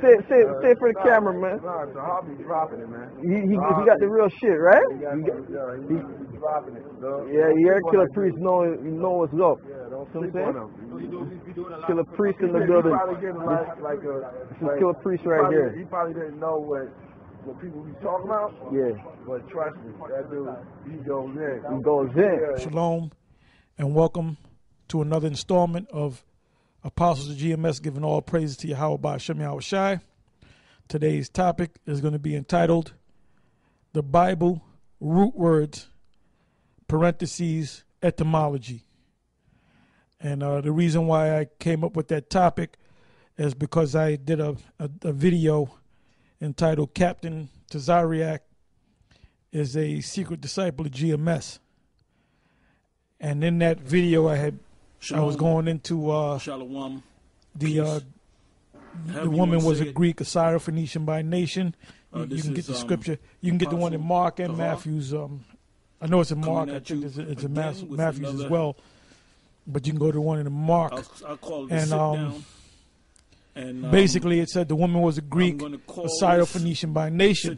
Say it for the camera, man. Nah, the hobby dropping it, man. He got the real shit, right? He's dropping it. Yeah, Killer Priest know what's up. Yeah, don't You know sleep what on I'm him. saying? Killer Priest in the building. This is Killer Priest right here. He probably didn't know what people be talking about. Yeah. But trust me, that dude, he goes in. He goes in. Shalom, and welcome to another installment of Apostles of GMS, giving all praises to Yahweh Ba'Shem Yahweh Shai. Today's topic is going to be entitled The Bible Root Words, parentheses, Etymology. And the reason why I came up with that topic is because I did a video entitled Captain Tazariak is a secret disciple of GMS. And in that video I was going into the woman was a Greek, a Syrophoenician by nation. You can get the scripture. You can get the one in Mark and Matthew's. I know it's in Mark. I think it's in Matthew's as well. But you can go to the one in Mark. I'll call it and basically it said the woman was a Greek, a Syrophoenician by nation.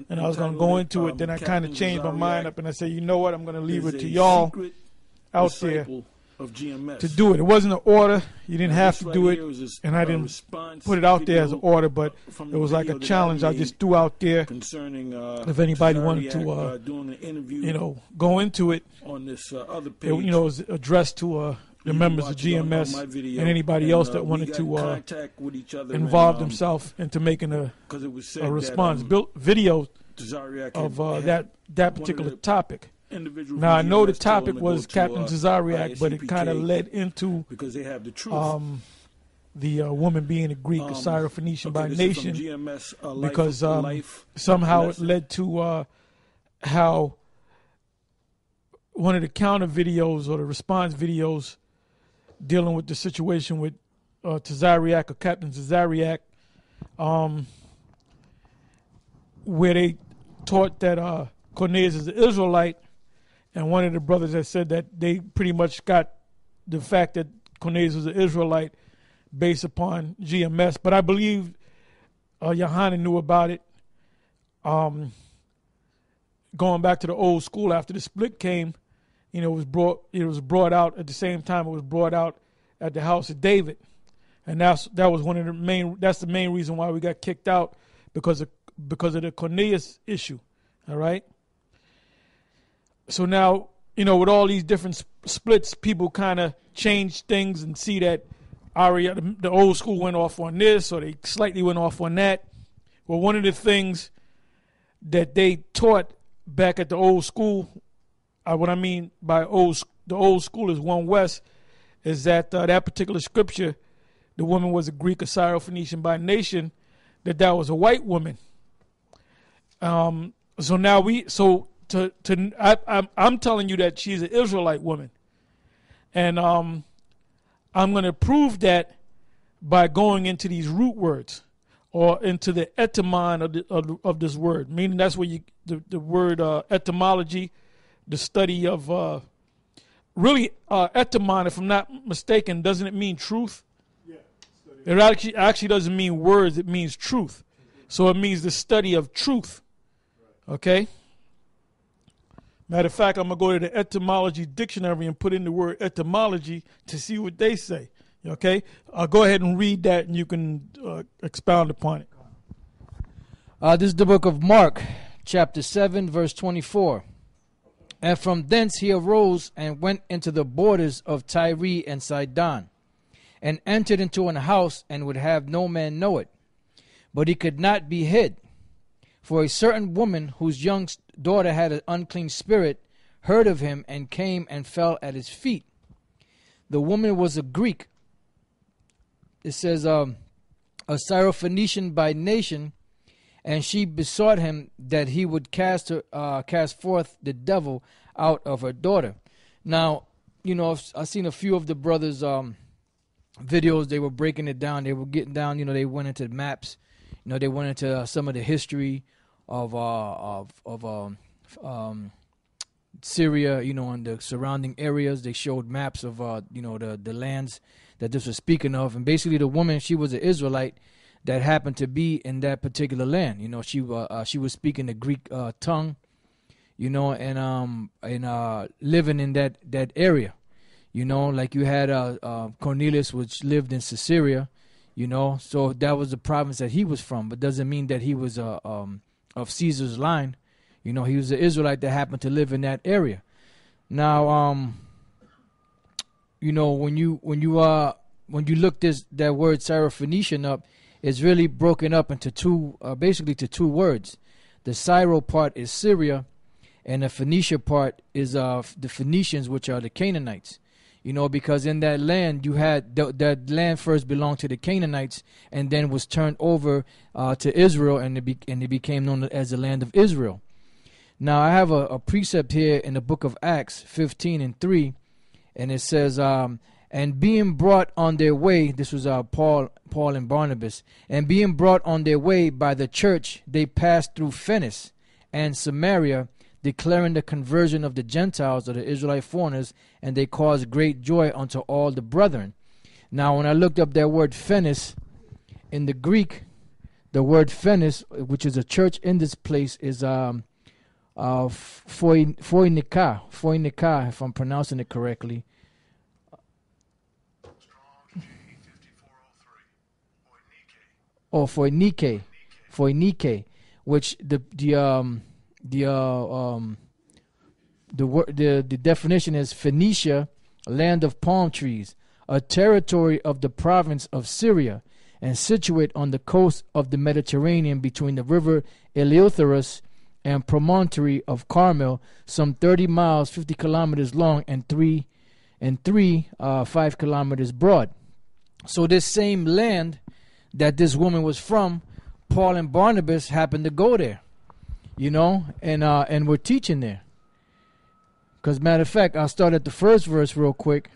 And I was going to go into it. Then I kind of changed my mind up and I said, you know what? I'm going to leave it to y'all out there to do it. It wasn't an order. You didn't have to do it. And I didn't put it out there as an order, but it was like a challenge I just threw out there. If anybody wanted to, go into it, on this other page, it was addressed to the members of GMS and anybody else that wanted to involve themselves into making a response video of that particular topic. Now I know the topic was Captain Tazariak, but it kind of led into because they have the truth. The woman being a Greek, a Syrophoenician by nation, because somehow it led to how one of the counter videos or the response videos dealing with the situation with Tazariak or Captain Tazariak, where they taught that Cornelius is an Israelite, and one of the brothers that said that they pretty much got the fact that Cornelius was an Israelite based upon GMS. But I believe Johanna knew about it. Going back to the old school after the split came, it was brought out at the same time it was brought out at the house of David. And that's the main reason why we got kicked out, because of the Cornelius issue. All right. So now, with all these different splits, people kind of change things and see that the old school went off on this, or they slightly went off on that. Well, one of the things that they taught back at the old school, what I mean by the old school is One West, is that that particular scripture, the woman was a Greek, a Syrophoenician by nation, that was a white woman. So now I'm telling you that she's an Israelite woman, and I'm going to prove that by going into these root words or into the etymon of this word. Meaning that's where the word etymology, the study of etymon. If I'm not mistaken, doesn't it mean truth? Yeah. It actually doesn't mean words. It means truth. So it means the study of truth. Okay. Matter of fact, I'm going to go to the etymology dictionary and put in the word etymology to see what they say. Okay? I'll go ahead and read that and you can expound upon it. This is the book of Mark, chapter 7, verse 24. And from thence he arose and went into the borders of Tyre and Sidon, and entered into an house, and would have no man know it. But he could not be hid. For a certain woman whose young daughter had an unclean spirit heard of him, and came and fell at his feet. The woman was a Greek. It says a Syrophoenician by nation, and she besought him that he would cast forth the devil out of her daughter. Now, I've seen a few of the brothers' videos. They were breaking it down. They were getting down. They went into maps. They went into some of the history of Syria, and the surrounding areas. They showed maps of the lands that this was speaking of. And basically, the woman, she was an Israelite that happened to be in that particular land. You know, she was speaking the Greek tongue, you know, and living in that area. You know, like you had Cornelius, which lived in Caesarea, you know, so that was the province that he was from, but doesn't mean that he was of Caesar's line. You know, he was an Israelite that happened to live in that area. Now, you know, when you look that word Syrophoenician up, it's really broken up into basically two words. The Syro part is Syria, and the Phoenicia part is the Phoenicians, which are the Canaanites. You know, because in that land you had that land first belonged to the Canaanites, and then was turned over to Israel, and it became known as the land of Israel. Now I have a precept here in the book of Acts 15:3, and it says, and being brought on their way, this was Paul and Barnabas, and being brought on their way by the church, they passed through Phoenicia and Samaria, declaring the conversion of the Gentiles, or the Israelite foreigners, and they caused great joy unto all the brethren. Now, when I looked up that word Phoenicia in the Greek, the word Phoenicia, which is a church in this place, is Phoinika, if I'm pronouncing it correctly. Oh, Phoinike, which the definition is Phoenicia, land of palm trees, a territory of the province of Syria, and situate on the coast of the Mediterranean between the river Eleutherus and promontory of Carmel, some 30 miles, 50 kilometers long, and 5 kilometers broad. So this same land that this woman was from, Paul and Barnabas happened to go there, you know, and we're teaching there. Because matter of fact, I'll start at the first verse real quick.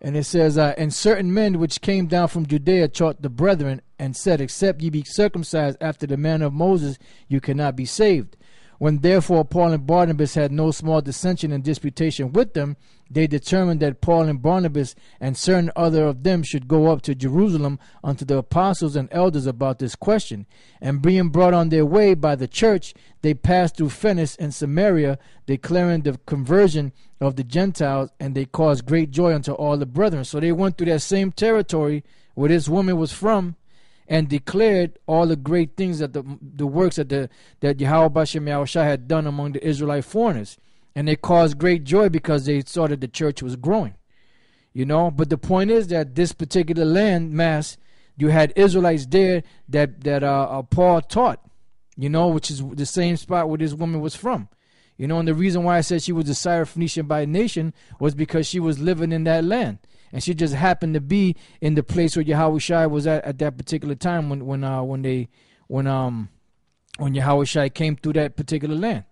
And it says, and certain men which came down from Judea taught the brethren, and said, except ye be circumcised after the manner of Moses, you cannot be saved. When therefore Paul and Barnabas had no small dissension and disputation with them, they determined that Paul and Barnabas and certain other of them should go up to Jerusalem unto the apostles and elders about this question. And being brought on their way by the church, they passed through Phoenicia and Samaria, declaring the conversion of the Gentiles, and they caused great joy unto all the brethren. So they went through that same territory where this woman was from, and declared all the great things that the works that Yahweh Bashem Yahushua had done among the Israelite foreigners. And they caused great joy because they saw that the church was growing. You know, but the point is that this particular land mass, you had Israelites there that Paul taught, you know, which is the same spot where this woman was from. You know, and the reason why I said she was a Syrophoenician by nation was because she was living in that land. And she just happened to be in the place where Yahushua was at that particular time when Yahushua came through that particular land.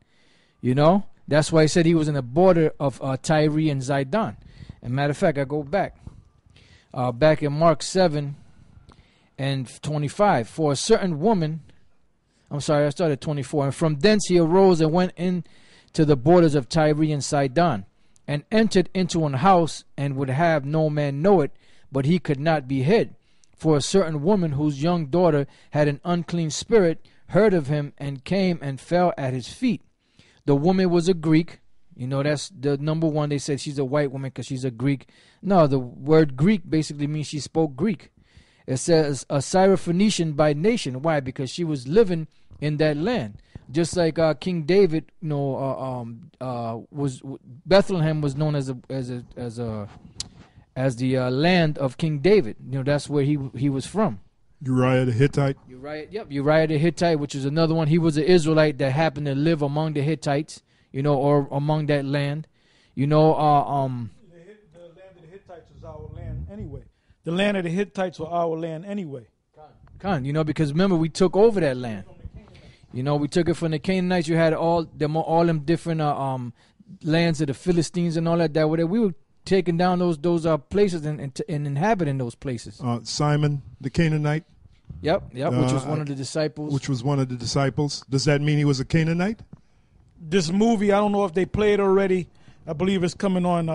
You know, that's why he said he was in the border of Tyre and Zidon. And matter of fact, I go back in Mark 7:25. For a certain woman, I started 24. And from thence he arose and went in to the borders of Tyre and Sidon, and entered into an house, and would have no man know it, but he could not be hid. For a certain woman whose young daughter had an unclean spirit heard of him, and came and fell at his feet. The woman was a Greek. You know, that's the number one. They said she's a white woman because she's a Greek. No, the word Greek basically means she spoke Greek. It says a Syrophoenician by nation. Why? Because she was living in that land. Just like King David, you know, was Bethlehem was known as the land of King David. You know, that's where he was from. Uriah the Hittite. Uriah the Hittite, which is another one. He was an Israelite that happened to live among the Hittites, you know, or among that land. You know, the land of the Hittites was our land anyway. The land of the Hittites were our land anyway. You know, because remember, we took over that land. You know, we took it from the Canaanites. You had all them different lands of the Philistines and all that. That we were taking down those places and inhabiting those places. Simon the Canaanite. Yep, which was one of the disciples. Does that mean he was a Canaanite? This movie, I don't know if they played already. I believe it's coming on.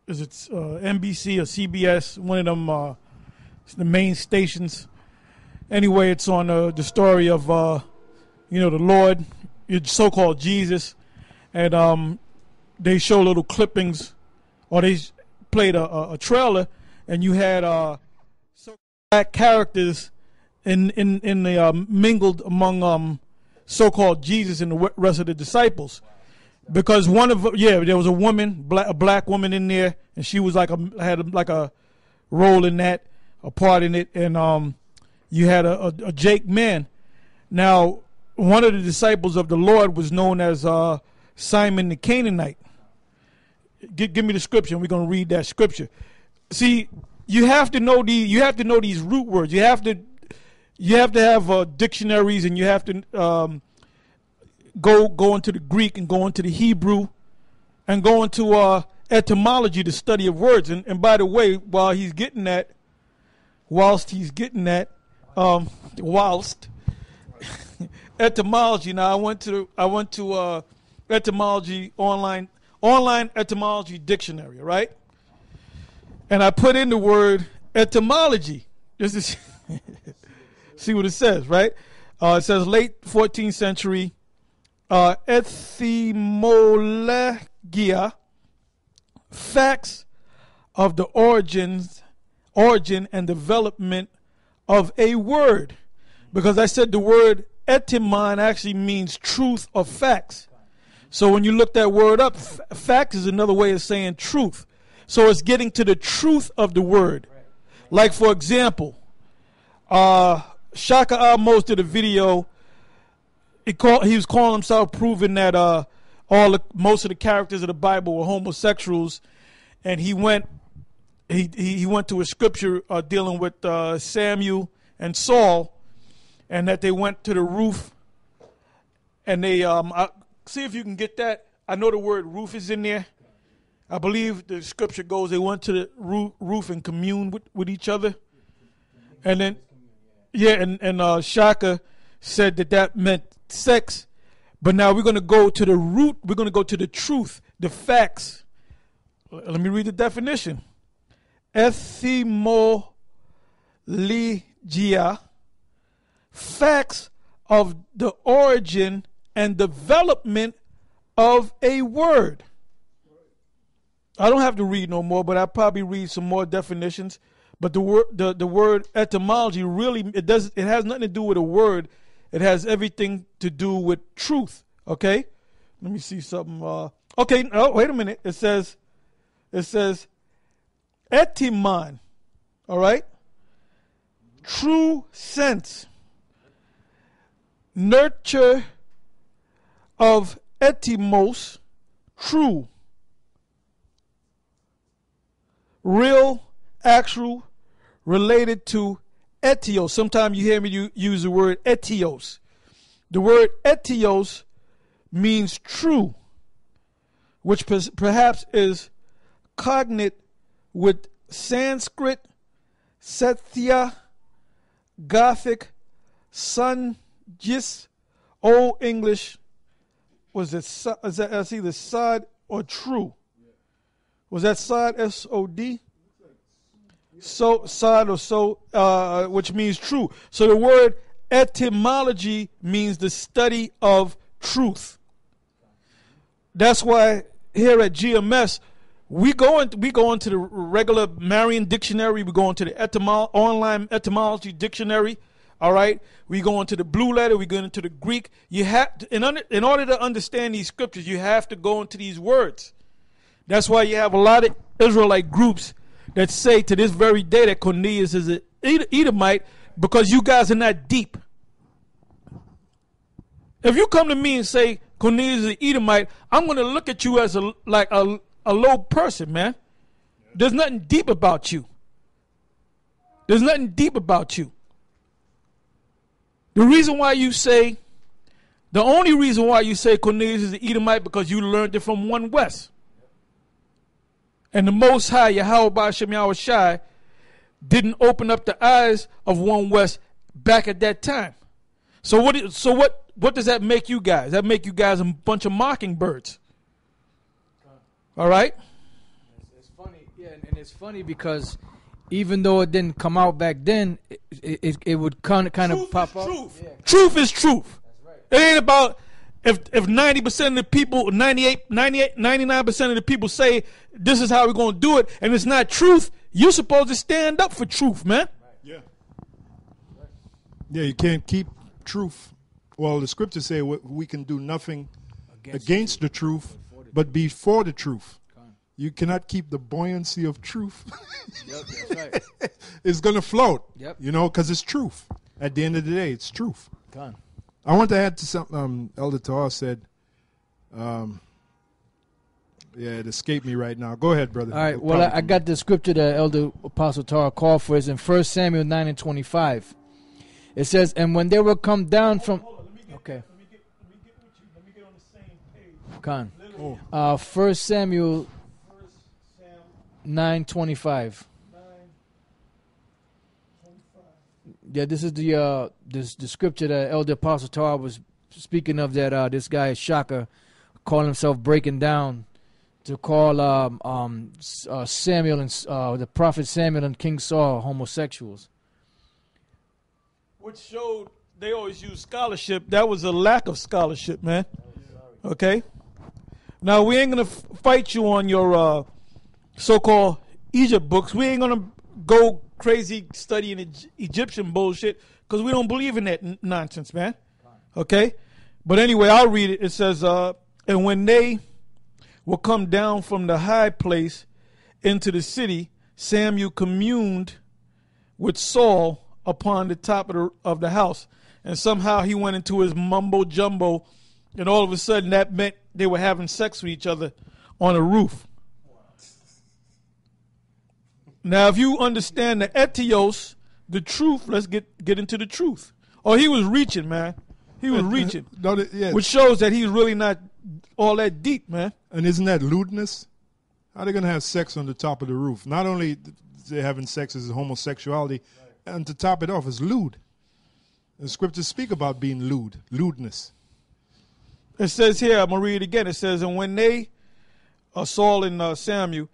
Is it NBC or CBS? One of them, the main stations. Anyway, it's on the story of the Lord, so-called Jesus, and they show little clippings, or they played a trailer, and you had black characters in the mingled among so-called Jesus and the rest of the disciples, because there was a woman, a black woman in there, and she was had a role in that, a part in it, and you had a Jake man. Now, one of the disciples of the Lord was known as Simon the Canaanite. Give me the scripture, and we're going to read that scripture. See, you have to know these root words. You have to have dictionaries, and you have to go into the Greek and go into the Hebrew and go into etymology, the study of words. And by the way, whilst he's getting that, etymology. Now I went to etymology online etymology dictionary, right? And I put in the word etymology just to see what it says, right? It says late 14th century etymologia, facts of the origin and development of a word. Because I said the word etymon actually means truth or facts. So when you look that word up, facts is another way of saying truth. So it's getting to the truth of the word. Like, for example, Shaka Amos did a video. He was calling himself proving that most of the characters of the Bible were homosexuals, and he went to a scripture dealing with Samuel and Saul, and that they went to the roof, and they see if you can get that. I know the word roof is in there. I believe the scripture goes they went to the roof and communed with each other, and then and Shaka said that meant sex, but now we're going to go to the root. We're going to go to the truth, the facts. Let me read the definition. Etymologia, facts of the origin and development of a word. I don't have to read no more, but I'll probably read some more definitions. But the word etymology really it has nothing to do with a word. It has everything to do with truth. Okay, let me see something. Okay, oh wait a minute. It says etymon. All right, true sense, nurture of etymos, true, real, actual, related to etios. Sometimes you hear me use the word etios. The word etios means true, which perhaps is cognate with Sanskrit, Satya, Gothic, Sanjis, Old English. Was it that's either sod or true? Was that sod, S-O-D? So sod or so, which means true. So the word etymology means the study of truth. That's why here at GMS we go into the regular Marian dictionary. We go into the online etymology dictionary. All right, we go into the Blue Letter. We go into the Greek. You have to, in order to understand these scriptures, you have to go into these words. That's why you have a lot of Israelite groups that say to this very day that Cornelius is an Edomite because you guys are not deep. If you come to me and say Cornelius is an Edomite, I'm going to look at you as a low person, man. There's nothing deep about you. There's nothing deep about you. The only reason why you say Cornelius is an Edomite because you learned it from One West. And the Most High, Yahweh Ba'ashem Yahushai, didn't open up the eyes of One West back at that time. So what does that make you guys? That make you guys a bunch of mockingbirds. All right? It's funny, yeah, and it's funny because even though it didn't come out back then, it would kind of pop up. Truth. Yeah. Truth is truth. That's right. It ain't about if 90% of the people, 99% of the people say this is how we're going to do it, and it's not truth, you're supposed to stand up for truth, man. Yeah. Yeah, you can't keep truth. Well, the scriptures say we can do nothing against the truth, but be for the truth. You cannot keep the buoyancy of truth. Yep, that's right. It's going to float, yep. Because it's truth. At the end of the day, it's truth. Con. I want to add to something Elder Tahar said. It escaped me right now. Go ahead, brother. All right, well, I got the scripture that Elder Apostle Tahar called for. It's in 1 Samuel 9:25. It says, and when they will come down from... Okay. Let me get on the same page. Con. 1 Samuel 9:25. Yeah, this is the scripture that Elder Apostle Tahar was speaking of, that this guy Shaka calling himself breaking down to call Samuel and the prophet Samuel and King Saul homosexuals. Which showed they always use scholarship. That was a lack of scholarship, man. Okay? Now, we ain't going to fight you on your so-called Egypt books. We ain't going to go crazy studying Egyptian bullshit because we don't believe in that nonsense, man. Okay? But anyway, I'll read it. It says, and when they will come down from the high place into the city, Samuel communed with Saul upon the top of the house. And somehow he went into his mumbo jumbo, and all of a sudden that meant they were having sex with each other on a roof. Now, if you understand the etios, the truth, let's get into the truth. Oh, he was reaching, man. He was reaching. Which shows that he's really not all that deep, man. And isn't that lewdness? How are they going to have sex on the top of the roof? Not only they're having sex as homosexuality, and to top it off is lewd. The scriptures speak about being lewdness. It says here, I'm going to read it again. It says, and when they, Saul and Samuel,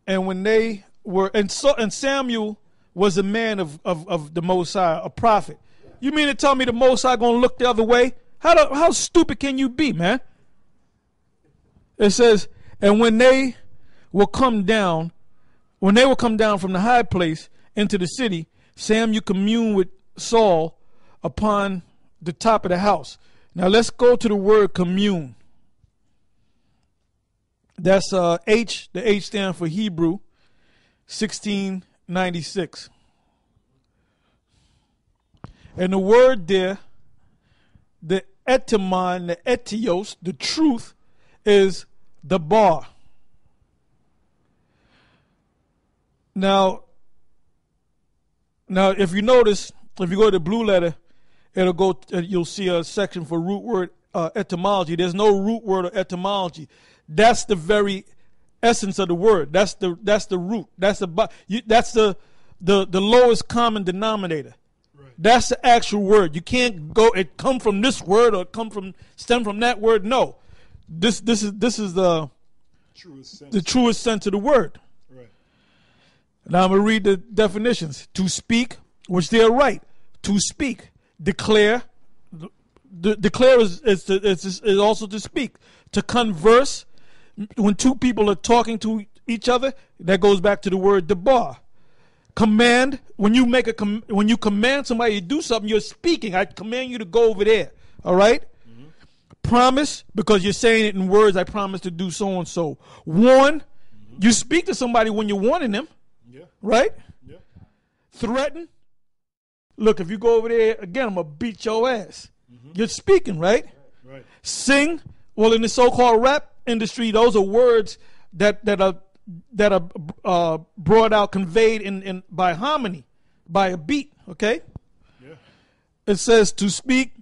and when they were, and Samuel was a man of the Most High, a prophet. You mean to tell me the Most High going to look the other way? How stupid can you be, man? It says, and when they will come down from the high place into the city, Samuel communed with Saul upon the top of the house. Now let's go to the word commune. That's H. The H stands for Hebrew, 1696. And the word there, the etymon, the etios, the truth, is the bar. Now, if you notice, if you go to the blue letter, it'll go. You'll see a section for root word etymology. There's no root word or etymology. That's the very essence of the word. That's the root. That's the lowest common denominator. Right. That's the actual word. You can't go. It come from this word or stem from that word. No, this is the truest sense of the word. Now I'm going to read the definitions. To speak, which they are right. To speak. Declare. Declare is also to speak. To converse. When two people are talking to each other, that goes back to the word debar. Command. When you command somebody to do something, you're speaking. I command you to go over there. All right? Mm-hmm. Promise, because you're saying it in words. I promise to do so and so. Warn. Mm-hmm. You speak to somebody when you're warning them. Right? Yeah. Threaten. Look, if you go over there again, I'm gonna beat your ass. Mm-hmm. You're speaking, right? Right? Sing. Well, in the so-called rap industry, those are words that are brought out, conveyed in by harmony, by a beat. Okay. Yeah. It says to speak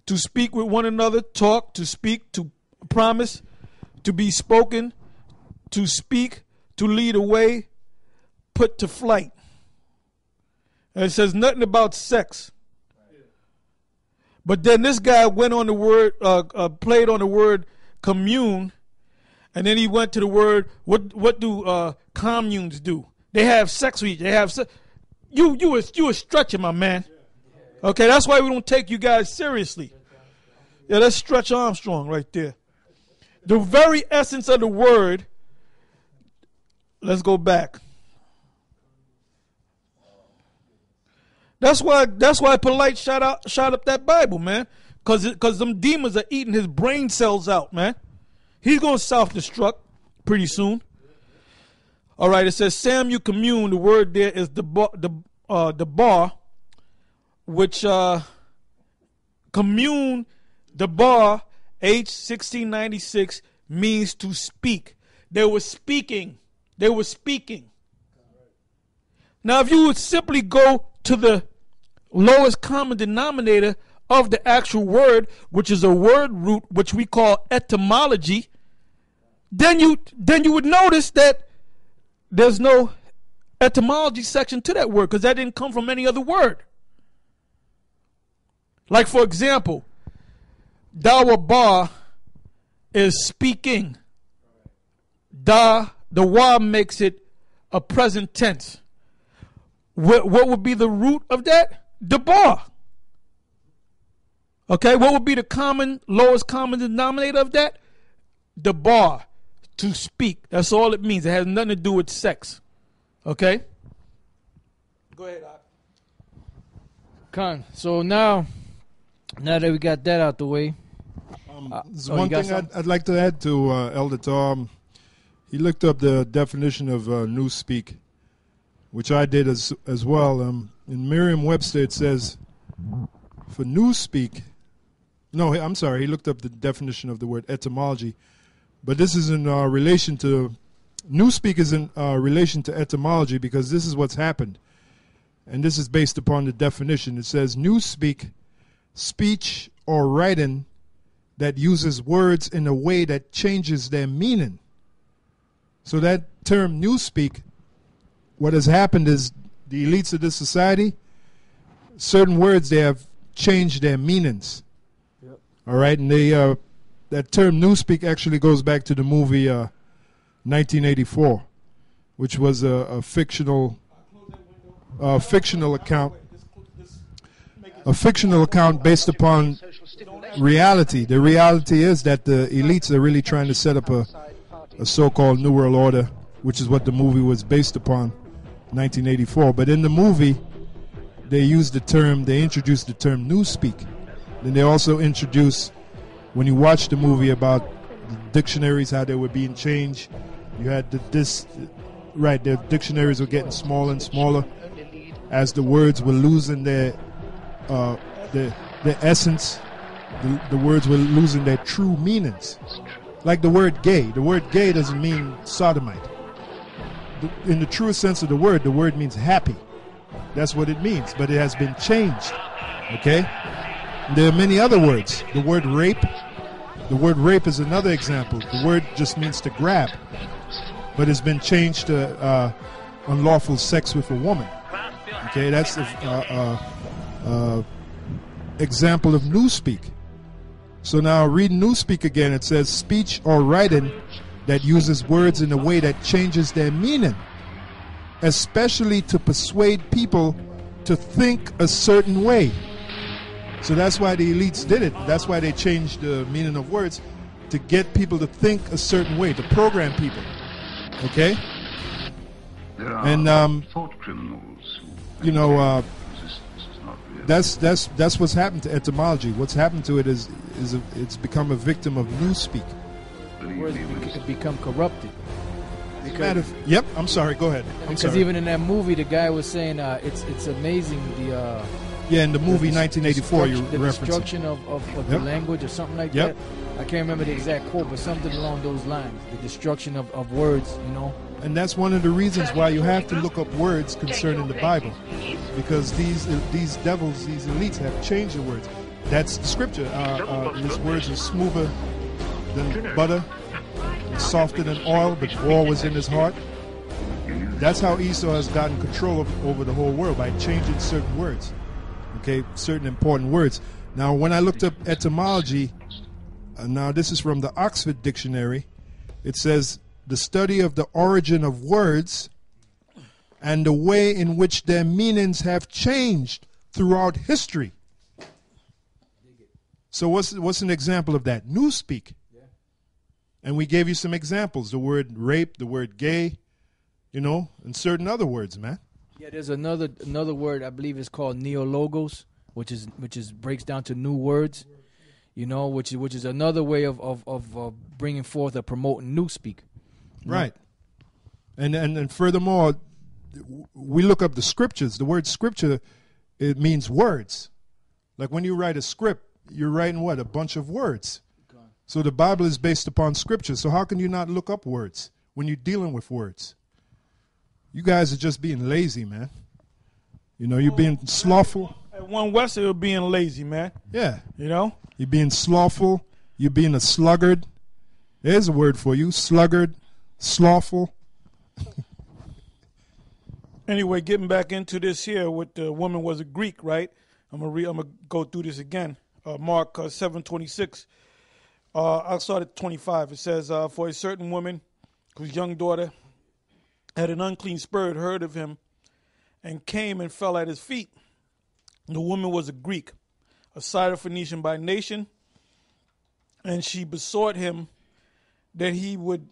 with one another, talk, to speak, to promise, to be spoken, to speak, to lead away, put to flight. And it says nothing about sex. But then this guy went on the word, played on the word commune, and then he went to the word, what do communes do? They have sex with you. They have you were stretching, my man. Okay, that's why we don't take you guys seriously. Yeah, that's Stretch Armstrong right there. The very essence of the word. Let's go back. That's why Polite shot up that Bible, man. Cause them demons are eating his brain cells out, man. He's gonna self-destruct pretty soon. All right, it says Samuel commune. The word there is the bar, which commune, the bar, H1696 means to speak. They were speaking. Now, if you would simply go to the lowest common denominator of the actual word, which is a word root, which we call etymology, then you would notice that there's no etymology section to that word because that didn't come from any other word. Like, for example, dawa is speaking. The wa makes it a present tense. What would be the root of that? The bar. Okay, what would be the lowest common denominator of that? The bar, to speak. That's all it means. It has nothing to do with sex. Okay? Go ahead, Ak. Khan. So now that we got that out the way. There's one thing I'd like to add to Elder Tom. He looked up the definition of newspeak, which I did as well. In Merriam-Webster it says, for newspeak, no, I'm sorry, he looked up the definition of the word etymology, but this is in relation to, newspeak is in relation to etymology because this is what's happened. And this is based upon the definition. It says, newspeak, speech or writing that uses words in a way that changes their meaning. So that term newspeak, what has happened is the elites of this society, certain words, they have changed their meanings. Yep. All right, and they that term newspeak actually goes back to the movie 1984, which was a fictional account based upon reality. The reality is that the elites are really trying to set up a so-called New World Order, which is what the movie was based upon, 1984. But in the movie, they introduced the term newspeak. Then they also introduced, when you watch the movie, about the dictionaries, how they were being changed. You had the dictionaries were getting smaller and smaller as the words were losing their essence. The words were losing their true meanings. Like the word gay. The word gay doesn't mean sodomite. In the truest sense of the word means happy. That's what it means, but it has been changed. Okay? There are many other words. The word rape. The word rape is another example. The word just means to grab, but it's been changed to unlawful sex with a woman. Okay, that's an example of newspeak. So now read newspeak again. It says speech or writing that uses words in a way that changes their meaning, especially to persuade people to think a certain way. So that's why the elites did it. That's why they changed the meaning of words, to get people to think a certain way, to program people. Okay? And you know, that's what's happened to etymology. What's happened to it is it's become a victim of newspeak. Words become corrupted. Yep. I'm sorry. Go ahead. Because even in that movie, the guy was saying it's amazing in the movie 1984, you the destruction of the language or something like that. I can't remember the exact quote, but something along those lines. The destruction of words, you know. And that's one of the reasons why you have to look up words concerning the Bible, because these devils, these elites, have changed the words. That's the scripture. His words are smoother than butter, softer than oil, but war was in his heart. That's how Esau has gotten control over the whole world, by changing certain words. Okay, certain important words. Now, when I looked up etymology, now this is from the Oxford Dictionary, it says the study of the origin of words and the way in which their meanings have changed throughout history. So what's an example of that? Newspeak. Yeah. And we gave you some examples. The word rape, the word gay, and certain other words, man. Yeah, there's another word I believe is called neologos, which breaks down to new words, which is another way of bringing forth or promoting newspeak. Right. And furthermore, we look up the scriptures. The word scripture, it means words. Like when you write a script, you're writing what? A bunch of words. Okay. So the Bible is based upon scripture. So how can you not look up words when you're dealing with words? You guys are just being lazy, man. You're being slothful. At One West, you're being lazy, man. Yeah. You're being slothful. You're being a sluggard. There's a word for you. Sluggard, slothful. Anyway, getting back into this here with the woman was a Greek, right? I'm gonna go through this again. Mark 7:26. I'll start at 25. It says, for a certain woman whose young daughter had an unclean spirit heard of him and came and fell at his feet. The woman was a Greek, a Syrophoenician by nation, and she besought him that he would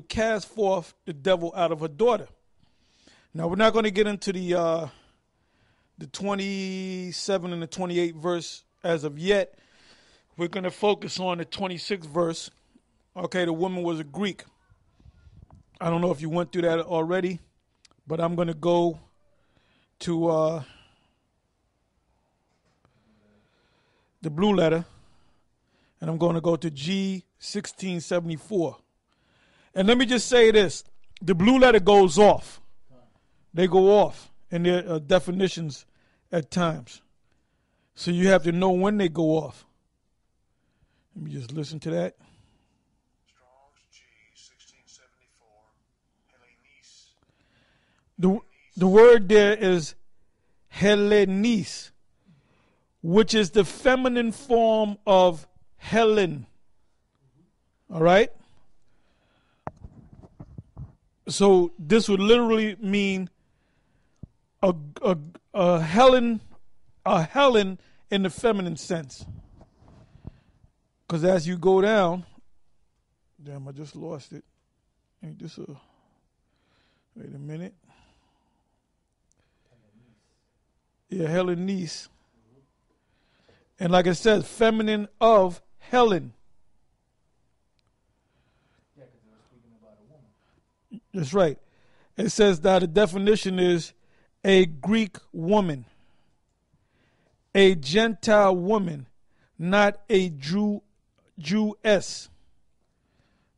cast forth the devil out of her daughter. Now we're not going to get into the 27 and the 28 verse as of yet. We're going to focus on the 26th verse. Okay, the woman was a Greek. I don't know if you went through that already, but I'm going to go to the blue letter, and I'm going to go to G 1674. And let me just say this. The blue letter goes off. They go off in their definitions at times. So you have to know when they go off. Let me just listen to that. Strong's G 1674. The word there is Hellenes, which is the feminine form of Helen. All right? So this would literally mean a Helen in the feminine sense. Because as you go down, damn, I just lost it. Ain't this a, wait a minute. Yeah, Hellenes. And like it says, feminine of Helen. Yeah, because they were speaking about a woman. That's right. It says that the definition is a Greek woman, a Gentile woman, not a Jewess.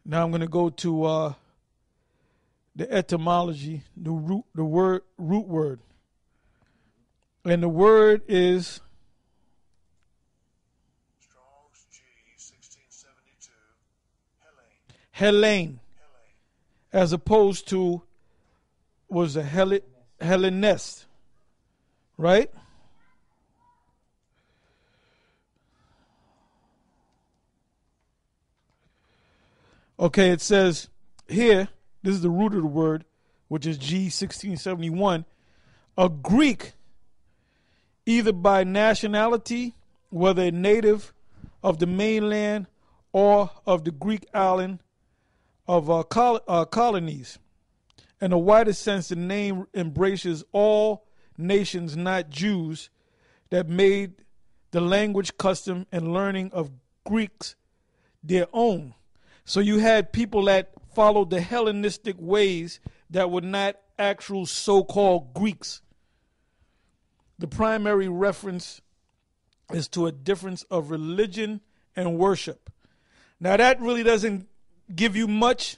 Now I'm going to go to the etymology, the root word. And the word is Strong's G 1672. Helene. As opposed to was a Hellenist, right? Okay, it says here, this is the root of the word, which is G 1671, a Greek, either by nationality, whether a native of the mainland or of the Greek island of colonies. In a wider sense, the name embraces all nations, not Jews, that made the language, custom, and learning of Greeks their own. So you had people that followed the Hellenistic ways that were not actual so-called Greeks. The primary reference is to a difference of religion and worship. Now that really doesn't give you much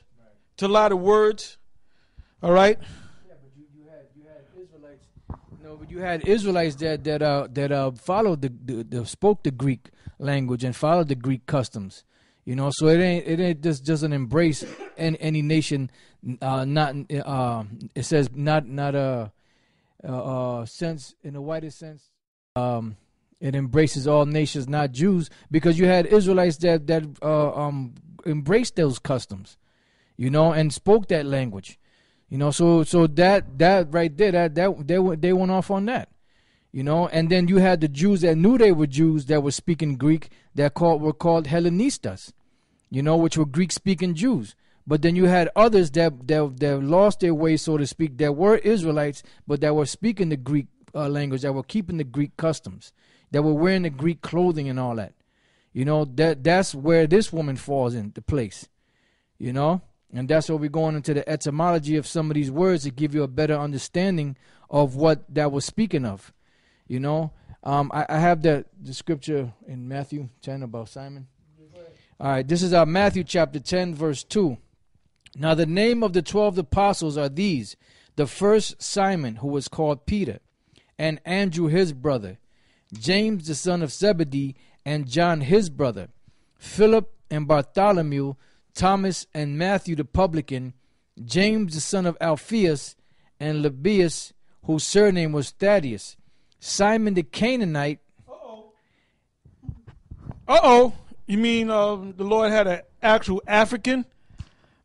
to a lot of words. All right. Yeah, but you had Israelites. No, but you had Israelites that followed the spoke the Greek language and followed the Greek customs. So it ain't just doesn't embrace any nation. It says not a sense in the widest sense. It embraces all nations, not Jews, because you had Israelites that embraced those customs, and spoke that language. You know, so that right there, they went off on that. You know, and then you had the Jews that knew they were Jews that were speaking Greek that were called Hellenistas, you know, which were Greek-speaking Jews. But then you had others that lost their way, so to speak, that were Israelites, but that were speaking the Greek language, that were keeping the Greek customs, that were wearing the Greek clothing and all that. You know, that's where this woman falls into place, you know. And that's where we're going into the etymology of some of these words to give you a better understanding of what that was speaking of. You know, I have the scripture in Matthew 10 about Simon. All right, this is Matthew chapter 10, verse 2. Now the name of the 12 apostles are these: the first Simon, who was called Peter, and Andrew his brother, James the son of Zebedee, and John his brother, Philip and Bartholomew, Thomas and Matthew the publican, James the son of Alphaeus, and Lebbaeus, whose surname was Thaddeus, Simon the Canaanite. You mean the Lord had an actual African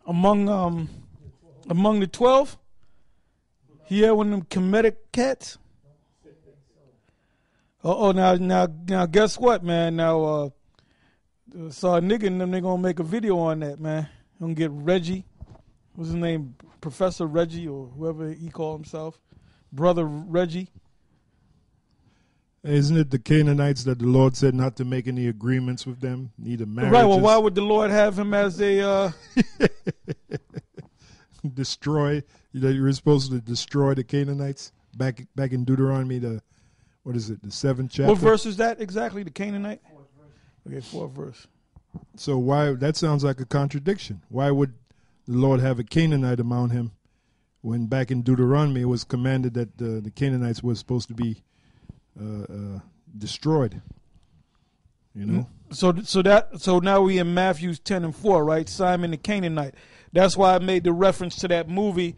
among the 12? He had one of them Kemetic cats. Now guess what, man? Now saw a nigga and them, they gonna make a video on that, man. Gonna get Reggie, what's his name, Professor Reggie or whoever he called himself, Brother Reggie. Isn't it the Canaanites that the Lord said not to make any agreements with them, neither marriages? Right, well, why would the Lord have him as a... destroy, that you were supposed to destroy the Canaanites? Back in Deuteronomy, the 7th chapter? What verse is that exactly, the Canaanite? Okay, 4th verse. So why, that sounds like a contradiction. Why would the Lord have a Canaanite among him when back in Deuteronomy it was commanded that the Canaanites were supposed to be destroyed, you know? So now we in Matthew 10 and 4, right? Simon the Canaanite. That's why I made the reference to that movie.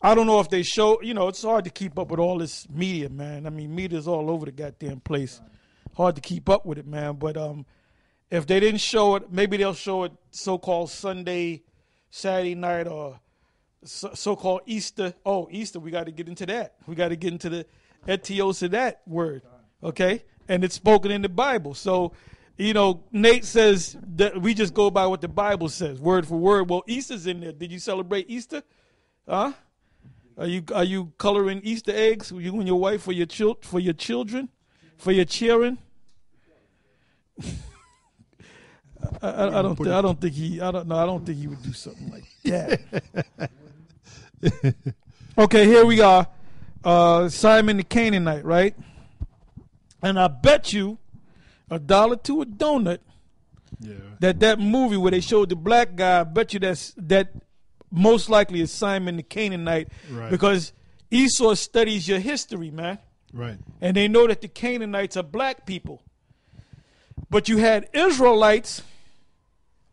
I don't know if they show, you know, it's hard to keep up with all this media, man. I mean, media's all over the goddamn place. Hard to keep up with it, man. But if they didn't show it, maybe they'll show it so-called Sunday, Saturday night, or so-called Easter. Oh, Easter, we got to get into that. We got to get into the etios of that word, okay? And it's spoken in the Bible. So, you know, Nate says that we just go by what the Bible says, word for word. Well, Easter's in there. Did you celebrate Easter? Huh? Are you coloring Easter eggs? You and your wife for your children, for your children? I don't think he would do something like that. Okay, here we are. Simon the Canaanite, right? And I bet you $1 to a donut that movie where they showed the black guy, I bet you that most likely is Simon the Canaanite, right? Because Esau studies your history, man. Right. And they know that the Canaanites are black people. But you had Israelites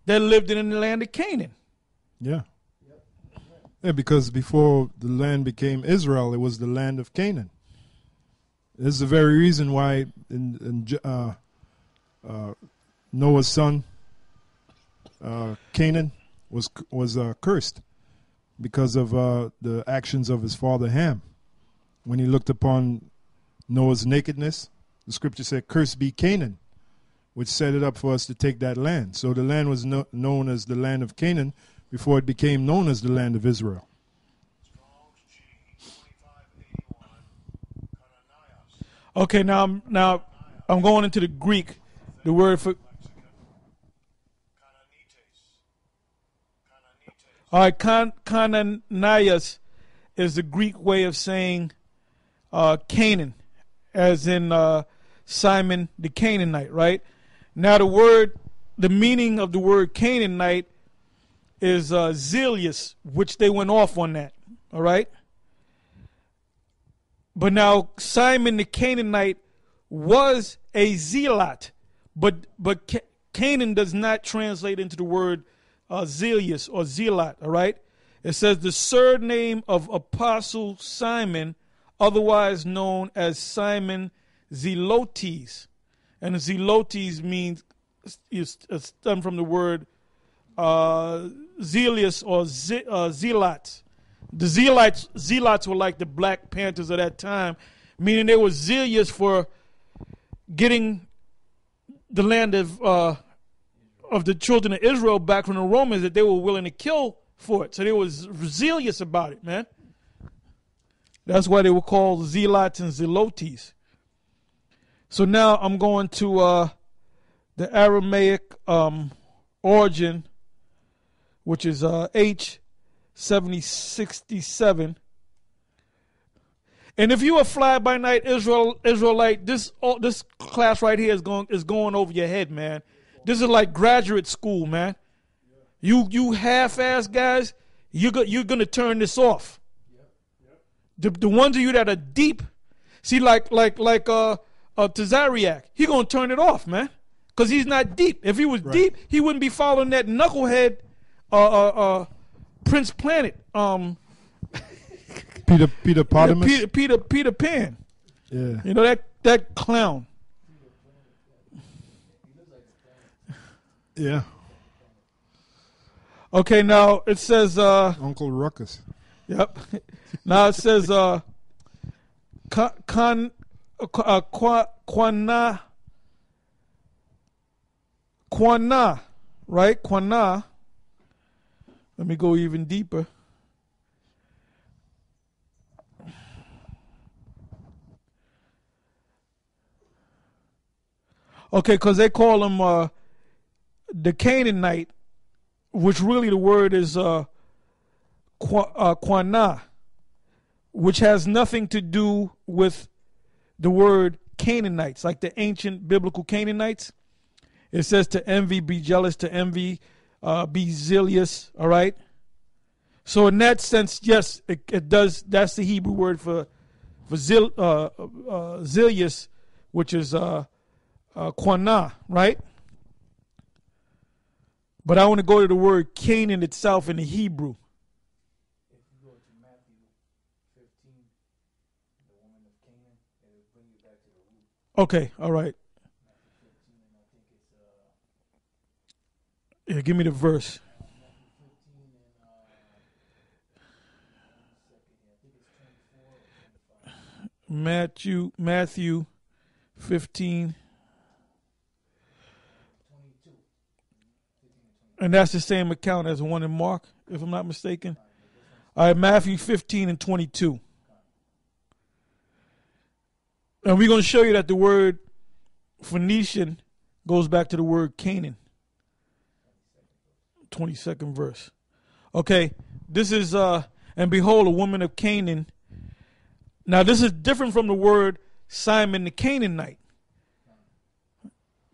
that lived in the land of Canaan. Yeah. Yeah, because before the land became Israel, it was the land of Canaan. This is the very reason why Noah's son Canaan was cursed, because of the actions of his father Ham. When he looked upon Noah's nakedness, the scripture said, "Cursed be Canaan," which set it up for us to take that land. So the land was known as the land of Canaan before it became known as the land of Israel. Okay, now I'm going into the Greek. The word for... All right, Kananias is the Greek way of saying Canaan, as in Simon the Canaanite, right? Now the meaning of the word Canaanite is zealous, which they went off on that, all right? But now Simon the Canaanite was a zealot, but Canaan does not translate into the word zealous or zealot, all right? It says the surname of Apostle Simon, otherwise known as Simon Zelotes. And Zelotes means, is stemmed from the word zealous or zealots. The zealots were like the Black Panthers of that time, meaning they were zealous for getting the land of the children of Israel back from the Romans that they were willing to kill for it. So they were zealous about it, man. That's why they were called zealots and zelotes. So now I'm going to the Aramaic origin, which is H7067. And if you a fly-by-night Israelite, this class right here is going over your head, man. This is like graduate school, man. You half-ass guys, you're gonna turn this off. The ones of you that are deep, see, like Tazariak, he gonna turn it off, man, because he's not deep. If he was deep, he wouldn't be following that knucklehead, Prince Planet, Peter Potamus. Peter Pan. Yeah. You know that clown. Yeah. Okay, now it says Uncle Ruckus. Yep. Now it says Quana, right? Quana. Let me go even deeper. Okay, because they call him the Canaanite, which really the word is Quana, which has nothing to do with the word Canaanites, like the ancient biblical Canaanites. It says to envy, be jealous, to envy, be zealous, all right? So in that sense, yes, it does. That's the Hebrew word for zealous, which is Quana, right? But I want to go to the word Canaan itself in the Hebrew. If you go to Matthew 15, the woman of Canaan, it will bring you back to the root. Okay, all right. Matthew 15, and I think it's Yeah, give me the verse. Matthew 15 and I think it's 24 or 25. Matthew 15. 22. And that's the same account as the one in Mark, if I'm not mistaken. All right, Matthew 15 and 22. And we're going to show you that the word Phoenician goes back to the word Canaan. 22nd verse. Okay, this is, and behold, a woman of Canaan. Now, this is different from the word Simon the Canaanite.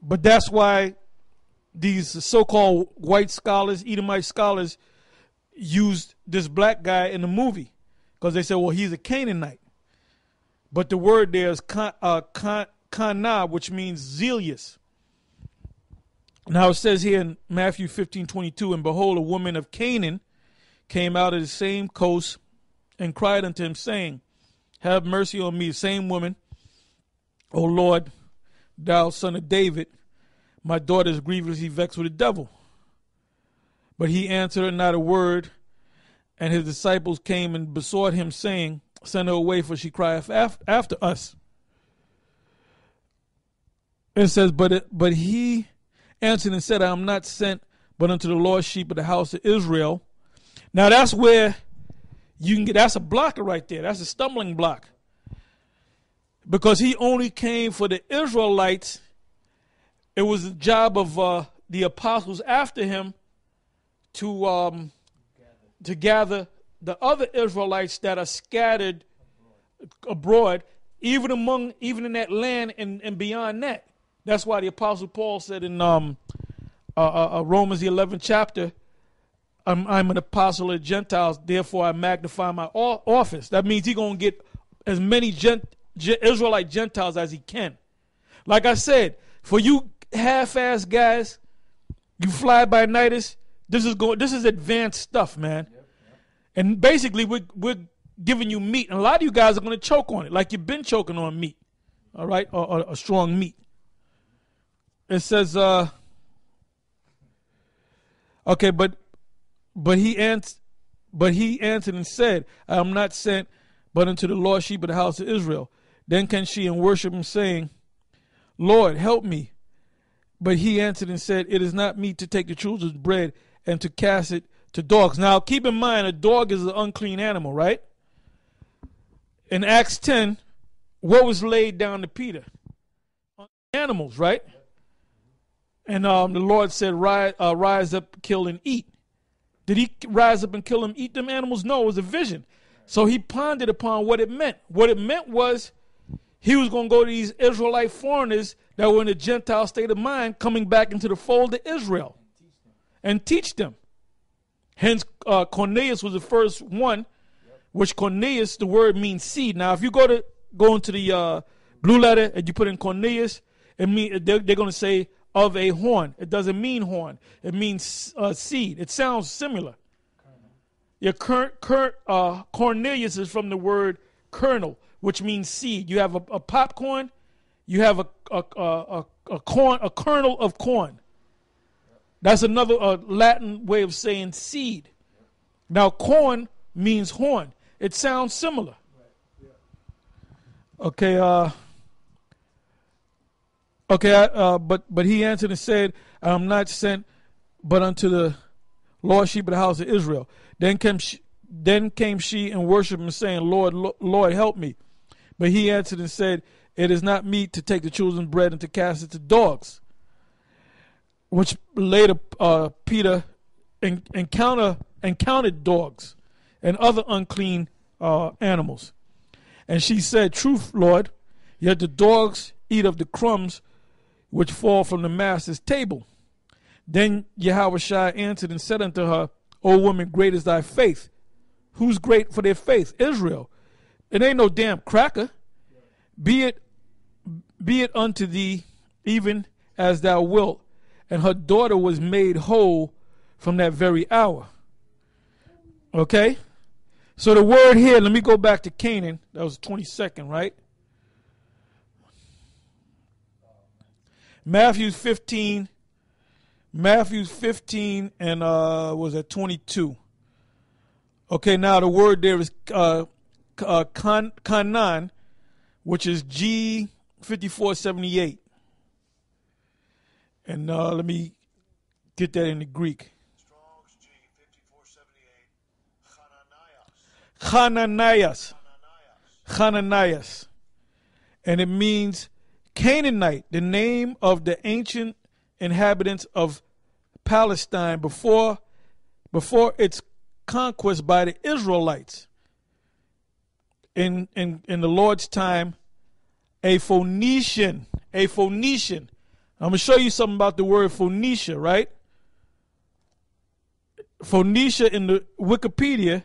But that's why these so-called white scholars, Edomite scholars, used this black guy in the movie because they said, well, he's a Canaanite. But the word there is kana, which means zealous. Now it says here in Matthew 15:22, and behold, a woman of Canaan came out of the same coast and cried unto him, saying, have mercy on me, same woman, O Lord, thou son of David, my daughter is grievously vexed with the devil. But he answered her not a word, and his disciples came and besought him, saying, send her away, for she crieth after us. It says, but he answered and said, I am not sent but unto the lost sheep of the house of Israel. Now that's where you can get, that's a blocker right there. That's a stumbling block. Because he only came for the Israelites. It was the job of the apostles after him to gather the other Israelites that are scattered abroad, even in that land and beyond that. That's why the Apostle Paul said in Romans the 11th chapter, I'm an apostle of Gentiles, therefore I magnify my office. That means he's going to get as many Israelite Gentiles as he can. Like I said, for you half-ass guys, you fly-by-nighters, this is advanced stuff, man. And basically, we're giving you meat. And a lot of you guys are going to choke on it, like you've been choking on meat, all right, or a strong meat. It says, okay, but he answered, but he answered and said, I am not sent but unto the lost sheep of the house of Israel. Then came she and worshipped him, saying, Lord, help me. But he answered and said, it is not meet to take the children's bread and to cast it to dogs. Now, keep in mind, a dog is an unclean animal, right? In Acts 10, what was laid down to Peter? Animals, right? And the Lord said, rise up, kill, and eat. Did he rise up and kill and eat them animals? No, it was a vision. So he pondered upon what it meant. What it meant was he was going to go to these Israelite foreigners that were in a Gentile state of mind, coming back into the fold of Israel and teach them. Hence, Cornelius was the first one, which Cornelius, the word means seed. Now, if you go into the blue letter and you put in Cornelius, they're going to say of a horn. It doesn't mean horn. It means seed. It sounds similar. Your Cornelius is from the word kernel, which means seed. You have a popcorn. You have a kernel of corn. That's another Latin way of saying seed. Now, corn means horn. It sounds similar. Okay. But he answered and said, I am not sent but unto the lost sheep of the house of Israel. Then came she and worshipped him, saying, Lord, help me. But he answered and said, it is not meet to take the children's bread and to cast it to dogs. Which later Peter encountered dogs and other unclean animals. And she said, truth, Lord, yet the dogs eat of the crumbs which fall from the master's table. Then Yahushua answered and said unto her, O woman, great is thy faith. Who's great for their faith? Israel. It ain't no damn cracker. Be it unto thee even as thou wilt. And her daughter was made whole from that very hour. Okay? So the word here, let me go back to Canaan. That was 22nd, right? Matthew 15 and was at 22. Okay, now the word there is Canaan, which is G5478. And let me get that in the Greek. Strong's G 5478. Hananias. And it means Canaanite, the name of the ancient inhabitants of Palestine before its conquest by the Israelites. In the Lord's time, a Phoenician. I'm going to show you something about the word Phoenicia, right? Phoenicia in the Wikipedia,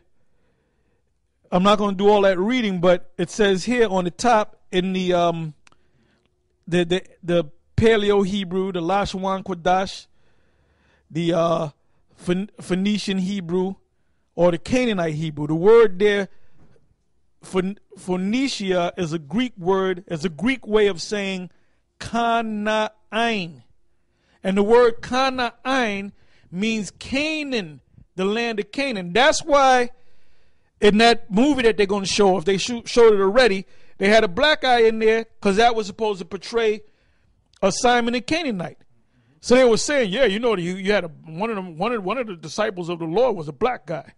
I'm not going to do all that reading, but it says here on the top in the Paleo Hebrew, the Lashwan Kodash, the Phoenician Hebrew, or the Canaanite Hebrew. The word there, Phoenicia, is a Greek word, is a Greek way of saying Canaan. And the word Canaan means Canaan, the land of Canaan. That's why in that movie that they're going to show, if they showed it already, they had a black guy in there because that was supposed to portray a Simon the Canaanite. So they were saying, yeah, you know, you had one of the disciples of the Lord was a black guy.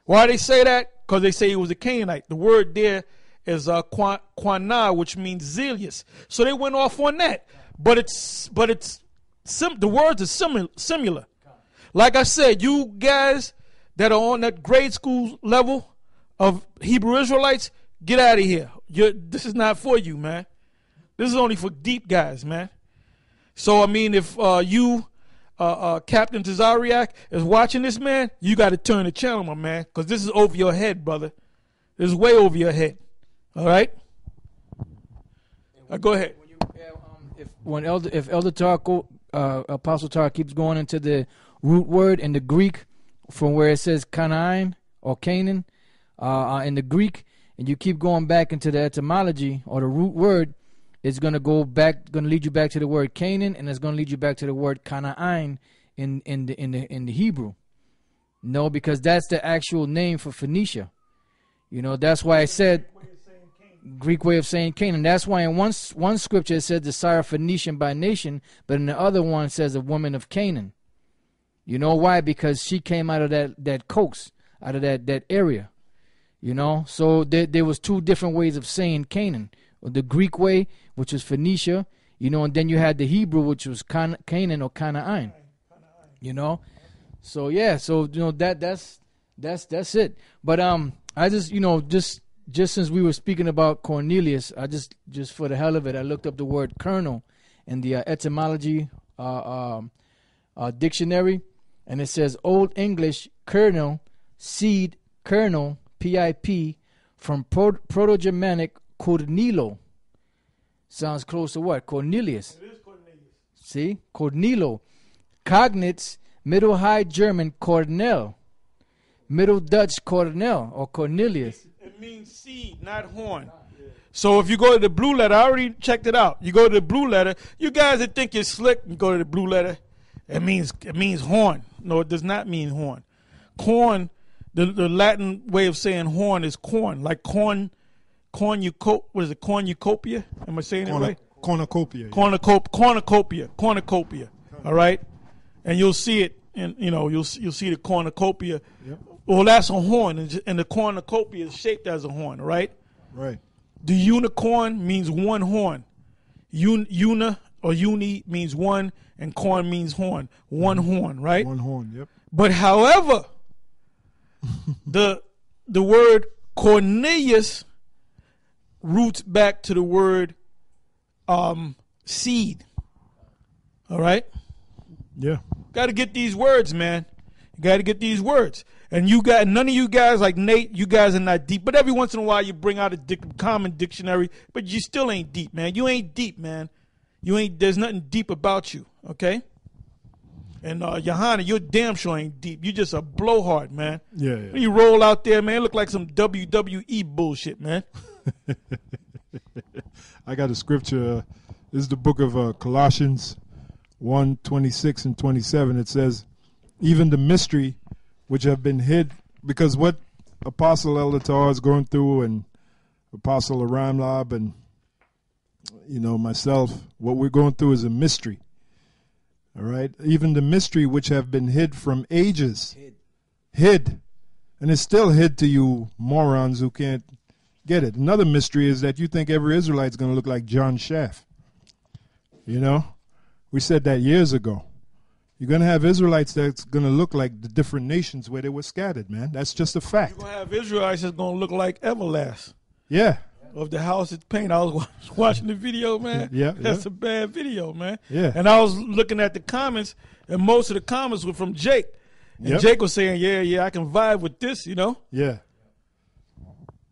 Why they say that? Because they say he was a Canaanite. The word there is Quana, which means zealous. So they went off on that. But the words are similar. Like I said, you guys that are on that grade school level of Hebrew Israelites, get out of here. This is not for you, man. This is only for deep guys, man. So, I mean, if you, Captain Tazariak, is watching this, man, you got to turn the channel, my man, because this is over your head, brother. This is way over your head. All right? Go ahead. If Elder Tar, Apostle Tar keeps going into the root word in the Greek from where it says Canaan or Canaan in the Greek, and you keep going back into the etymology or the root word, it's going to lead you back to the word Canaan, and it's going to lead you back to the word Canaan in the Hebrew. No, because that's the actual name for Phoenicia. You know, that's why I said Greek way of saying Canaan. That's why in one scripture it says the sire of Phoenician by nation, but in the other one it says a woman of Canaan. You know why? Because she came out of that coast, out of that area. You know, so there was two different ways of saying Canaan. The Greek way, which was Phoenicia, you know, and then you had the Hebrew, which was Canaan or Canaan. You know, so yeah, so you know that's it. But I just, you know, just since we were speaking about Cornelius, I just for the hell of it, I looked up the word colonel in the etymology dictionary, and it says Old English colonel, seed, colonel, PIP, from Proto-Germanic Cornilo. Sounds close to what? Cornelius. It is Cornelius. See? Cornilo. Cognates, Middle High German Cornel. Middle Dutch Cornel or Cornelius. It means seed, not horn. So if you go to the blue letter, I already checked it out. You go to the blue letter, you guys that think you're slick, you go to the blue letter, it means horn. No, it does not mean horn. Corn, the Latin way of saying horn is corn, like what is it, cornucopia? Am I saying it right? Cornucopia. Cornucopia. All right? And you'll see it, and you know, you'll see the cornucopia. Yep. Well, that's a horn, and the cornucopia is shaped as a horn, right? Right. The unicorn means one horn. Una or uni means one, and corn means horn. One horn, right? One horn, yep. But however, the word Cornelius roots back to the word seed. All right? Yeah. Got to get these words, man. You got to get these words. And none of you guys, like Nate, you guys are not deep. But every once in a while you bring out a common dictionary, but you still ain't deep, man. You ain't deep, man. There's nothing deep about you, okay? And Johanna, you're damn sure ain't deep. You just a blowhard, man. Yeah. When you roll out there, man, it look like some WWE bullshit, man. I got a scripture. This is the book of Colossians 1:26 and 27. It says, even the mystery which have been hid, because what Apostle Elder Tar is going through, and Apostle Aram Lab, and you know, myself, what we're going through is a mystery. All right? Even the mystery which have been hid from ages. Hid. And it's still hid to you morons who can't get it. Another mystery is that you think every Israelite's going to look like John Schaff. You know? We said that years ago. You're going to have Israelites that's going to look like the different nations where they were scattered, man. That's just a fact. You're going to have Israelites that's going to look like Everlast. Yeah. Of the house it's paint. I was watching the video, man. Yeah. That's a bad video, man. Yeah. And I was looking at the comments, and most of the comments were from Jake. And Jake was saying, yeah, I can vibe with this, you know? Yeah.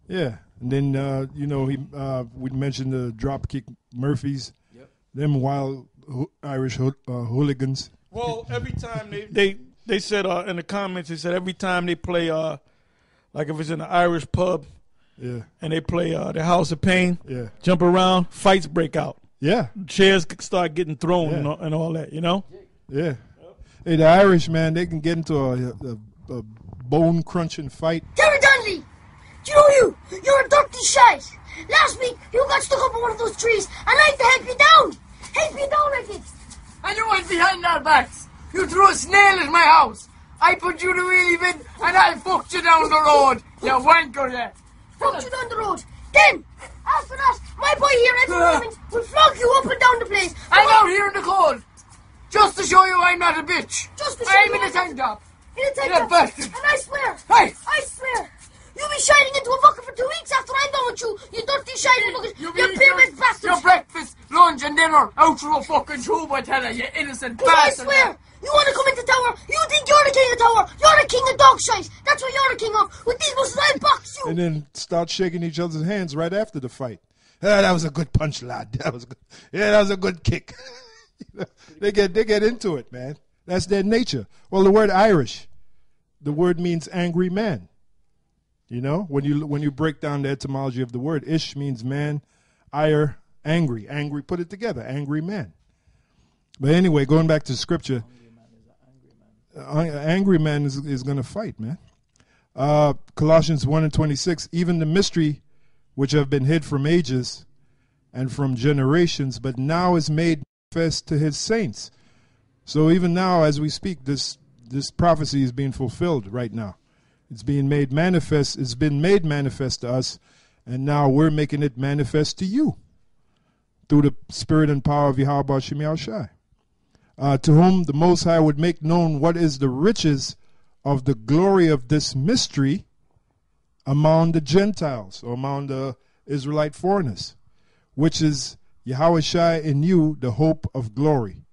Yeah. And then, you know, we mentioned the Dropkick Murphys. Yep. Them wild Irish hooligans. Well, every time they said in the comments, they said every time they play, like if it's in an Irish pub, yeah, and they play the House of Pain, yeah, jump around, fights break out. Yeah. Chairs start getting thrown and all that, you know? Yeah. Hey, the Irish, man, they can get into a bone-crunching fight. Terry Dudley! Do you know you? You're a dirty shite! Last week, you got stuck up on one of those trees, and I had to help you down! Help you down, I did! And you went behind our backs! You threw a snail at my house! I put you to wheelie bin, and I fucked you down the road! You wanker, yeah! Fucked you down the road! Then, after that, my boy here every moment will flog you up and down the place! I'm out here in the cold! Just to show you I'm not a bitch! Just to show I'm you in a tank top! In a tank In a top! bastard. And I swear! Hey! I swear! You'll be shining into a bucket for 2 weeks after I'm done with you! You dirty shining bucket! You pyramid bastard! Your breakfast, lunch and dinner out through a fucking tube, I tell you, you innocent bastard! I swear! You want to come into tower? You think you're the king of tower? You're the king of dog shite! That's what you're the king of! With these muscles, I'll box you! And then start shaking each other's hands right after the fight. That was a good punch, lad. That was good. Yeah, that was a good kick. They get into it, man. That's their nature. Well, the word Irish, the word means angry man. You know, when you break down the etymology of the word, ish means man, ire, angry. Angry, put it together, angry man. But anyway, going back to scripture, angry man is going to fight, man. Colossians 1:26, even the mystery which have been hid from ages and from generations, but now is made manifest to his saints. So even now, as we speak, this prophecy is being fulfilled right now. It's being made manifest. It's been made manifest to us, and now we're making it manifest to you through the spirit and power of Yahweh Shem Yahushai. To whom the Most High would make known what is the riches of the glory of this mystery among the Gentiles, or among the Israelite foreigners, which is Yahweh Shai in you, the hope of glory.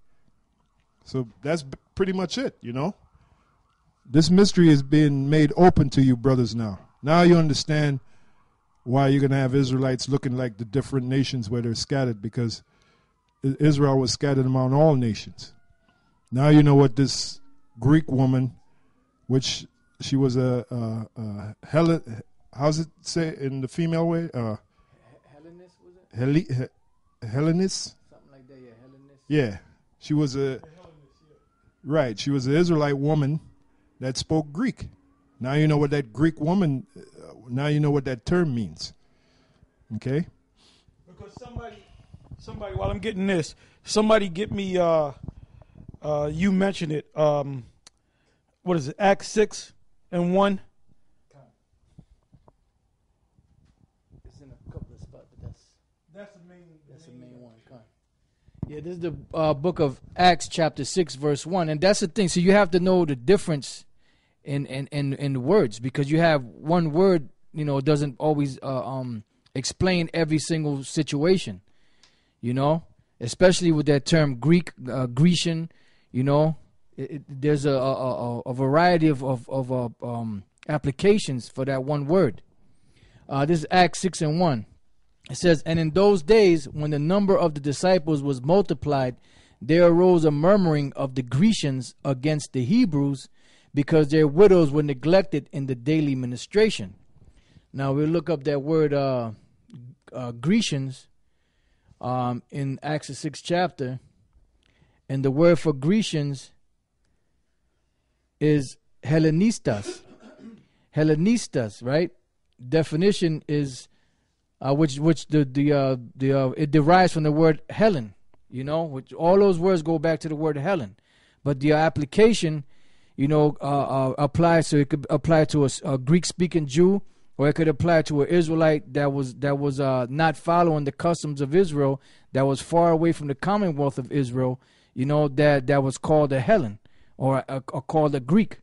So that's pretty much it, you know. This mystery is being made open to you, brothers, now. Now you understand why you're going to have Israelites looking like the different nations where they're scattered, because Israel was scattered among all nations. Now you know what this Greek woman, which she was a how's it say in the female way? Hellenist, was it? Hellenist? Something like that, yeah, Hellenist. Yeah. She was right. She was an Israelite woman that spoke Greek. Now you know what that Greek woman, now you know what that term means. Okay? Because somebody, while I'm getting this, somebody get me, you mentioned it, what is it, Acts 6:1? It's in a couple of spots, but that's the main one. Yeah, this is the book of Acts chapter 6 verse 1, and that's the thing. So you have to know the difference in words, because you have one word, you know, doesn't always explain every single situation, you know, especially with that term Greek, Grecian, you know. There's a variety of applications for that one word. This is Acts 6:1. It says, and in those days, when the number of the disciples was multiplied, there arose a murmuring of the Grecians against the Hebrews, because their widows were neglected in the daily ministration. Now we'll look up that word Grecians in Acts the 6th chapter, and the word for Grecians is Hellenistas. Hellenistas, right? Definition is which it derives from the word Helen, you know, which all those words go back to the word Helen, but the application, you know, applies. So it could apply to a Greek-speaking Jew, or it could apply to an Israelite that was not following the customs of Israel, that was far away from the commonwealth of Israel, you know, that was called a Helen, or called a Greek.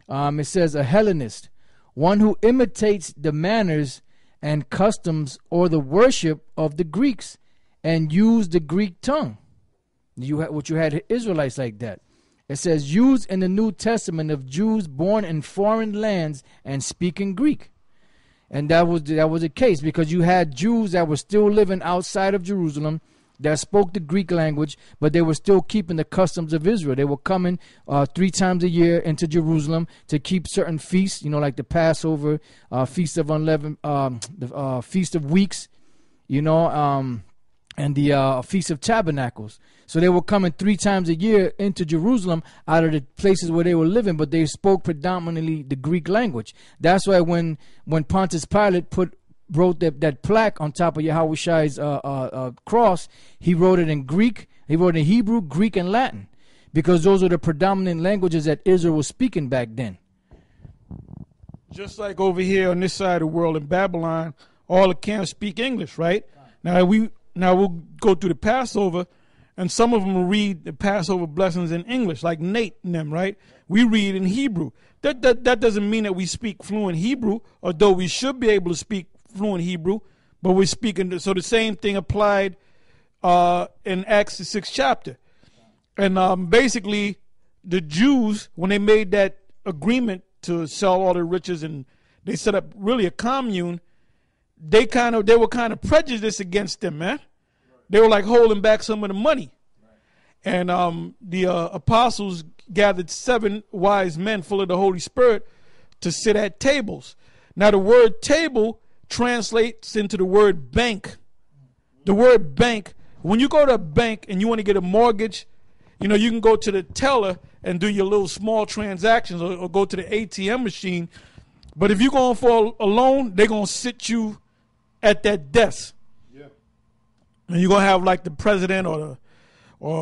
It says a Hellenist, one who imitates the manners and customs or the worship of the Greeks and use the Greek tongue. You had Israelites like that. It says used in the New Testament of Jews born in foreign lands and speaking Greek. And that was the case, because you had Jews that were still living outside of Jerusalem that spoke the Greek language, but they were still keeping the customs of Israel. They were coming 3 times a year into Jerusalem to keep certain feasts, you know, like the Passover, Feast of Unleavened, the Feast of Weeks, you know, and the Feast of Tabernacles. So they were coming 3 times a year into Jerusalem out of the places where they were living, but they spoke predominantly the Greek language. That's why when Pontius Pilate wrote that plaque on top of Yahweh Shai's cross, he wrote it in Greek, he wrote it in Hebrew, Greek, and Latin, because those are the predominant languages that Israel was speaking back then. Just like over here on this side of the world in Babylon, all the camps speak English, right? Now we'll go through the Passover, and some of them will read the Passover blessings in English, like Nate and them, right? We read in Hebrew. That doesn't mean that we speak fluent Hebrew, although we should be able to speak fluent Hebrew, but we're speaking. So the same thing applied in Acts the 6th chapter. And basically, the Jews, when they made that agreement to sell all their riches and they set up really a commune, they were kind of prejudiced against them, man. They were like holding back some of the money. And the apostles gathered 7 wise men full of the Holy Spirit to sit at tables. Now the word table translates into the word bank. The word bank, when you go to a bank and you want to get a mortgage, You know, you can go to the teller and do your little small transactions, or go to the ATM machine. But if you're going for a loan, they're going to sit you at that desk. Yeah. And you're going to have like the president or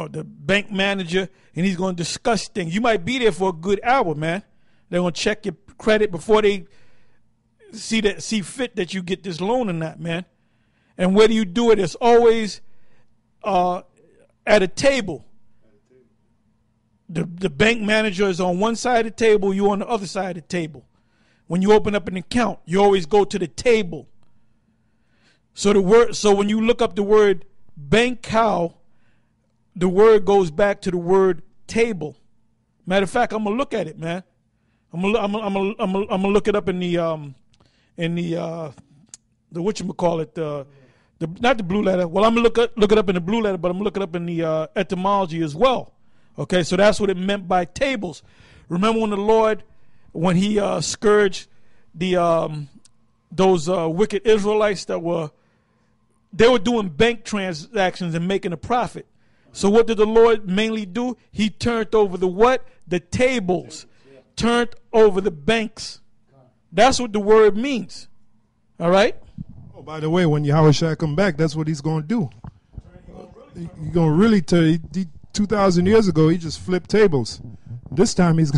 the bank manager, and he's going to discuss things. You might be there for a good hour, man. They're going to check your credit before they see fit that you get this loan or not, man. And where do you do it? It's always at a table. The bank manager is on one side of the table, you on the other side of the table. When you open up an account, you always go to the table. So when you look up the word bank cow, the word goes back to the word table. Matter of fact, I'm gonna look at it, man. I'm gonna look it up in the whatchamacallit, the not the blue letter. Well, I'm gonna look it up in the blue letter, but I'm gonna look it up in the etymology as well. Okay, so that's what it meant by tables. Remember when the Lord, when he scourged those wicked Israelites they were doing bank transactions and making a profit. So what did the Lord mainly do? He turned over the what? The tables. Turned over the banks. That's what the word means. All right? Oh, by the way, when Yahushua come back, that's what he's going to do. He's going to really tell you, 2,000 years ago, he just flipped tables. This time he's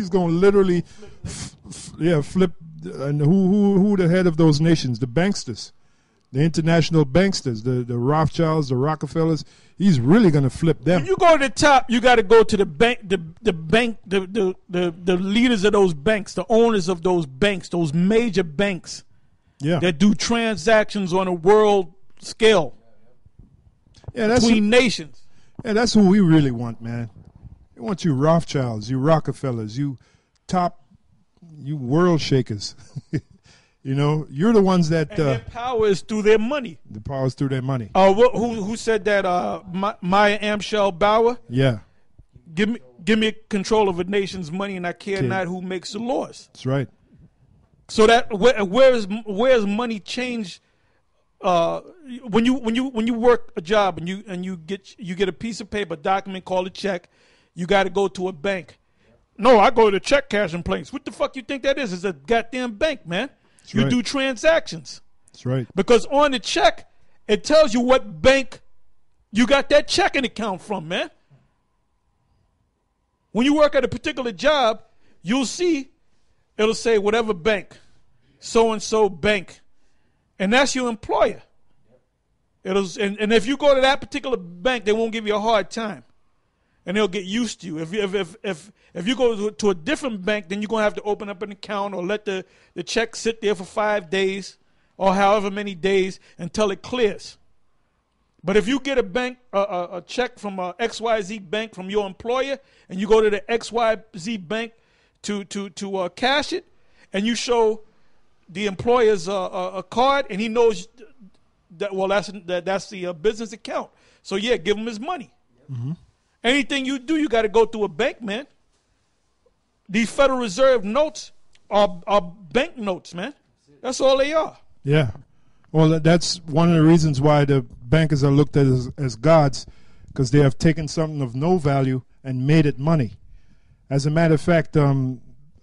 going to literally flip. And who the head of those nations? The banksters. The international banksters, the Rothschilds, the Rockefellers. He's really going to flip them. When you go to the top, you got to go to the bank, the leaders of those banks, the owners of those banks, those major banks, that do transactions on a world scale, between nations. Yeah, that's who we really want, man. We want you Rothschilds, you Rockefellers, you world shakers. You know, you're the ones that... and their power is through their money. The power is through their money. Who said that? Maya Amschel Bauer? Yeah. Give me control of a nation's money, and I care not who makes the laws. That's right. So that where's money changed? When you work a job and you get a piece of paper, document called a check, you got to go to a bank. No, I go to the check cashing place. What the fuck you think that is? It's a goddamn bank, man. That's you right. do transactions. That's right. Because on the check, it tells you what bank you got that checking account from, man. When you work at a particular job, you'll see it'll say whatever bank, so-and-so bank. And that's your employer. And if you go to that particular bank, they won't give you a hard time. And they'll get used to you. If you go to a different bank, then you're going to have to open up an account or let the check sit there for 5 days or however many days until it clears. But if you get a check from a XYZ bank from your employer and you go to the XYZ bank to cash it, and you show the employer's a card and he knows that that's the business account. So yeah, give him his money. Mm-hmm. Anything you do, you got to go through a bank, man. These Federal Reserve notes are bank notes, man. That's all they are. Yeah. Well, that's one of the reasons why the bankers are looked at as gods, because they have taken something of no value and made it money. As a matter of fact,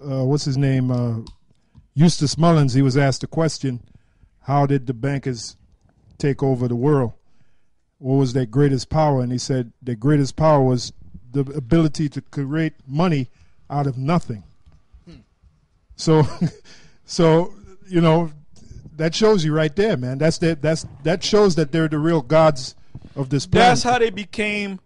what's his name? Eustace Mullins, he was asked a question, how did the bankers take over the world? What was their greatest power? And he said their greatest power was the ability to create money out of nothing. So you know, that shows you right there, man. That shows that they're the real gods of this planet. That's how they became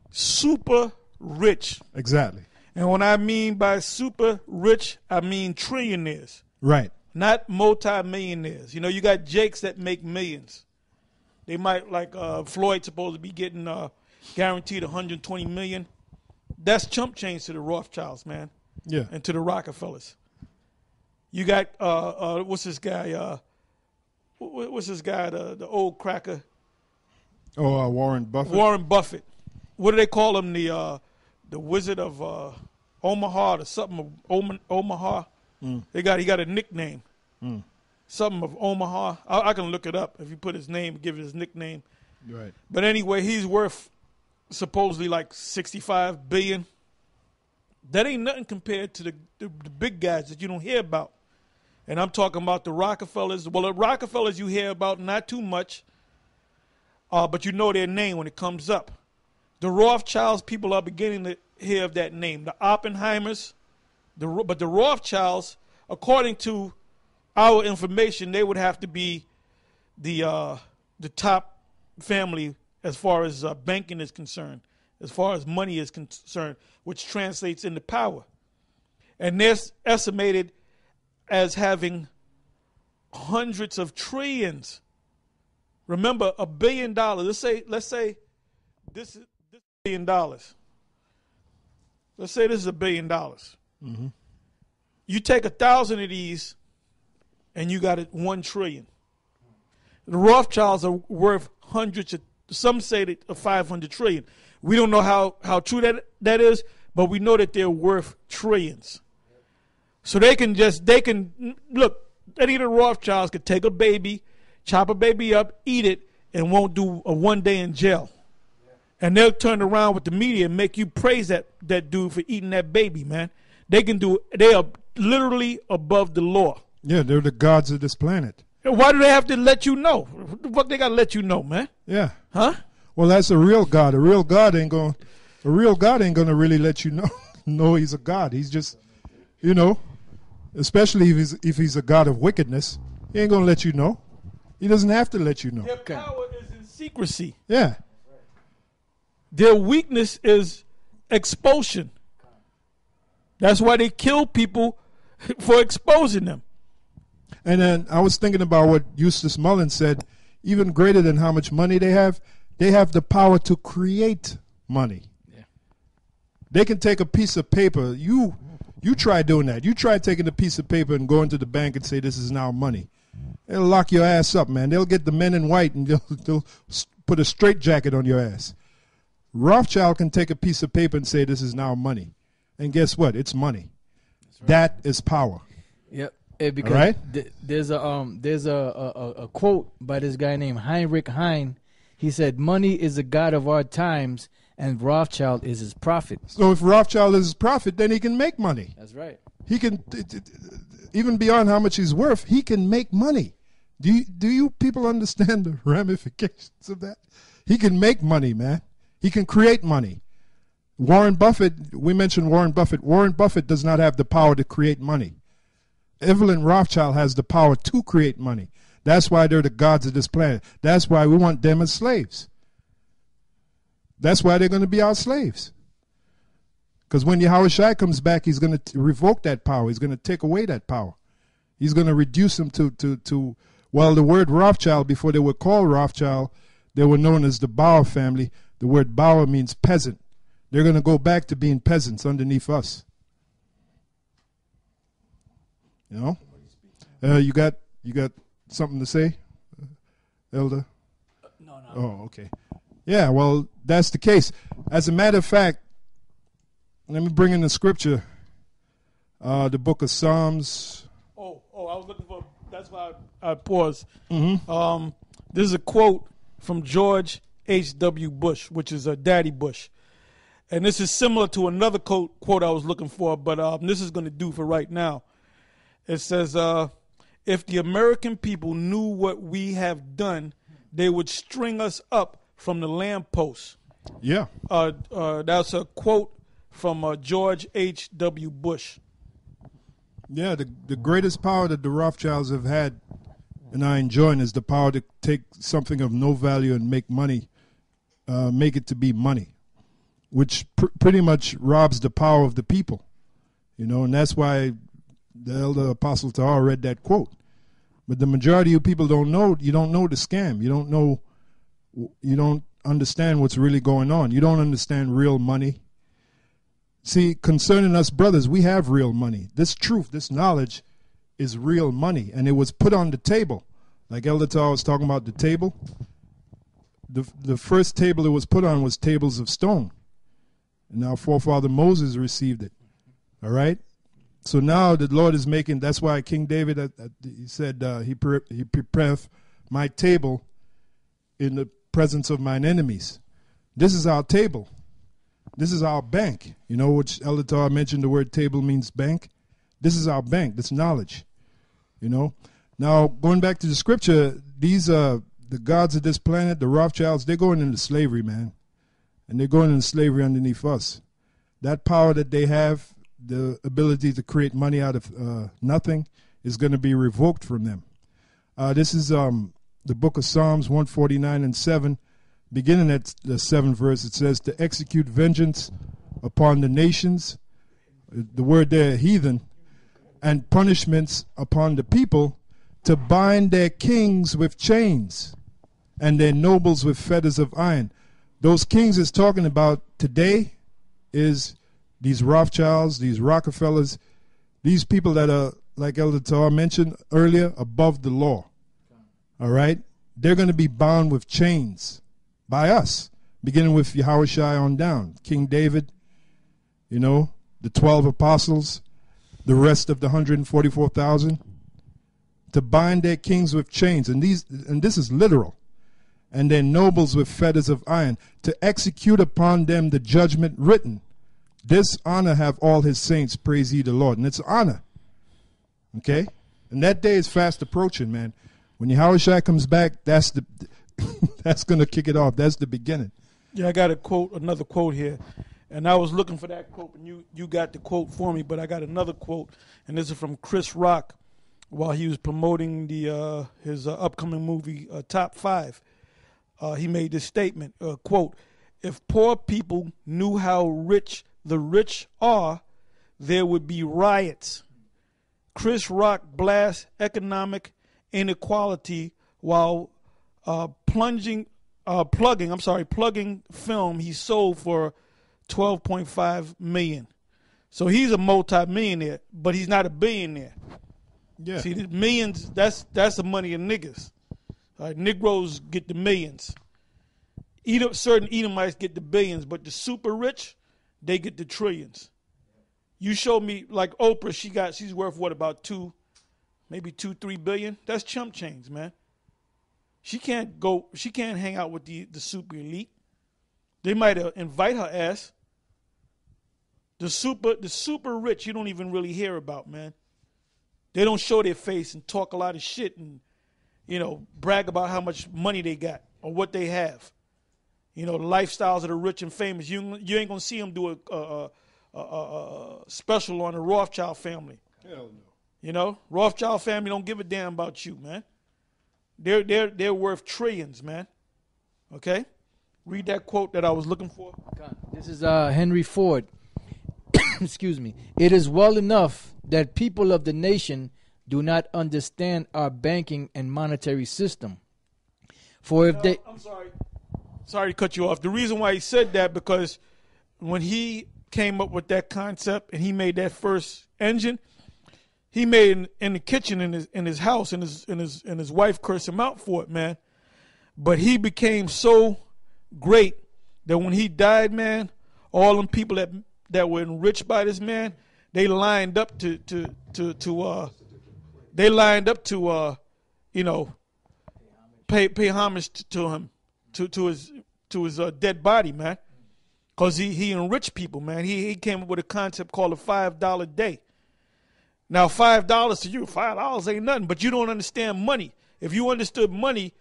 super rich. Exactly. And when I mean by super rich, I mean trillionaires. Right. Not multi-millionaires. You know, you got Jakes that make millions. They might, like Floyd, supposed to be getting guaranteed $120 million. That's chump change to the Rothschilds, man. Yeah. And to the Rockefellers. You got what's this guy? What's this guy? The old cracker. Oh, Warren Buffett. Warren Buffett. What do they call him? The Wizard of Omaha or something of Omaha. Mm. He got a nickname. Mm. Something of Omaha. I can look it up if you put his name, give it his nickname. Right. But anyway, he's worth supposedly like 65 billion. That ain't nothing compared to the big guys that you don't hear about. And I'm talking about the Rockefellers. Well, the Rockefellers you hear about not too much, but you know their name when it comes up. The Rothschilds, people are beginning to hear of that name. The Oppenheimers, but the Rothschilds, according to our information, they would have to be the top family as far as banking is concerned, as far as money is concerned, which translates into power. And they're estimated as having hundreds of trillions. Remember, $1 billion. Let's say this is $1 billion. Let's say this is $1 billion. Mm-hmm. You take 1,000 of these, and you got it 1 trillion. The Rothschilds are worth hundreds of. Some say that 500 trillion. We don't know how true that is, but we know that they're worth trillions. So they can look. Any of the Rothschilds could take a baby, chop a baby up, eat it, and won't do a 1 day in jail. And they'll turn around with the media and make you praise that dude for eating that baby, man. They are literally above the law. Yeah, they're the gods of this planet. Why do they have to let you know? What the fuck they gotta let you know, man? Yeah. Huh? Well, that's a real God. A real God ain't gonna really let you know. No, he's a God. He's just, especially if he's a God of wickedness, he ain't gonna let you know. He doesn't have to let you know. Their power is in secrecy. Yeah. Their weakness is expulsion. That's why they kill people for exposing them. And then I was thinking about what Eustace Mullins said. Even greater than how much money they have the power to create money. Yeah. They can take a piece of paper. You try doing that. You try taking a piece of paper and going to the bank and say this is now money. They'll lock your ass up, man. They'll get the men in white and they'll put a straitjacket on your ass. Rothschild can take a piece of paper and say this is now money. And guess what? It's money. Right. That is power. Yep. Because there's a quote by this guy named Heinrich Heine. He said, "Money is the god of our times, and Rothschild is his prophet." So if Rothschild is his prophet, then he can make money. That's right. He can, even beyond how much he's worth, he can make money. Do you people understand the ramifications of that? He can make money, man. He can create money. Warren Buffett, we mentioned Warren Buffett. Warren Buffett does not have the power to create money. Evelyn Rothschild has the power to create money. That's why they're the gods of this planet. That's why we want them as slaves. That's why they're going to be our slaves. Because when Yahushua comes back, he's going to revoke that power. He's going to take away that power. He's going to reduce them to the word Rothschild, before they were called Rothschild, they were known as the Bauer family. The word Bauer means peasant. They're going to go back to being peasants underneath us. You got something to say, Elder? No. Oh, okay. Yeah, well, that's the case. As a matter of fact, let me bring in the scripture, the book of Psalms. Oh, I was looking for. That's why I paused. Mm-hmm. This is a quote from George H.W. Bush, which is Daddy Bush. And this is similar to another quote I was looking for, but this is going to do for right now. It says, if the American people knew what we have done, they would string us up from the lampposts. Yeah. That's a quote from George H.W. Bush. Yeah, the greatest power that the Rothschilds have had and are enjoying is the power to take something of no value and make money, make it to be money, which pretty much robs the power of the people. And that's why the elder Apostle Tahar read that quote. But the majority of people don't know. You don't know the scam. You don't understand what's really going on. You don't understand real money. See, concerning us brothers, we have real money. This truth, this knowledge is real money. And it was put on the table. Like Elder Tahar was talking about the table. The first table it was put on was tables of stone. And our forefather Moses received it. All right? So now the Lord is making, that's why King David, he said, he prepareth my table in the presence of mine enemies. This is our table. This is our bank. You know, which Elder Tar mentioned the word table means bank. This is our bank. This knowledge. You know. Now, going back to the scripture, these the gods of this planet, the Rothschilds, they're going into slavery, man. And they're going into slavery underneath us. That power that they have, the ability to create money out of nothing, is going to be revoked from them. This is the book of Psalms 149 and 7. Beginning at the 7th verse, it says, to execute vengeance upon the nations, the word there, heathen, and punishments upon the people, to bind their kings with chains and their nobles with fetters of iron. Those kings is talking about today is these Rothschilds, these Rockefellers, these people that are, like Elder Tar mentioned earlier, above the law. All right? They're going to be bound with chains by us, beginning with Yahushua on down. King David, you know, the 12 apostles, the rest of the 144,000, to bind their kings with chains. And this is literal. And their nobles with fetters of iron, to execute upon them the judgment written. This honor have all his saints, praise ye the Lord. And it's honor. Okay? And that day is fast approaching, man. When Yahushua comes back, that's going to kick it off. That's the beginning. Yeah, I got another quote here. And I was looking for that quote, and you got the quote for me, but I got another quote, and this is from Chris Rock while he was promoting his upcoming movie, Top 5. He made this statement, quote, if poor people knew how rich the rich are, there would be riots. Chris Rock blasts economic inequality while plugging film he sold for $12.5 million. So he's a multi-millionaire, but he's not a billionaire. Yeah. See, the millions, that's the money of niggas. Negroes get the millions. Certain Edomites get the billions, but the super rich, they get the trillions. You show me, like Oprah, she's worth what, about maybe 2-3 billion? That's chump change, man. She can't hang out with the super elite. They might invite her ass. The super rich, you don't even really hear about, man. They don't show their face and talk a lot of shit and, you know, brag about how much money they got or what they have. You know, the lifestyles of the rich and famous. You ain't gonna see them do a special on the Rothschild family. Hell no. You know, Rothschild family don't give a damn about you, man. They're worth trillions, man. Okay, read that quote that I was looking for. This is Henry Ford. Excuse me. It is well enough that people of the nation do not understand our banking and monetary system. For if they... I'm sorry to cut you off. The reason why he said that, because when he came up with that concept and he made that first engine, he made it in the kitchen in his house, and his wife cursed him out for it, man. But he became so great that when he died, man, all them people that were enriched by this man, they lined up to pay homage to him, to his dead body, man, because he enriched people, man. He came up with a concept called a $5 day. Now, $5 to you, $5 ain't nothing, but you don't understand money. If you understood money,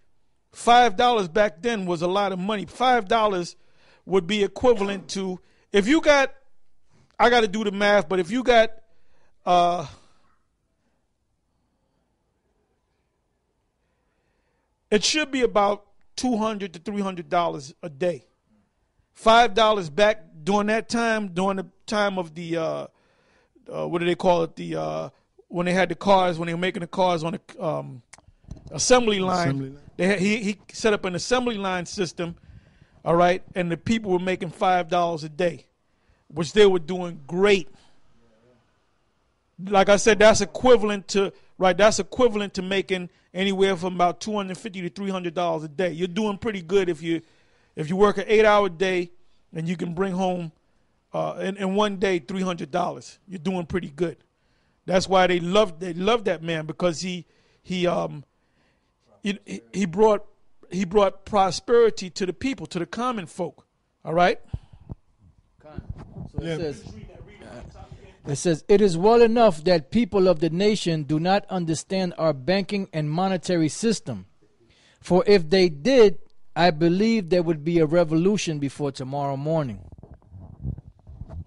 $5 back then was a lot of money. $5 would be equivalent to, if you got, I got to do the math, but if you got, it should be about $200 to $300 a day. $5 back during that time, during the time of the, what do they call it? When they had the cars, when they were making the cars on the assembly line. He set up an assembly line system, all right, and the people were making $5 a day, which they were doing great. Like I said, that's equivalent to making anywhere from about $250 to $300 a day. You're doing pretty good if you work an 8-hour day and you can bring home in one day $300. You're doing pretty good. That's why they loved that man, because he brought prosperity to the people, to the common folk. All right? So it says, it is well enough that people of the nation do not understand our banking and monetary system. For if they did, I believe there would be a revolution before tomorrow morning.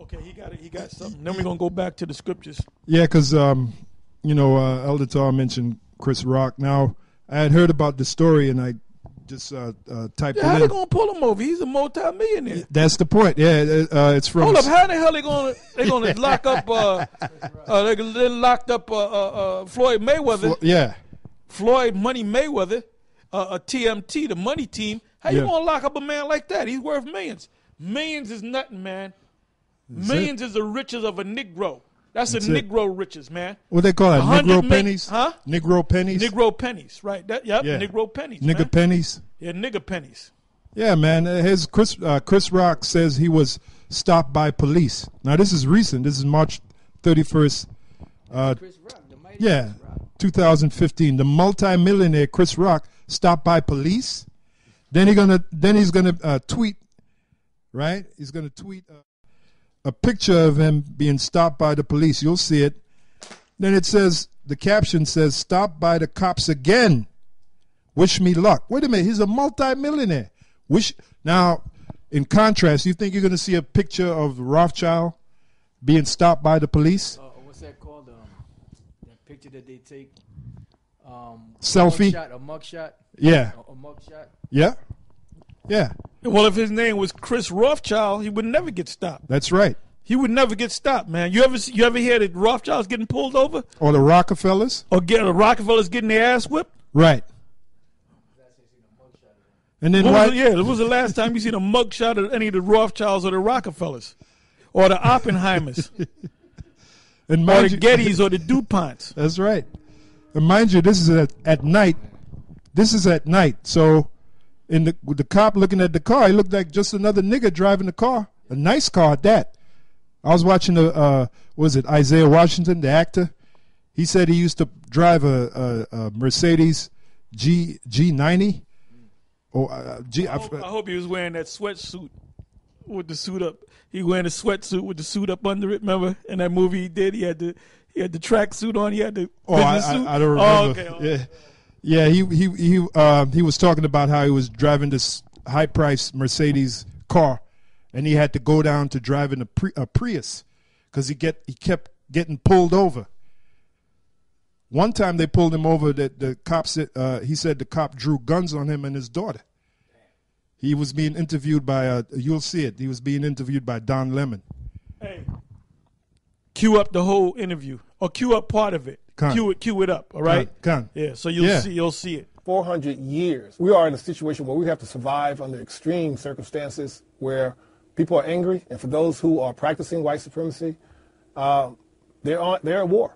Okay, he got something. Then we're going to go back to the scriptures. Yeah, because, Elder Tar mentioned Chris Rock. Now, I had heard about the story, and I just typed it in. How they going to pull him over? He's a multi-millionaire. That's the point. Yeah, it's from... Hold up, how in the hell they going to lock up, they locked up Floyd Mayweather. Floyd Money Mayweather, a TMT, the money team. How you going to lock up a man like that? He's worth millions. Millions is nothing, man. Millions is the riches of a Negro. That's a Negro riches, man. What they call it? Negro pennies? Huh? Negro pennies? Negro pennies, right. Negro pennies, Nigger pennies? Yeah, nigger pennies. Yeah, man. Chris Rock says he was stopped by police. Now, this is recent. This is March 31st. Chris Rock, the mighty Chris Rock. 2015. The multimillionaire Chris Rock stopped by police. Then he's gonna tweet, right? He's gonna tweet a picture of him being stopped by the police. You'll see it. Then it says, the caption says, "Stopped by the cops again. Wish me luck." Wait a minute, he's a multi-millionaire. Now, in contrast, you think you're going to see a picture of Rothschild being stopped by the police? What's that called? That picture that they take? Selfie? A mugshot? Yeah. A mugshot? Yeah. Yeah. Well, if his name was Chris Rothschild, he would never get stopped. That's right. He would never get stopped, man. You ever hear that Rothschilds getting pulled over? Or the Rockefellers? Or the Rockefellers getting their ass whipped? Right. And then when was the last time you seen a mugshot of any of the Rothschilds or the Rockefellers? Or the Oppenheimers? Or the Gettys or the DuPonts? That's right. And mind you, this is at night. This is at night. So with the cop looking at the car, he looked like just another nigga driving the car. A nice car at that. I was watching Isaiah Washington, the actor. He said he used to drive a Mercedes G90. I hope he was wearing that sweatsuit with the suit up. He wearing a sweatsuit with the suit up under it. Remember in that movie he did? He had the track suit on. He had the business suit. I don't remember. Okay. Yeah. He was talking about how he was driving this high priced Mercedes car, and he had to go down to driving a Prius because he kept getting pulled over. One time they pulled him over. That the cop said he said the cop drew guns on him and his daughter. He was being interviewed by you'll see it. He was being interviewed by Don Lemon. Hey, cue up the whole interview or cue up part of it. Cue it up. All right. Yeah. So you'll see it. 400 years. We are in a situation where we have to survive under extreme circumstances where people are angry, and for those who are practicing white supremacy, they're at war,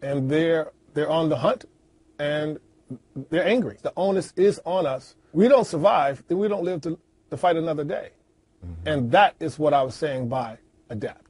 and they're on the hunt, and they're angry. The onus is on us. We don't survive, then we don't live to fight another day. Mm-hmm. And that is what I was saying by adapt.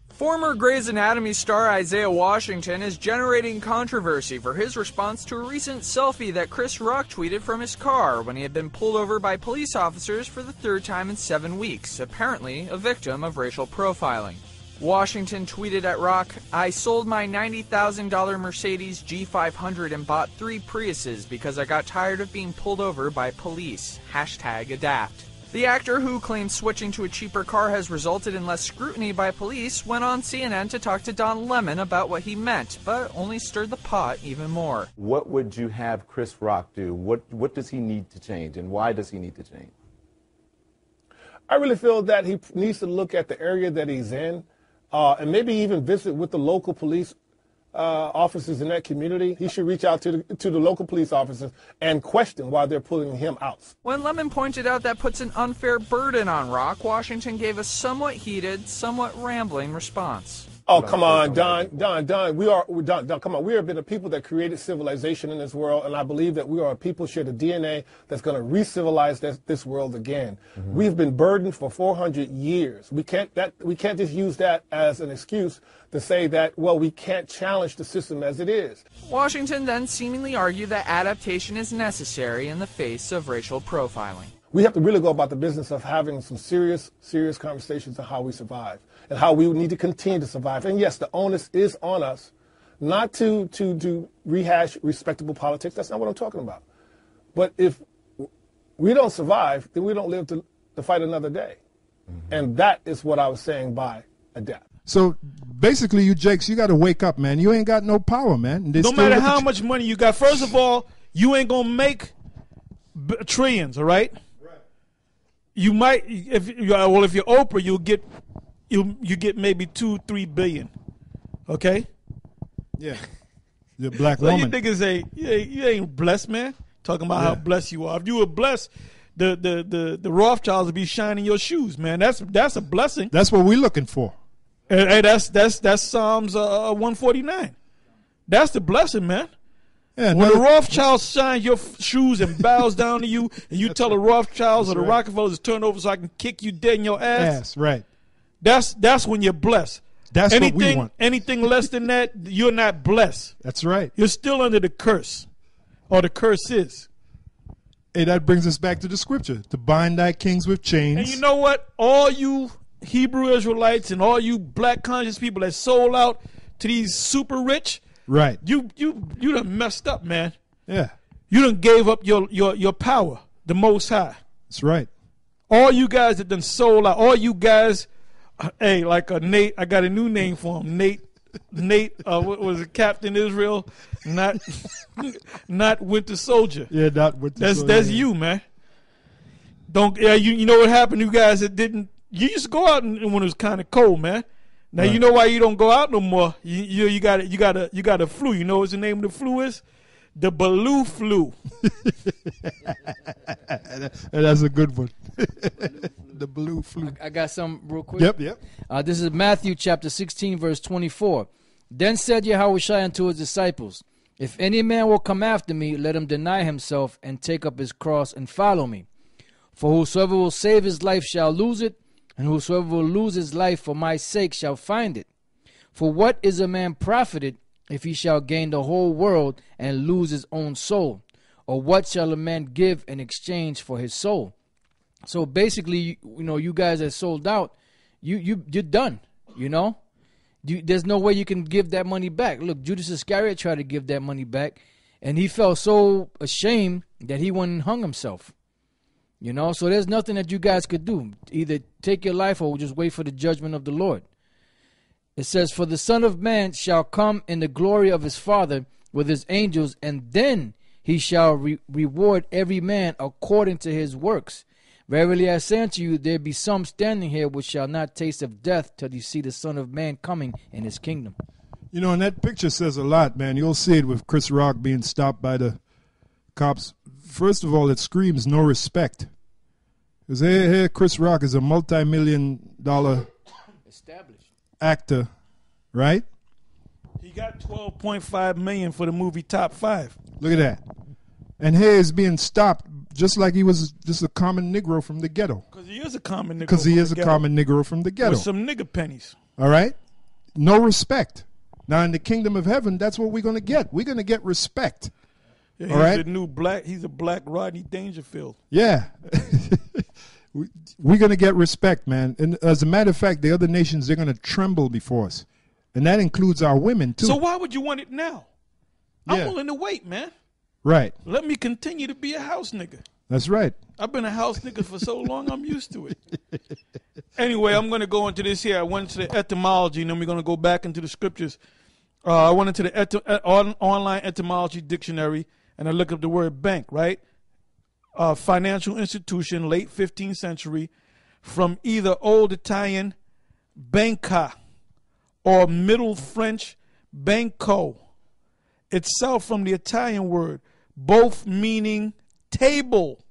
Former Grey's Anatomy star Isaiah Washington is generating controversy for his response to a recent selfie that Chris Rock tweeted from his car when he had been pulled over by police officers for the third time in 7 weeks, apparently a victim of racial profiling. Washington tweeted at Rock, "I sold my $90,000 Mercedes G500 and bought 3 Priuses because I got tired of being pulled over by police. #adapt." The actor, who claims switching to a cheaper car has resulted in less scrutiny by police, went on CNN to talk to Don Lemon about what he meant, but only stirred the pot even more. What would you have Chris Rock do? What does he need to change, and why does he need to change? I really feel that he needs to look at the area that he's in, and maybe even visit with the local police officers in that community. He should reach out to the local police officers and question why they're pulling him out. When Lemon pointed out that puts an unfair burden on Rock, Washington gave a somewhat heated, somewhat rambling response. Oh, come on, Don. Come on. We have been a people that created civilization in this world, and I believe that we are a people share the DNA that's going to re-civilize this world again. Mm-hmm. We've been burdened for 400 years. We can't just use that as an excuse to say that, well, we can't challenge the system as it is. Washington then seemingly argued that adaptation is necessary in the face of racial profiling. We have to really go about the business of having some serious conversations on how we survive and how we need to continue to survive. And yes, the onus is on us not to rehash respectable politics. That's not what I'm talking about. But if we don't survive, then we don't live to fight another day. Mm-hmm. And that is what I was saying by adapt. So basically, you Jakes, you got to wake up, man. You ain't got no power, man. No matter how much money you got, first of all, you ain't gonna make trillions, all right? Right. You might, if you're Oprah, you get maybe 2-3 billion, okay? Yeah, you're a black so woman. You niggas you ain't blessed, man. Talking about how blessed you are. If you were blessed, the Rothschilds would be shining your shoes, man. That's a blessing. That's what we're looking for. Hey, that's Psalms 149. That's the blessing, man. Yeah, when the Rothschilds shine your shoes and bows down to you, and you tell the Rothschilds or the Rockefellers to turn over so I can kick you dead in your ass. Right. That's when you're blessed. That's what we want. Anything less than that, you're not blessed. That's right. You're still under the curse, or the curse is. Hey, that brings us back to the scripture: to bind thy kings with chains. And you know what? All you Hebrew Israelites and all you black conscious people that sold out to these super rich, right? You done messed up, man. Yeah. You done gave up your power, the Most High. That's right. All you guys that done sold out, all you guys, hey, like Nate, I got a new name for him, Nate, what was it, Captain Israel, not Winter Soldier. Yeah, not Winter Soldier. That's you, man. You know what happened? You guys that didn't. You used to go out when it was kind of cold, man. Now you know why you don't go out no more. You got a flu. You know what the name of the flu is? The Baloo flu. That's a good one. The Baloo flu. I got some real quick. Yep. This is Matthew chapter 16, verse 24. Then said Yahushua unto his disciples, if any man will come after me, let him deny himself and take up his cross and follow me. For whosoever will save his life shall lose it, and whosoever will lose his life for my sake shall find it. For what is a man profited if he shall gain the whole world and lose his own soul? Or what shall a man give in exchange for his soul? So basically, you guys that sold out, you're done. There's no way you can give that money back. Look, Judas Iscariot tried to give that money back, and he felt so ashamed that he went and hung himself. So there's nothing that you guys could do. Either take your life or just wait for the judgment of the Lord. It says, for the Son of Man shall come in the glory of his Father with his angels, and then he shall reward every man according to his works. Verily I say unto you, there be some standing here which shall not taste of death till you see the Son of Man coming in his kingdom. And that picture says a lot, man. You'll see it with Chris Rock being stopped by the cops. First of all, it screams no respect. Because here Chris Rock is a multi-million-dollar established actor, right? He got $12.5 million for the movie Top 5. Look at that. And here is being stopped just like he was just a common Negro from the ghetto. Because he is a common Negro. Because he is a common Negro from the ghetto. With some nigger pennies. All right? No respect. Now, in the kingdom of heaven, that's what we're going to get. We're going to get respect. Yeah, all right? He's a black Rodney Dangerfield. Yeah. We're going to get respect, man. And as a matter of fact, the other nations, they're going to tremble before us. And that includes our women, too. So why would you want it now? I'm willing to wait, man. Right. Let me continue to be a house nigga. That's right. I've been a house nigga for so long, I'm used to it. Anyway, I'm going to go into this here. I went to the etymology, and then we're going to go back into the scriptures. I went into the online etymology dictionary, and I looked up the word bank, right? Financial institution, late 15th century, from either Old Italian banca or Middle French banco, itself from the Italian word, both meaning table.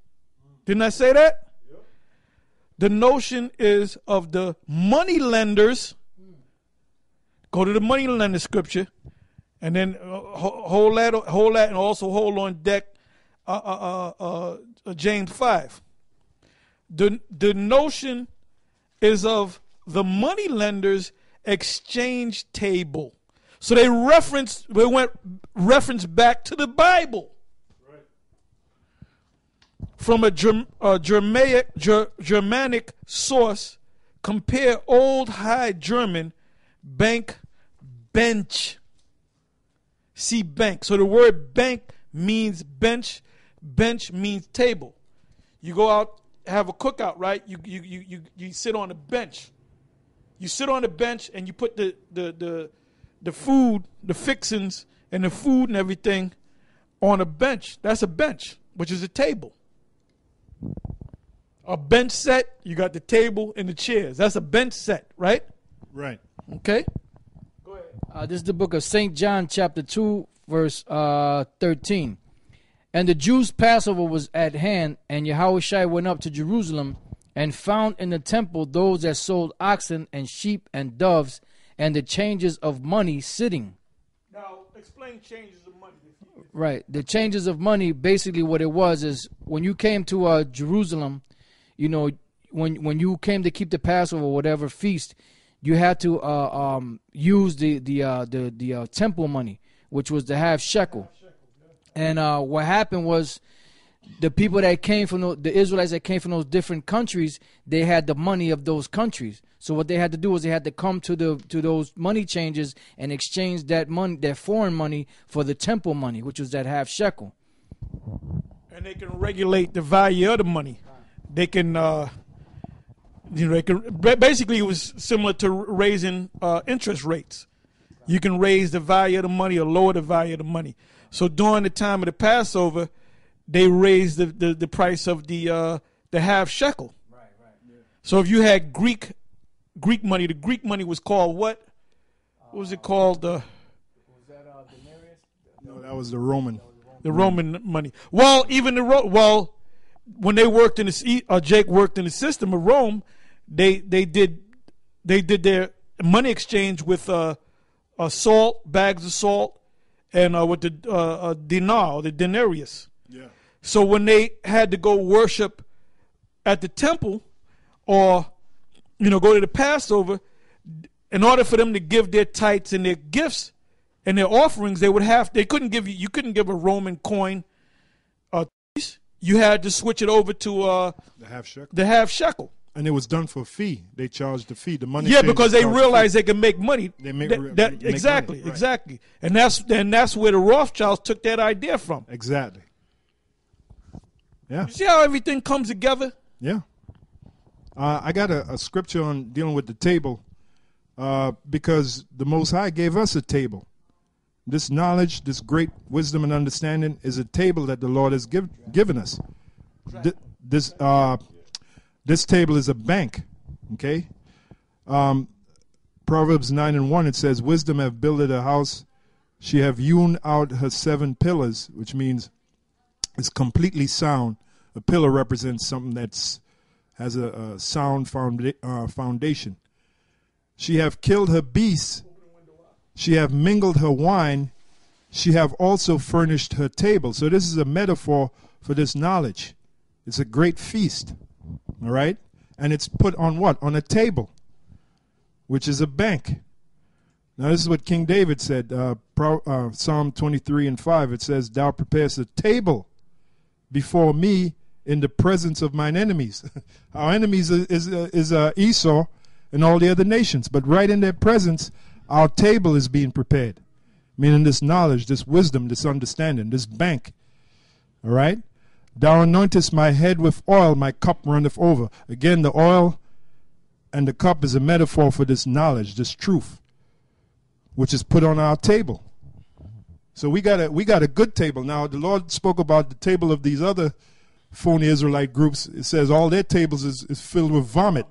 Didn't I say that? Yep. The notion is of the money lenders. Go to the money lender scripture, and then hold that, and also hold on deck James 5. The notion is of the money lenders exchange table. So they went reference back to the Bible. from a Germanic source, compare Old High German bank, bench. See bank. So the word bank means bench. Bench means table. You go out, have a cookout, right? You sit on a bench. You sit on the bench and you put the food, the fixings, and the food and everything on a bench. That's a bench, which is a table. A bench set, you got the table and the chairs. That's a bench set, right? Right. Okay. This is the book of St. John, chapter 2, verse 13. And the Jews' Passover was at hand, and Yahushua went up to Jerusalem and found in the temple those that sold oxen and sheep and doves and the changers of money sitting. Now, explain changes of money. Right. The changes of money, basically what it was is when you came to Jerusalem, you know, when you came to keep the Passover or whatever feast, you had to use the temple money, which was the half shekel. And what happened was the people that came from the Israelites that came from those different countries, they had the money of those countries. So what they had to do was they had to come to those money changers and exchange that money, that foreign money, for the temple money, which was that half shekel. And they can regulate the value of the money. They can, basically it was similar to raising interest rates. You can raise the value of the money or lower the value of the money. So during the time of the Passover, they raised the price of the half shekel. Right. Yeah. So if you had Greek money, the Greek money was called what? What was it called? Was that denarius? No, that was the Roman. The Roman money. Well, even when they worked in Jake worked in the system of Rome, they did their money exchange with salt, bags of salt, and with the dinar, the denarius. Yeah. So when they had to go worship at the temple, or go to the Passover, in order for them to give their tithes and their gifts and their offerings, you couldn't give a Roman coin. You had to switch it over to the half shekel. And it was done for a fee. They charged the fee, the money. Yeah, because they realized they could make money. Exactly. And that's where the Rothschilds took that idea from. Exactly. Yeah. You see how everything comes together? Yeah. I got a scripture on dealing with the table, because the Most High gave us a table. This knowledge, this great wisdom and understanding is a table that the Lord has given us. This table is a bank, okay? Proverbs 9:1, it says, wisdom have builded a house. She have hewn out her 7 pillars, which means it's completely sound. A pillar represents something that's has a sound foundation. She have killed her beasts. She have mingled her wine. She have also furnished her table. So this is a metaphor for this knowledge. It's a great feast. All right? And it's put on what? On a table, which is a bank. Now this is what King David said, Psalm 23:5. It says, thou preparest a table before me in the presence of mine enemies. Our enemies is Esau and all the other nations. But right in their presence, our table is being prepared. Meaning this knowledge, this wisdom, this understanding, this bank. All right? Thou anointest my head with oil, my cup runneth over. Again, the oil and the cup is a metaphor for this knowledge, this truth, which is put on our table. So we got a good table. Now, the Lord spoke about the table of these other phony Israelite groups. It says all their tables is filled with vomit.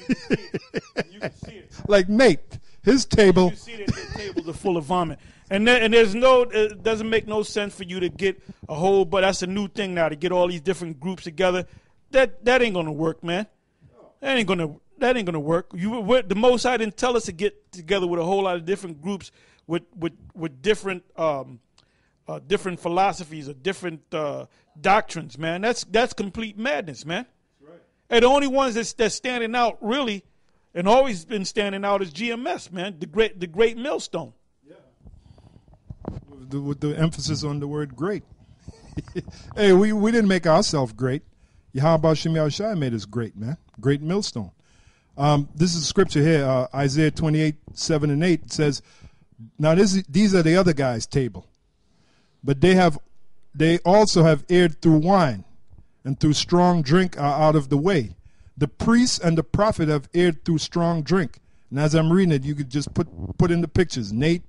You can see it. Like, mate, his table. You can see that their tables are full of vomit. And it doesn't make no sense for you to get a whole, but that's a new thing now, to get all these different groups together. That ain't gonna work, man. That ain't gonna work. The Most High didn't tell us to get together with a whole lot of different groups with different different philosophies or different doctrines, man. That's complete madness, man. That's right. And the only ones that's standing out really, and always been standing out, is GMS, man. The great millstone. With the emphasis on the word great. Hey, we didn't make ourselves great. Yahweh Shem Yahushua made us great, man. Great millstone. This is scripture here, Isaiah 28, 7 and 8. It says, now these are the other guys' table. But they also have erred through wine, and through strong drink are out of the way. The priest and the prophet have erred through strong drink. And as I'm reading it, you could just put in the pictures. Nate,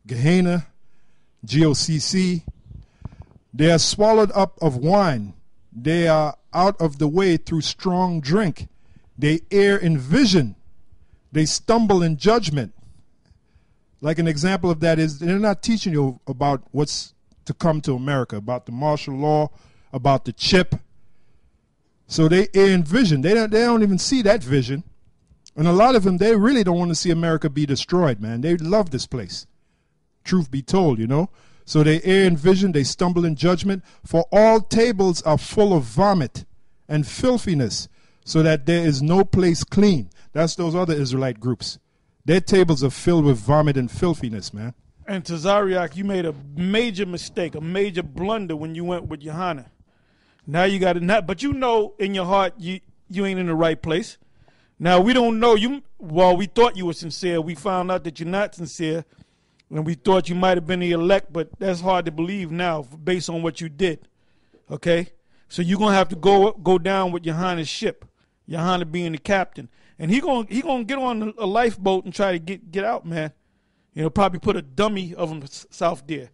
Gehenna, GOCC. They are swallowed up of wine. They are out of the way through strong drink. They err in vision. They stumble in judgment. Like an example of that is they're not teaching you about what's to come to America, about the martial law, about the chip. So they err in vision. They don't even see that vision. And a lot of them, they really don't want to see America be destroyed, man. They love this place. Truth be told, you know. So they err in vision, they stumble in judgment. For all tables are full of vomit and filthiness, so that there is no place clean. That's those other Israelite groups. Their tables are filled with vomit and filthiness, man. And Tazariak, you made a major mistake, a major blunder when you went with Johanna. Now you got to but you know in your heart you ain't in the right place. Now we don't know you. Well, we thought you were sincere. We found out that you're not sincere, and we thought you might have been the elect. But that's hard to believe now, based on what you did. Okay, so you're gonna have to go down with Johanna's ship. Johanna being the captain, and he gonna get on a lifeboat and try to get out, man. You know, probably put a dummy of him south there,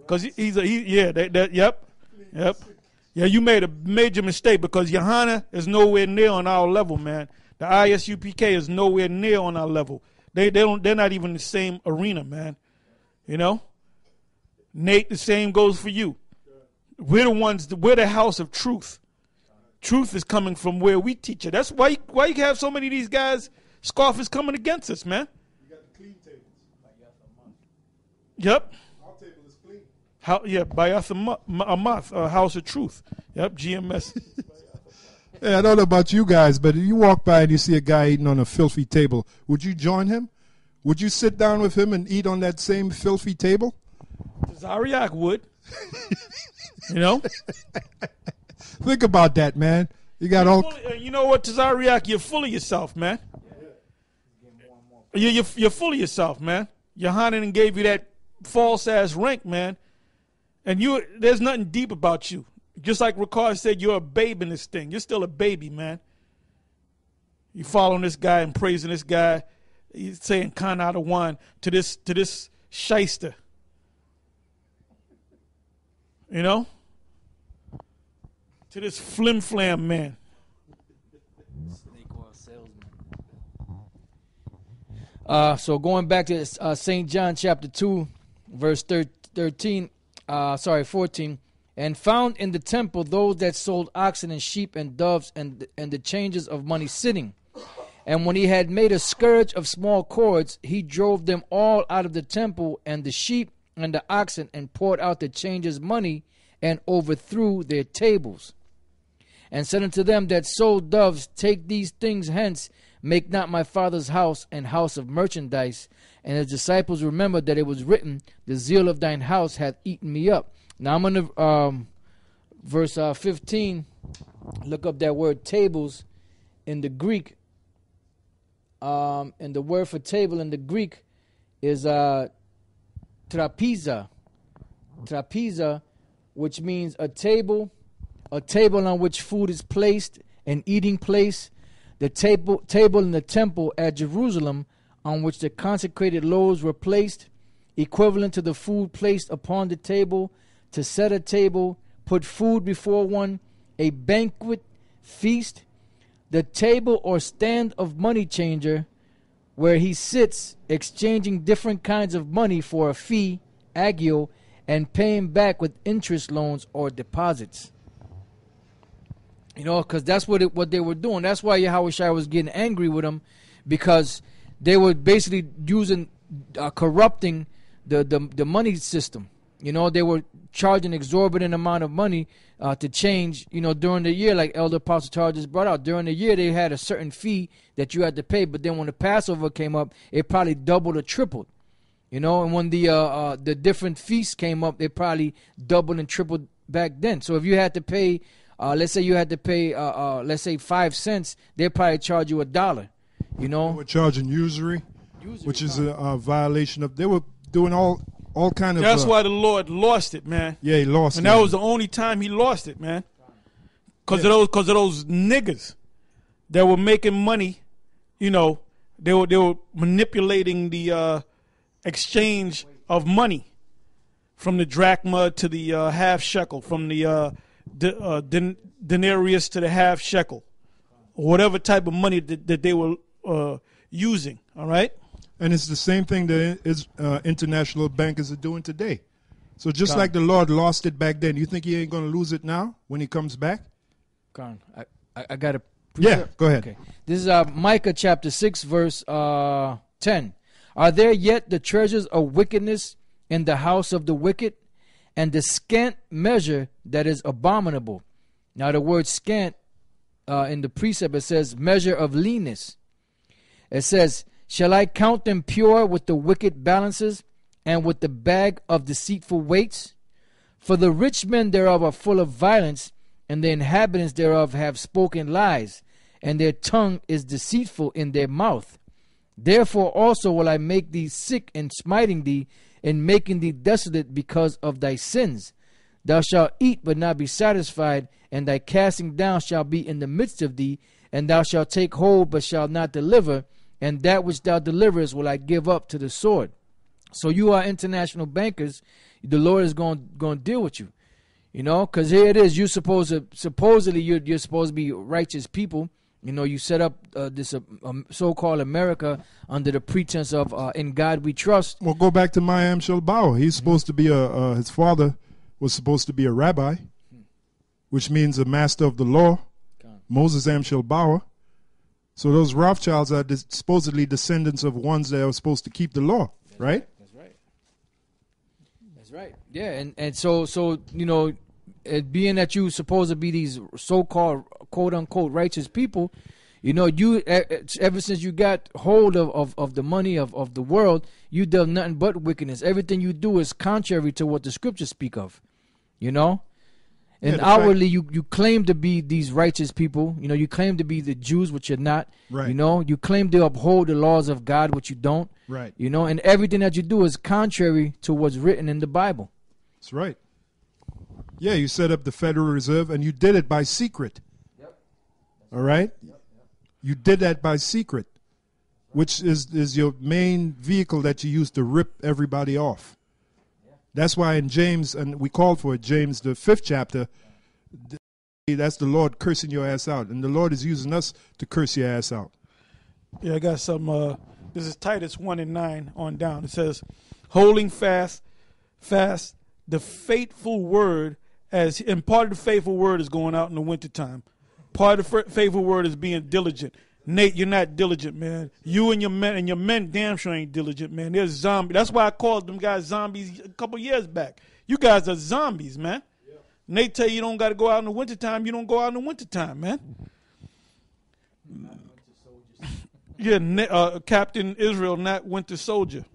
cause yep. Yeah, you made a major mistake because Johanna is nowhere near on our level, man. The ISUPK is nowhere near on our level. They're not even in the same arena, man. You know? Nate, the same goes for you. We're the house of truth. Truth is coming from where we teach it. That's why you have so many of these guys, scoffers coming against us, man. You got the clean tables. Yep. Our table is clean. Bayat Amath, House of Truth. Yep, GMS. Hey, I don't know about you guys, but if you walk by and you see a guy eating on a filthy table, would you join him? Would you sit down with him and eat on that same filthy table? Zariak would. You know? Think about that, man. You got all. You know what, Tazariak? You're full of yourself, man. You're full of yourself, man. Yohanan gave you that false ass rank, man. And there's nothing deep about you. Just like Ricard said, you're a babe in this thing. You're still a baby, man. You following this guy and praising this guy. He's saying kind out of one to this shyster. You know? To this flim flam man. So going back to St. John chapter 2, verse 14, and found in the temple those that sold oxen and sheep and doves and the changes of money sitting. And when he had made a scourge of small cords, he drove them all out of the temple, and the sheep and the oxen, and poured out the changes money, and overthrew their tables. And said unto them that sold doves, take these things hence, make not my father's house an house of merchandise. And his disciples remembered that it was written, the zeal of thine house hath eaten me up. Now I'm going to, verse 15, look up that word tables in the Greek. And the word for table in the Greek is trapeza. Trapeza, which means a table on which food is placed, an eating place. The table in the temple at Jerusalem on which the consecrated loaves were placed, equivalent to the food placed upon the table. To set a table, put food before one, a banquet, feast. The table or stand of money changer, where he sits exchanging different kinds of money for a fee, agio, and paying back with interest loans or deposits. You know, because that's what they were doing. That's why Yahushua was getting angry with them, because they were basically corrupting the money system. You know, they were charging exorbitant amount of money to change, you know, during the year, like Elder Apostle Charles just brought out. During the year, they had a certain fee that you had to pay, but then when the Passover came up, it probably doubled or tripled. You know, and when the different feasts came up, they probably doubled and tripled back then. So if you had to pay, let's say you had to pay, let's say 5 cents, they'd probably charge you $1. You know, they were charging usury, which is a violation of. They were doing all kind of. That's why the Lord lost it, man. Yeah, he lost and it. And that was the only time he lost it, man. Because of those niggas that were making money. You know, they were manipulating the exchange of money from the drachma to the half shekel, from the denarius to the half shekel, or whatever type of money that they were using. All right. And it's the same thing that international bankers are doing today. So just like the Lord lost it back then, you think he ain't going to lose it now when he comes back? I got to. Yeah, go ahead. Okay. This is Micah chapter 6, verse 10. Are there yet the treasures of wickedness in the house of the wicked, and the scant measure that is abominable? Now the word scant in the precept, it says measure of leanness. It says, shall I count them pure with the wicked balances, and with the bag of deceitful weights? For the rich men thereof are full of violence, and the inhabitants thereof have spoken lies, and their tongue is deceitful in their mouth. Therefore also will I make thee sick in smiting thee, and making thee desolate because of thy sins. Thou shalt eat but not be satisfied, and thy casting down shall be in the midst of thee, and thou shalt take hold but shalt not deliver, and that which thou deliverest will I give up to the sword. So you are international bankers. The Lord is going to deal with you. You know, because here it is. Supposedly you're supposed to be righteous people. You know, you set up this so-called America under the pretense of in God we trust. Well, go back to Mayam Shalbauer. He's supposed to be his father was supposed to be a rabbi, which means a master of the law. Moses Am Shalbauer. So those Rothschilds are supposedly descendants of ones that are supposed to keep the law, right? That's right. Yeah, and so you know, being that you supposed to be these so-called quote unquote righteous people, you know, you ever since you got hold of the money of the world, you done nothing but wickedness. Everything you do is contrary to what the scriptures speak of, you know. And outwardly, you claim to be these righteous people. You know, you claim to be the Jews, which you're not. Right. You know, you claim to uphold the laws of God, which you don't. Right. You know, and everything that you do is contrary to what's written in the Bible. That's right. Yeah, you set up the Federal Reserve, and you did it by secret. Yep. All right? Yep. You did that by secret, which is your main vehicle that you use to rip everybody off. That's why in James, and we called for it, James, the 5th chapter, that's the Lord cursing your ass out. And the Lord is using us to curse your ass out. Yeah, I got some, this is Titus 1:9 on down. It says, holding fast the faithful word, and part of the faithful word is going out in the wintertime. Part of the faithful word is being diligent. Nate, you're not diligent, man. You and your men damn sure ain't diligent, man. They're zombies. That's why I called them guys zombies a couple years back. You guys are zombies, man. Yeah. Nate tell you don't got to go out in the wintertime. You don't go out in the wintertime, man. Yeah, Captain Israel, not winter soldier.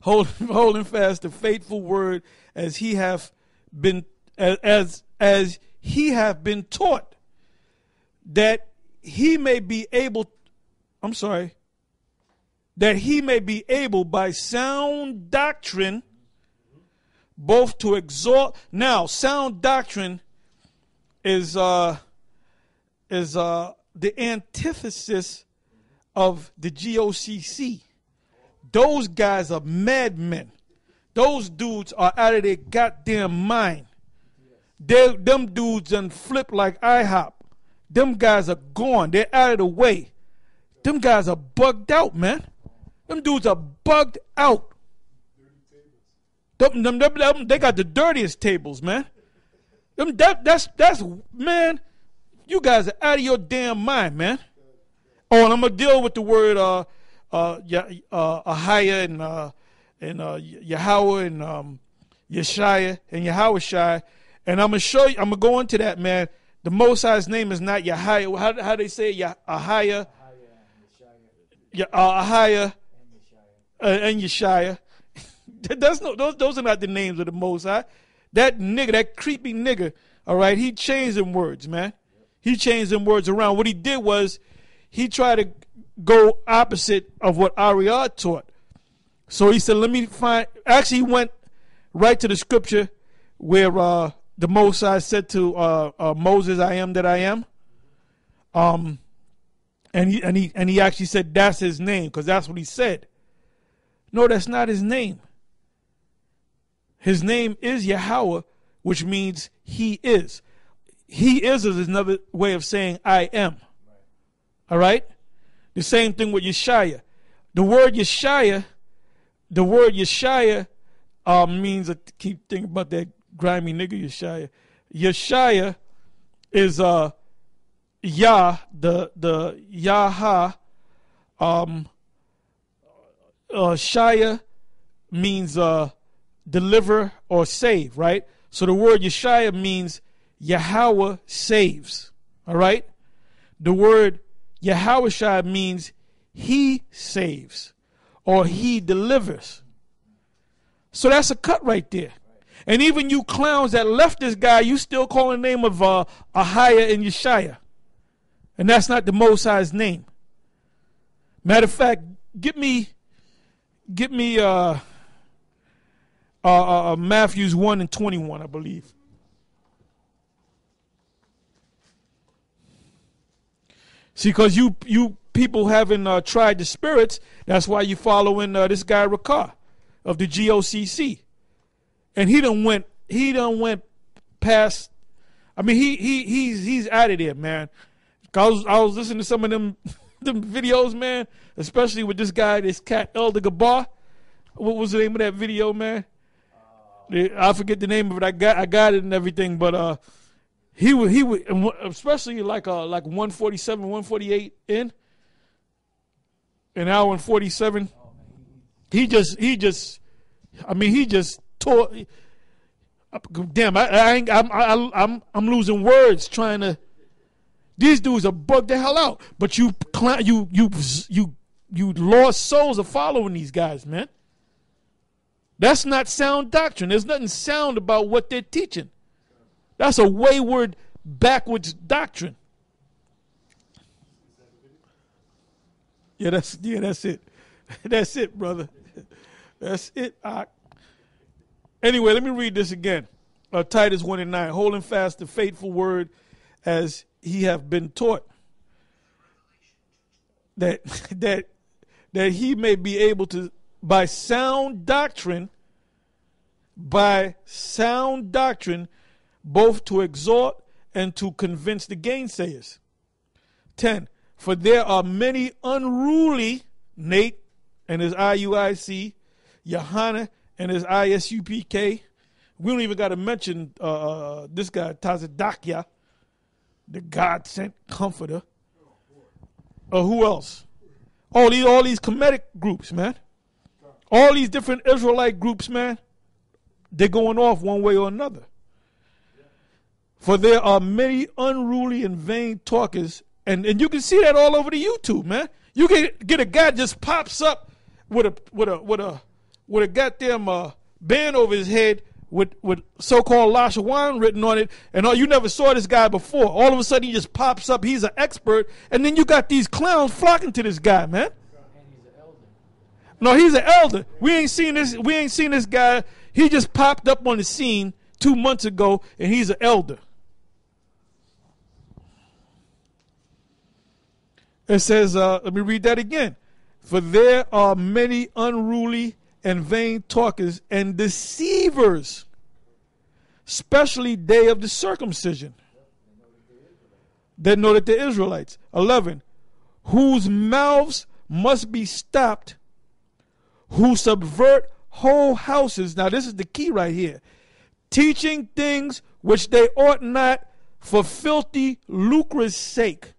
Holding fast the faithful word as he have been as he have been taught, that he may be able, that he may be able by sound doctrine both to exalt. Now, sound doctrine is the antithesis of the GOCC. Those guys are madmen. Those dudes are out of their goddamn mind. Them dudes done flip like IHOP. Them guys are gone. They're out of the way. Them guys are bugged out, man. Them dudes are bugged out. They got the dirtiest tables, man. That's man. You guys are out of your damn mind, man. Oh, and I'm gonna deal with the word Ahaya and Yahweh and Yeshaya and Yahushai, and I'm gonna show you. I'm gonna go into that, man. The Most High's name is not Yahaya. How they say it? Ahaya, Ahaya, and Yeshaya. Those are not the names of the Most High. That nigga, that creepy nigga, all right, he changed them words, man. He changed them words around. What he did was he tried to go opposite of what Ariad taught. So he said, let me find, actually he went right to the scripture where the Most High said to Moses, I am that I am. And he actually said that's his name, because that's what he said. No, that's not his name. His name is Yahweh, which means he is. He is another way of saying I am. All right? The same thing with Yeshaya. The word Yeshaya means, I keep thinking about that grimy nigga Yeshaya. Yeshaya is Yah, the Yaha. Shaya means deliver or save, right? So the word Yeshaya means Yahweh saves. All right? The word Yahweh means he saves or he delivers. So that's a cut right there. And even you clowns that left this guy, you still call the name of Ahiah and Yeshaya. And that's not the Most High's name. Matter of fact, get me Matthews 1 and 21, I believe. See, because you people haven't tried the spirits, that's why you following this guy Rakar of the GOCC, and he done went past. I mean, he's out of there, man. I was listening to some of them videos, man, especially with this guy, this cat Elder Gabar. What was the name of that video, man? I forget the name of it. I got it and everything, but he would, especially like 147, 148 in an hour and 47. He just tore. Damn, I'm losing words trying to. These dudes are bugged the hell out. But you lost souls are following these guys, man. That's not sound doctrine. There's nothing sound about what they're teaching. That's a wayward, backwards doctrine. Yeah, that's it. That's it, brother. That's it. Anyway, let me read this again. Titus 1 and 9. Holding fast the faithful word as he have been taught, that he may be able to, by sound doctrine, both to exhort and to convince the gainsayers. 10. For there are many unruly, Nate and his IUIC, Yohana and his ISUPK. We don't even got to mention this guy, Tazadakia, the God-sent comforter. Who else? All these Kemetic groups, man. All these different Israelite groups, man, they're going off one way or another. For there are many unruly and vain talkers, and you can see that all over the YouTube, man. You can get a guy just pops up with a goddamn band over his head with so-called Lashawan written on it, and you never saw this guy before. All of a sudden he just pops up, he's an expert, and then you got these clowns flocking to this guy, man. No, he's an elder. We ain't seen this guy. He just popped up on the scene 2 months ago, and he's an elder. It says, let me read that again. For there are many unruly and vain talkers and deceivers, especially day of the circumcision, that know that they're Israelites. 11. Whose mouths must be stopped, who subvert whole houses. Now this is the key right here. Teaching things which they ought not, for filthy lucre's sake.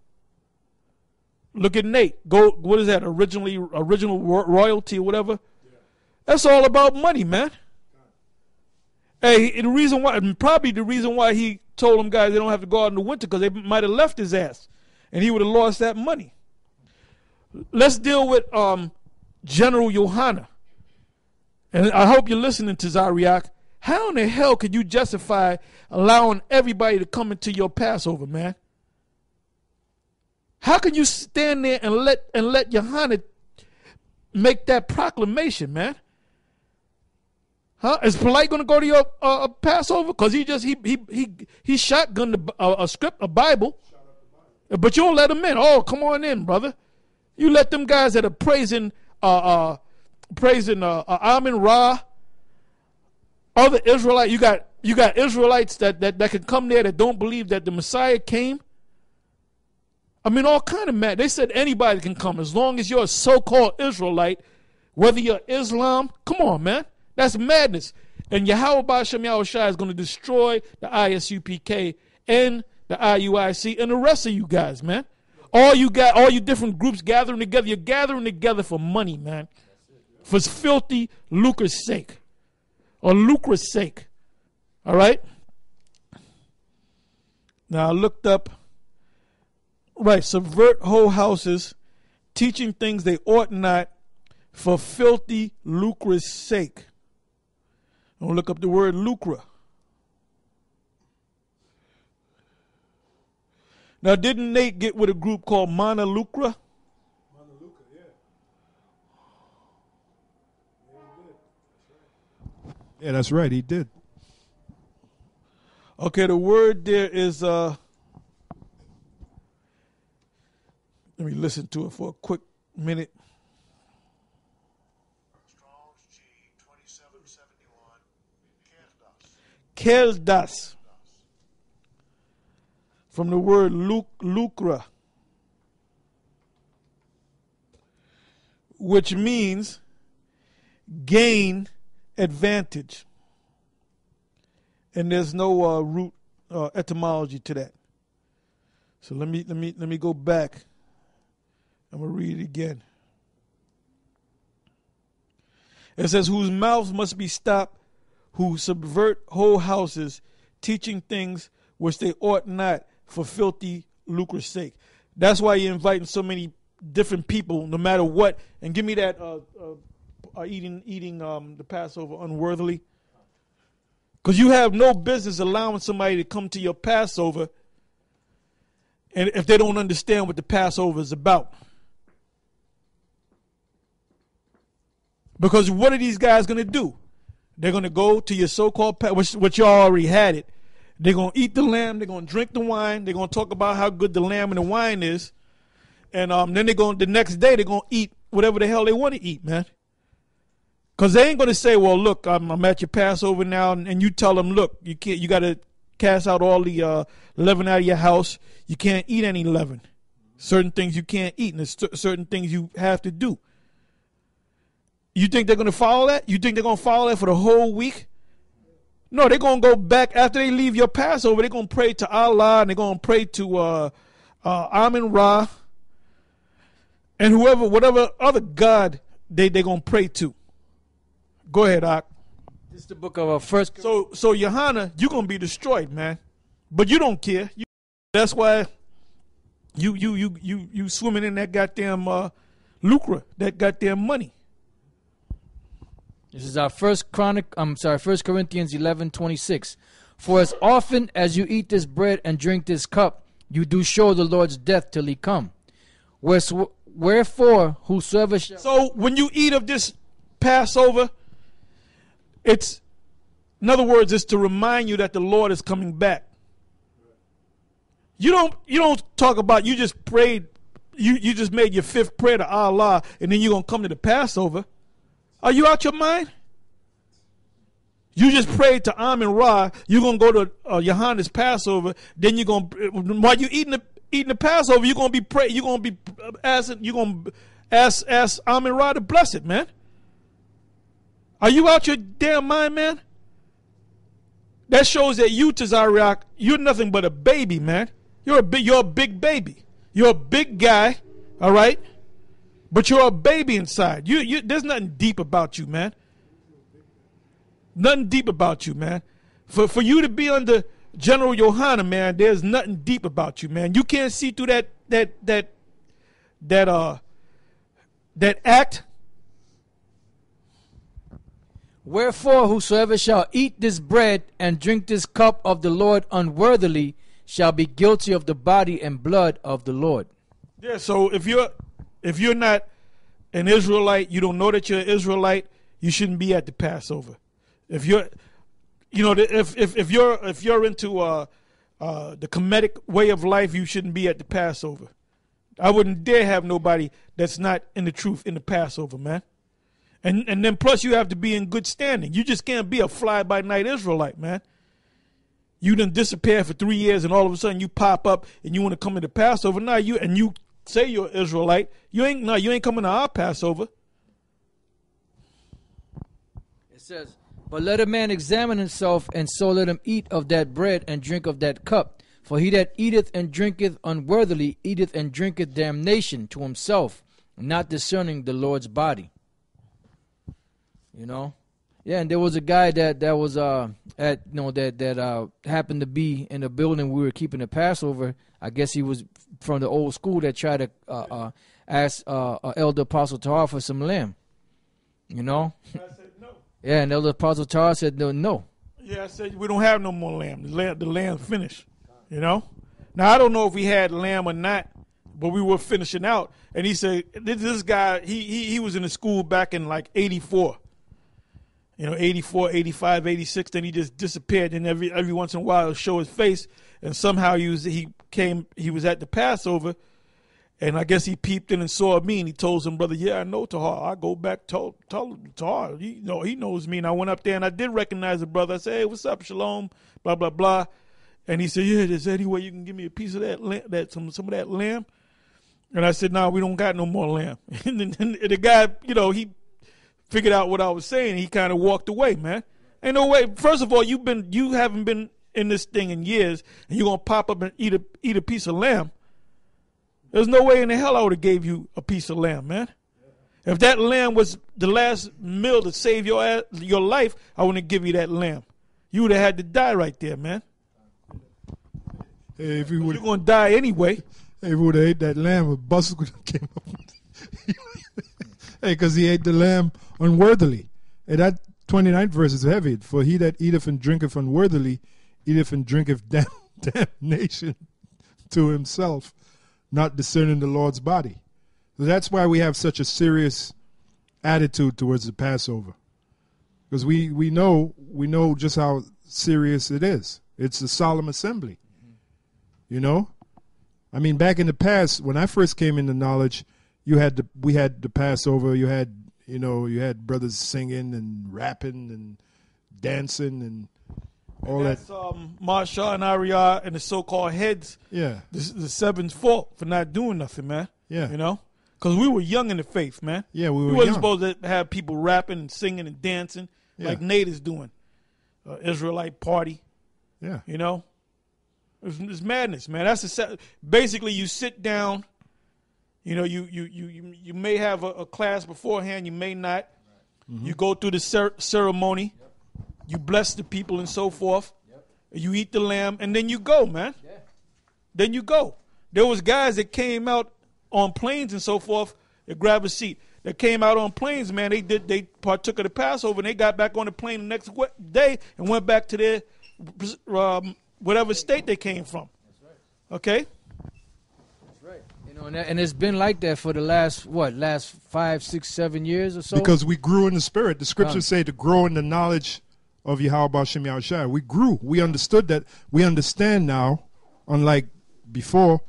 Look at Nate. Go. What is that? Original royalty or whatever. Yeah. That's all about money, man. Hey, the reason why he told them guys they don't have to go out in the winter, because they might have left his ass, and he would have lost that money. Let's deal with General Yohana, and I hope you're listening to Zariak. How in the hell could you justify allowing everybody to come into your Passover, man? How can you stand there and let Yohanan make that proclamation, man? Huh? Is Polite going to go to your Passover? Because he shotgunned a Bible, but you don't let him in. Oh, come on in, brother. You let them guys that are praising Amun Ra, other Israelites. You got Israelites that can come there that don't believe that the Messiah came. I mean, all kind of mad. They said anybody can come as long as you're a so-called Israelite, whether you're Islam. Come on, man. That's madness. And Yahweh Ba'ashem Yahushua is going to destroy the ISUPK and the IUIC and the rest of you guys, man. All you different groups gathering together, you're gathering together for money, man. For filthy lucre's sake. Or lucre's sake. All right? Now I looked up, right, subvert whole houses, teaching things they ought not for filthy lucre's sake. I'm going to look up the word lucre. Now, didn't Nate get with a group called Mana Lucra? Yeah, that's right. He did. Okay, the word there is, let me listen to it for a quick minute. Strong's G 2771. Keldas. From the word lucra, which means gain advantage. And there's no root etymology to that. So let me go back. I'm gonna read it again. It says, whose mouths must be stopped, who subvert whole houses, teaching things which they ought not, for filthy lucre's sake. That's why you're inviting so many different people, no matter what. And give me that eating the Passover unworthily. Because you have no business allowing somebody to come to your Passover and if they don't understand what the Passover is about. Because what are these guys going to do? They're going to go to your so-called which you already had it. They're going to eat the lamb. They're going to drink the wine. They're going to talk about how good the lamb and the wine is. And then the next day, they're going to eat whatever the hell they want to eat, man. Because they ain't going to say, well, look, I'm at your Passover now. And you tell them, look, you got to cast out all the leaven out of your house. You can't eat any leaven. Certain things you can't eat. And there's certain things you have to do. You think they're going to follow that? You think they're going to follow that for the whole week? No, they're going to go back after they leave your Passover. They're going to pray to Allah and they're going to pray to Amun Ra and whatever other God they're going to pray to. Go ahead, Ak. This is the book of First. So Yohana, you're going to be destroyed, man. But you don't care. That's why you swimming in that goddamn lucre, that goddamn money. This is our First Corinthians 11:26. For as often as you eat this bread and drink this cup, you do show the Lord's death till he come. Wherefore, whosoever shall... So when you eat of this Passover, in other words, it's to remind you that the Lord is coming back. You don't talk about you just prayed, you just made your fifth prayer to Allah, and then you're gonna come to the Passover. Are you out your mind? You just prayed to Amun Ra. You're gonna go to Yohana's Passover. Then you're gonna, while you eating the Passover, you're gonna be ask Amun Ra to bless it, man. Are you out your damn mind, man? That shows that you, Tazariak, you're nothing but a baby, man. You're a big baby. You're a big guy, all right? But you're a baby inside. There's nothing deep about you, man. Nothing deep about you, man. For you to be under General Yohana, man, there's nothing deep about you, man. You can't see through that act. Wherefore, whosoever shall eat this bread and drink this cup of the Lord unworthily shall be guilty of the body and blood of the Lord. Yeah, so if you're not an Israelite, you don't know that you're an Israelite, you shouldn't be at the Passover. If you're, if you're into the Kemetic way of life, you shouldn't be at the Passover. I wouldn't dare have nobody that's not in the truth in the Passover, man. And then plus you have to be in good standing. You just can't be a fly-by-night Israelite, man. You done disappear for 3 years and all of a sudden you pop up and you want to come into Passover. Now you say you're an Israelite. You ain't coming to our Passover. It says, but let a man examine himself, and so let him eat of that bread and drink of that cup. For he that eateth and drinketh unworthily eateth and drinketh damnation to himself, not discerning the Lord's body. You know? Yeah, and there was a guy that was happened to be in the building we were keeping the Passover. I guess he was from the old school that tried to ask Elder Apostle Tahar for some lamb. You know? I said no. Yeah, and Elder Apostle Tahar said no. Yeah, I said we don't have no more lamb. The lamb's finished. You know? Now I don't know if we had lamb or not, but we were finishing out. And he said this guy he was in the school back in like 84. 84, 85, 86, then he just disappeared. And every once in a while he'll show his face. And somehow he was at the Passover. And I guess he peeped in and saw me, and he told some brother, yeah, I know Tahar. I go back, tell Tahar. He knows me. And I went up there and I did recognize the brother. I said, hey, what's up, Shalom, blah, blah, blah. And he said, yeah, there's any way you can give me a piece of some of that lamb? And I said, no, we don't got no more lamb. And then the guy, he figured out what I was saying. He kind of walked away, man. Ain't no way. First of all, you haven't been in this thing in years, and you're gonna pop up and eat a piece of lamb. There's no way in the hell I would have gave you a piece of lamb, man. If that lamb was the last meal to save your life, I wouldn't give you that lamb. You would have had to die right there, man. Hey, you're gonna die anyway. If we would have ate that lamb, a bus would have came up. Hey, because he ate the lamb unworthily. And that 29th verse is heavy. For he that eateth and drinketh unworthily, eateth and drinketh damnation to himself, not discerning the Lord's body. So that's why we have such a serious attitude towards the Passover. Because we know just how serious it is. It's a solemn assembly. You know? I mean, back in the past, when I first came into knowledge, we had the Passover. You had brothers singing and rapping and dancing and all that. That's Marsha and Ariah and the so-called heads. Yeah, the seven's fault for not doing nothing, man. Yeah, because we were young in the faith, man. Yeah, we wasn't young. supposed to have people rapping and singing and dancing like Nate is doing. Israelite party. Yeah, it's madness, man. Basically you sit down. You may have a class beforehand, you may not. Mm-hmm. You go through the ceremony, you bless the people and so forth. You eat the lamb, and then you go, man. Yeah. Then you go. There was guys that came out on planes and so forth. They grab a seat. They came out on planes, man. They partook of the Passover, and they got back on the plane the next day and went back to their whatever state they came from. That's right. Okay. And it's been like that for the last 5, 6, 7 years or so. Because we grew in the spirit. The scriptures say to grow in the knowledge of Yahweh Shem Yahushua. We grew. We understood that. We understand now, unlike before,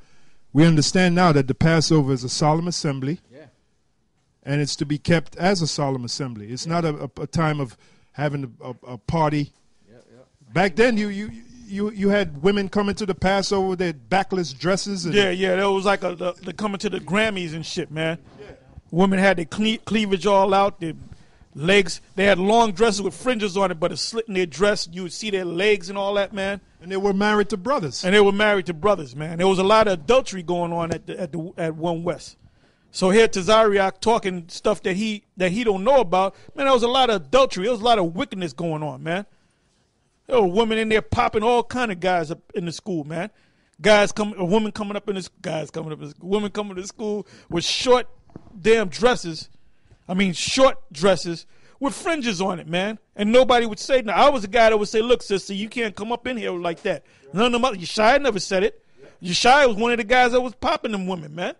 we understand now that the Passover is a solemn assembly. Yeah. And it's to be kept as a solemn assembly. It's not a time of having a party. Yeah. Back then, you had women coming to the Passover with their backless dresses. And That was like the coming to the Grammys and shit, man. Yeah. Women had their cleavage all out, their legs. They had long dresses with fringes on it, but a slit in their dress. You would see their legs and all that, man. And they were married to brothers. Man. There was a lot of adultery going on at One West. So here Tazariak talking stuff that he don't know about. Man, there was a lot of adultery. There was a lot of wickedness going on, man. There were women in there popping all kind of guys up in the school, man. Women coming to school with short damn dresses. Short dresses with fringes on it, man. And nobody would say, now I was the guy that would say, look, sister, you can't come up in here like that. None of them other, Yeshua never said it. Yeshua was one of the guys that was popping them women, man.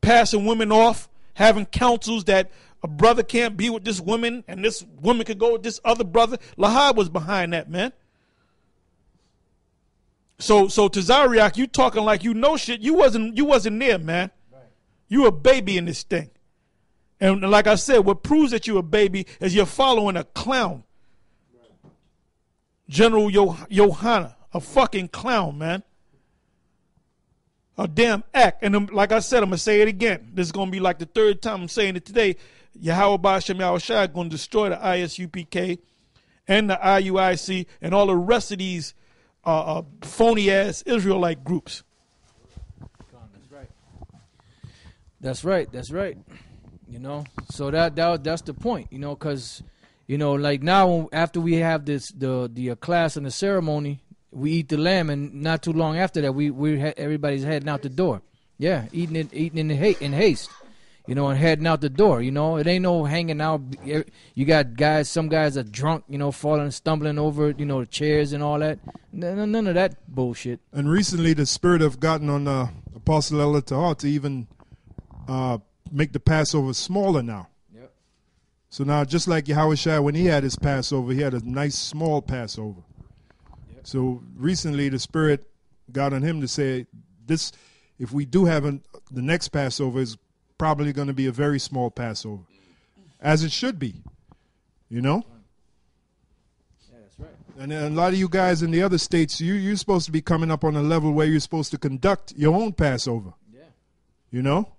Passing women off, having counsels that a brother can't be with this woman and this woman could go with this other brother. Lahab was behind that, man. So Tazariak, you talking like you know shit. You wasn't there, man. You a baby in this thing. And like I said, what proves that you're a baby is you're following a clown. General Yohana, a fucking clown, man. A damn act. And like I said, I'm going to say it again. This is going to be like the third time I'm saying it today. Yahweh Ba'ashem Yahushua is going to destroy the ISUPK and the IUIC and all the rest of these phony-ass Israelite groups. That's right. You know, so that's the point, you know, because, you know, like now after we have the class and the ceremony, we eat the lamb, and not too long after that, everybody's heading out the door. Yeah, eating in haste, you know, and heading out the door. You know, it ain't no hanging out. You got some guys are drunk, you know, falling, stumbling over, you know, chairs and all that. None of that bullshit. And recently, the Spirit have gotten on Apostle Ella Tahar to even make the Passover smaller now. Yep. So now, just like Yahushua, when he had his Passover, he had a nice small Passover. Yep. So recently, the Spirit got on him to say, this, if we do have the next Passover, is probably going to be a very small Passover, as it should be, you know? Yeah, that's right. And a lot of you guys in the other states, you're supposed to be coming up on a level where you're supposed to conduct your own Passover. Yeah. You know?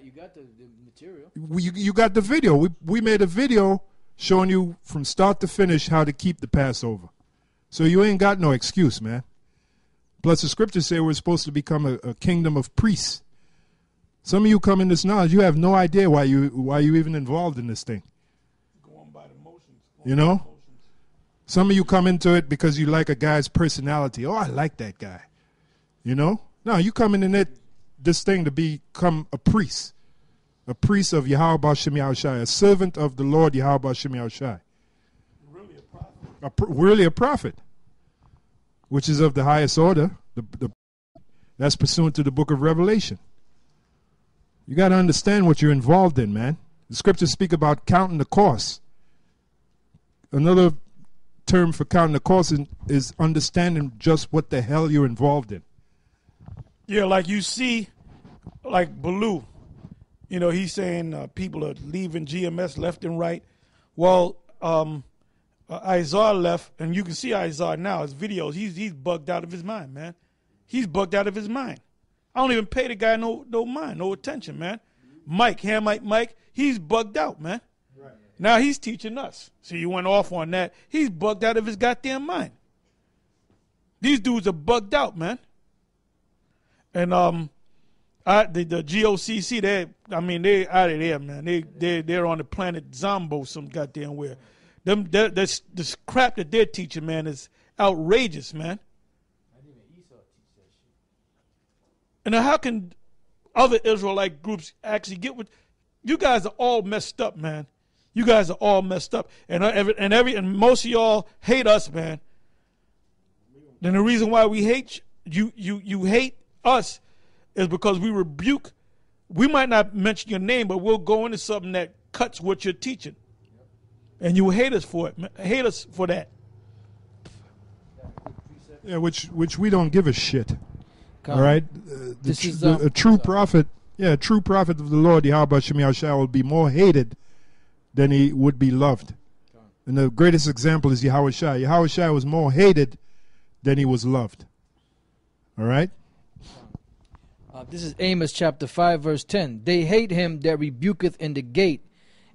You got the material. You got the video. We made a video showing you from start to finish how to keep the Passover. So you ain't got no excuse, man. Plus the scriptures say we're supposed to become a kingdom of priests. Some of you come in this knowledge, you have no idea why you even involved in this thing. Going by the motions. You know? Some of you come into it because you like a guy's personality. Oh, I like that guy. You know? No, you come in this thing to become a priest of Yahweh Ba'ashem Yahushua, a servant of the Lord Yahweh Ba'ashem Yahushua. Really a prophet. Really a prophet, which is of the highest order. That's pursuant to the book of Revelation. You got to understand what you're involved in, man. The scriptures speak about counting the cost. Another term for counting the cost is understanding just what the hell you're involved in. Yeah, like you see, like Baloo, you know, he's saying people are leaving GMS left and right. Well, Isaiah left, and you can see Isaiah now, his videos, he's bugged out of his mind, man. He's bugged out of his mind. I don't even pay the guy no mind, no attention, man. Mike, he's bugged out, man. Right. Now he's teaching us. So you went off on that. He's bugged out of his goddamn mind. These dudes are bugged out, man. And the GOCC, they're out of there, man. They're on the planet Zombo some goddamn where. This crap that they're teaching, man, is outrageous, man. And now how can other Israelite groups actually get with you guys are all messed up, man. You guys are all messed up. And most of y'all hate us, man. Then the reason why we hate you hate us is because we rebuke. We might not mention your name, but we'll go into something that cuts what you're teaching. And you hate us for it. Hate us for that. Yeah, which we don't give a shit. Come. All right, a true prophet. Yeah, a true prophet of the Lord, Yahweh Ba'ashem Yahushua, will be more hated than he would be loved. And the greatest example is Yahushua. Yahushua was more hated than he was loved. All right. This is Amos chapter 5, verse 10. They hate him that rebuketh in the gate,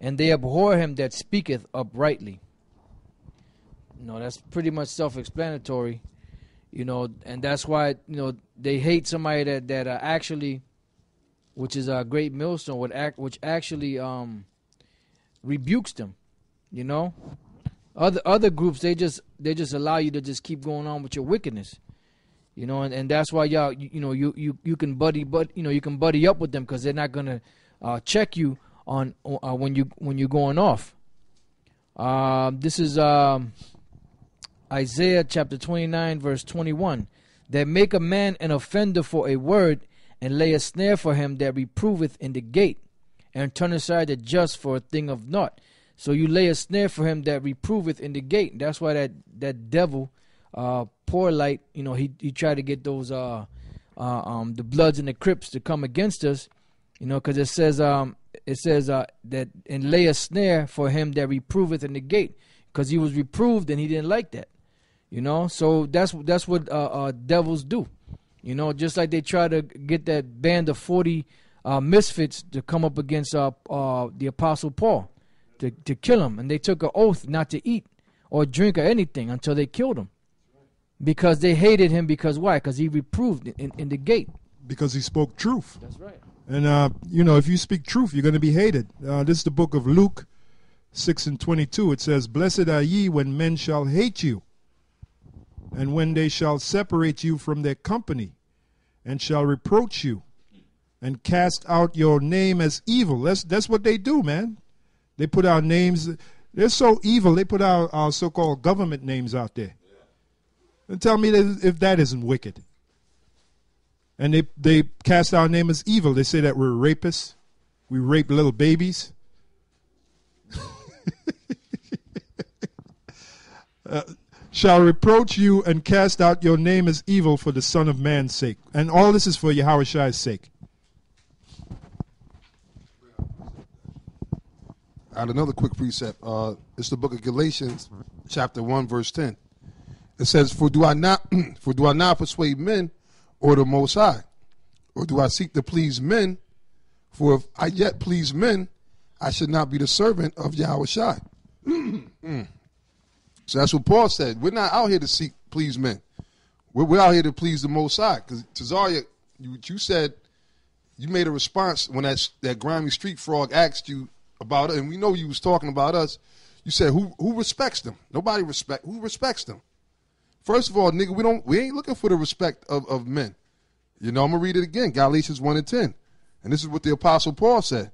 and they abhor him that speaketh uprightly. No, that's pretty much self-explanatory, you know, and that's why, you know, they hate somebody that actually, which is a great millstone, which actually rebukes them, you know. Other groups, they just allow you to just keep going on with your wickedness, you know, and that's why you can buddy up with them because they're not gonna check you on when you're going off. This is Isaiah chapter 29 verse 21. That make a man an offender for a word, and lay a snare for him that reproveth in the gate, and turn aside the just for a thing of naught. So you lay a snare for him that reproveth in the gate. That's why that devil, poor light, he tried to get those the Bloods and the Crips to come against us, because it says that and lay a snare for him that reproveth in the gate, because he was reproved and he didn't like that, So that's what devils do, just like they try to get that band of 40 misfits to come up against the Apostle Paul to kill him, and they took an oath not to eat or drink or anything until they killed him, because they hated him. Because why? Because he reproved in the gate. Because he spoke truth. That's right. And if you speak truth, you're going to be hated. This is the book of Luke 6:22. It says, "Blessed are ye when men shall hate you, and when they shall separate you from their company, and shall reproach you, and cast out your name as evil." That's what they do, man. They put our names. They're so evil. They put our so-called government names out there. And tell me if that isn't wicked. And they cast our name as evil. They say that we're rapists. We rape little babies. Shall reproach you and cast out your name as evil for the Son of Man's sake. And all this is for Yahushai's sake. I had another quick precept. It's the book of Galatians, chapter 1, verse 10. It says, For do I not persuade men or the Most High? Or do I seek to please men? For if I yet please men, I should not be the servant of Yahushai. So that's what Paul said. We're not out here to please men. We're out here to please the Most High. Because Tazaria, you said, you made a response when that grimy street frog asked you about it, and we know you was talking about us. You said, who respects them? Nobody who respects them? First of all, nigga, we ain't looking for the respect of men. I'm gonna read it again, Galatians 1:10. And this is what the Apostle Paul said.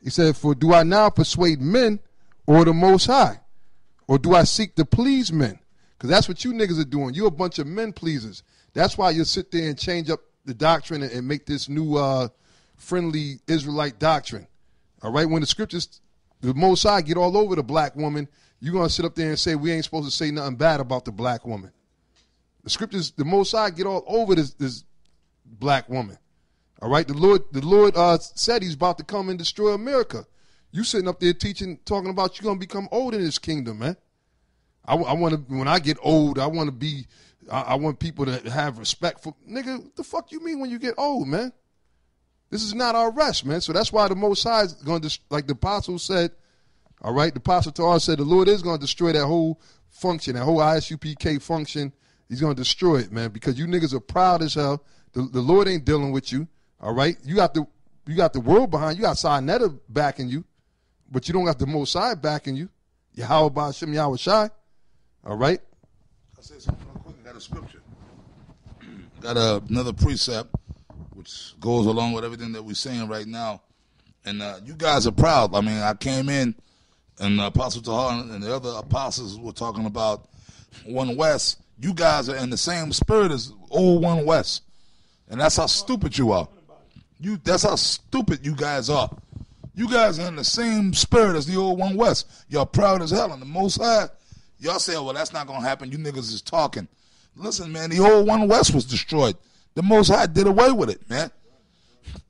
He said, For do I now persuade men or the Most High? Or do I seek to please men? Because that's what you niggas are doing. You're a bunch of men pleasers. That's why you sit there and change up the doctrine and make this new friendly Israelite doctrine. All right, when the scriptures, the Most High get all over the black woman, you're going to sit up there and say we ain't supposed to say nothing bad about the black woman. The scriptures, the Most High get all over this black woman. All right, the Lord said he's about to come and destroy America. You sitting up there talking about you're going to become old in this kingdom, man. I want to, when I get old, I want people to have respect for, nigga, what the fuck you mean when you get old, man? This is not our rest, man. So that's why the Most High is going to, like the apostle said, all right, the apostle to us said the Lord is going to destroy that whole function, that whole ISUPK function. He's going to destroy it, man, because you niggas are proud as hell. The Lord ain't dealing with you, all right? You got the world behind you. You got Sinetta backing you, but you don't got the Most High backing you. Yahweh Ba'ashem Yahushai, all right? I'll say something real quick. I got a scripture. Got another precept, which goes along with everything that we're saying right now. And you guys are proud. I mean, I came in, and Apostle Tahar and the other apostles were talking about One West. You guys are in the same spirit as old One West. And that's how stupid you are. That's how stupid you guys are. You guys are in the same spirit as the old One West. Y'all proud as hell. And the Most High, y'all say, well, that's not going to happen. You niggas is talking. Listen, man, the old One West was destroyed. The Most High did away with it, man.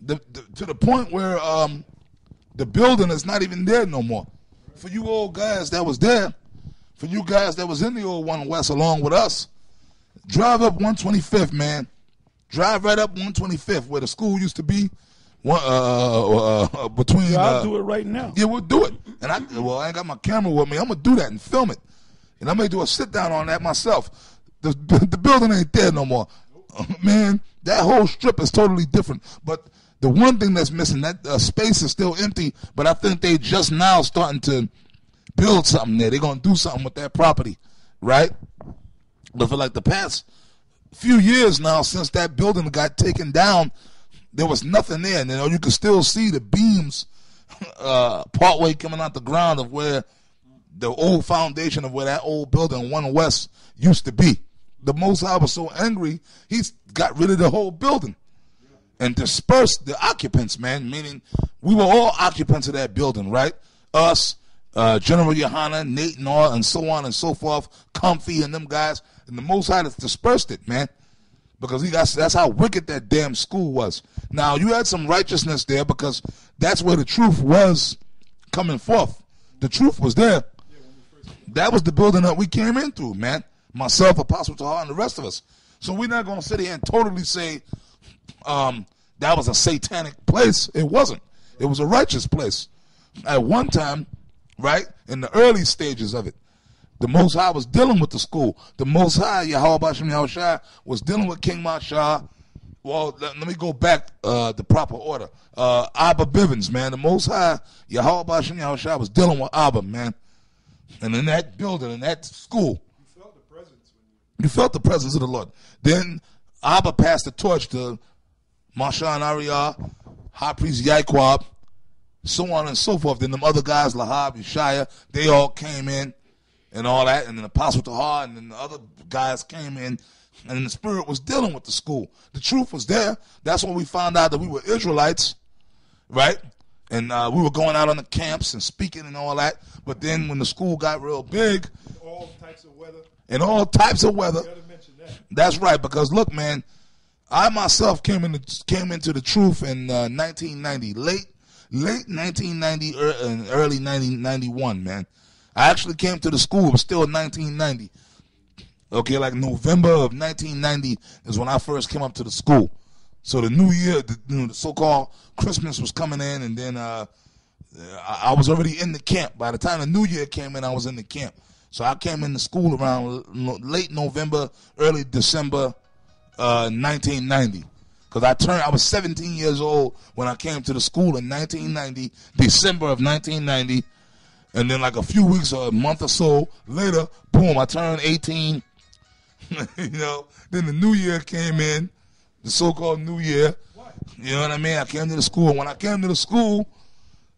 To the point where the building is not even there no more. For you old guys that was there, for you guys that was in the old One West along with us, drive up 125th, man. Drive right up 125th where the school used to be. Between. Yeah, I'll do it right now. Yeah, we'll do it. And I ain't got my camera with me. I'm gonna do that and film it. And I may do a sit down on that myself. The building ain't there no more. Man, that whole strip is totally different. But the one thing that's missing, that space is still empty. But I think they just now starting to build something there. They're gonna do something with that property, right? But for like the past few years now, since that building got taken down, there was nothing there. And you could still see the beams partway coming out the ground of where the old foundation of where that old building 1 West used to be. The Most High was so angry, he got rid of the whole building and dispersed the occupants, man, meaning we were all occupants of that building, right? Us, General Yohana, Nate and all, and so on and so forth, Comfy and them guys, and the Most High dispersed it, man, because that's how wicked that damn school was. Now, you had some righteousness there because that's where the truth was coming forth. The truth was there. That was the building that we came in through, man. Myself, Apostle Tahar, and the rest of us. So we're not going to sit here and totally say that was a satanic place. It wasn't. It was a righteous place. At one time, right, in the early stages of it, the Most High was dealing with the school. The Most High, Yahweh Bashem Yahushua, was dealing with King Mashah. Well, let me go back the proper order. Abba Bivens, man. The Most High, Yahweh Bashem Yahushua, was dealing with Abba, man. And in that building, in that school, you felt the presence of the Lord. Then Abba passed the torch to Mashah and Ariyah, High Priest Yaikwab, so on and so forth. Then them other guys, Lahab, Yeshaya, they all came in and all that. And then Apostle Tahar and then the other guys came in. And the Spirit was dealing with the school. The truth was there. That's when we found out that we were Israelites, right? And we were going out on the camps and speaking and all that. But then when the school got real big, all types of weather. In all types of weather. That's right, because look, man, I myself came into the truth in 1990, late 1990, and early 1991, man. I actually came to the school. It was still 1990. Okay, like November of 1990 is when I first came up to the school. So the new year, the so-called Christmas was coming in, and then I was already in the camp. By the time the new year came in, I was in the camp. So I came into school around late November, early December 1990. Because I was 17 years old when I came to the school in 1990, December of 1990. And then like a few weeks or a month or so later, boom, I turned 18. You know, then the new year came in, the so-called new year. You know what I mean? I came to the school. And when I came to the school,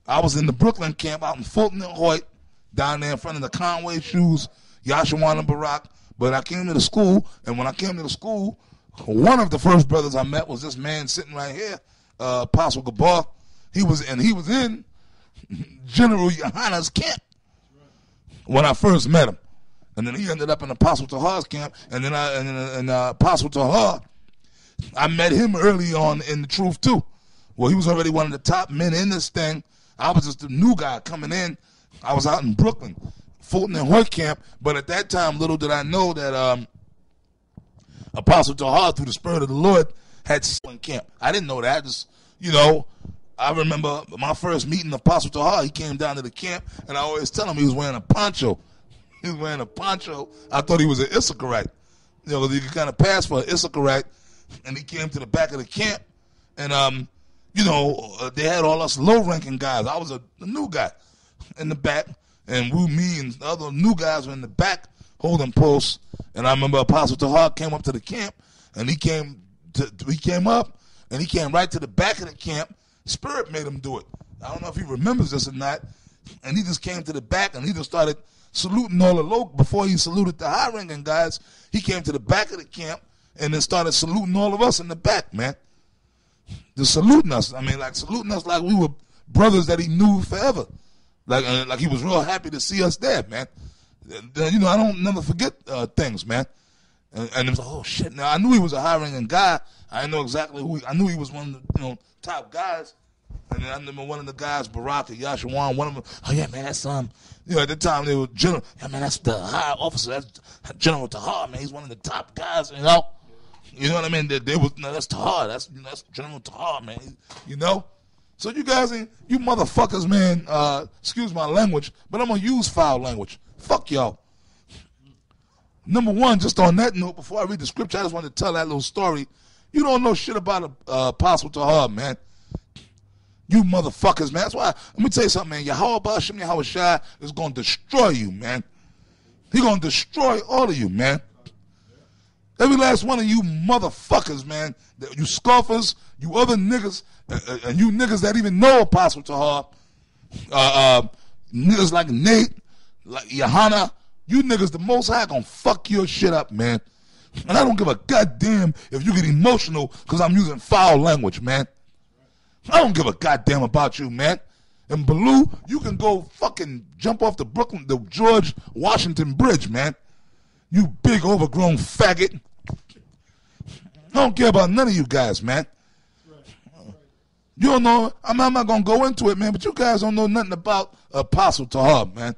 I was in the Brooklyn camp out in Fulton and Hoyt, down there in front of the Conway shoes, Yashawan and Barak. But I came to the school, and when I came to the school, one of the first brothers I met was this man sitting right here, Apostle Gabar. He was in General Yohana's camp when I first met him. And then he ended up in Apostle Tahar's camp, and then Apostle Tahar, I met him early on in the truth too. Well, he was already one of the top men in this thing. I was just a new guy coming in. I was out in Brooklyn, Fulton and Hoyt camp, but at that time, little did I know that Apostle Tahar, through the Spirit of the Lord, had in camp. I didn't know that. Just, I remember my first meeting of Apostle Tahar. He came down to the camp, and I always tell him he was wearing a poncho. He was wearing a poncho. I thought he was an Issacharite. You could kind of pass for an Issacharite, and he came to the back of the camp, and they had all us low-ranking guys. I was a new guy in the back, and me and the other new guys were in the back holding posts. And I remember Apostle Tahar came up to the camp, and he came up, and he came right to the back of the camp. Spirit made him do it. I don't know if he remembers this or not. And he just came to the back, and he just started saluting all the low. Before he saluted the high-ranking guys, he came to the back of the camp and then started saluting all of us in the back, man. Just saluting us. I mean, like saluting us like we were brothers that he knew forever. Like he was real happy to see us there, man. I don't never forget things, man. And it was like, oh shit. Now I knew he was a high-ranking guy. I didn't know exactly who. I knew he was one of the top guys. And then I remember one of the guys, Barak or Yashawan, one of them. Oh yeah, man, that's at the time they were general. Yeah, man, that's the high officer. That's General Tahar, man. He's one of the top guys. You know what I mean? That's Tahar. That's General Tahar, man. So you guys, you motherfuckers, man. Excuse my language, but I'm gonna use foul language. Fuck y'all. Number one, just on that note, before I read the scripture, I just wanted to tell that little story. You don't know shit about Apostle Tahar, man. You motherfuckers, man. That's why, let me tell you something, man. Yahweh Bashem Yahushua is going to destroy you, man. He's going to destroy all of you, man. Every last one of you motherfuckers, man. You scoffers, you other niggas, and you niggas that even know Apostle Tahar, Niggas like Nate, like Johanna, you niggas, the Most High gonna fuck your shit up, man. And I don't give a goddamn if you get emotional because I'm using foul language, man. I don't give a goddamn about you, man. And Baloo, you can go fucking jump off the George Washington Bridge, man. You big overgrown faggot. I don't care about none of you guys, man. You don't know, I'm not going to go into it, man, but you guys don't know nothing about Apostle Tahar, man.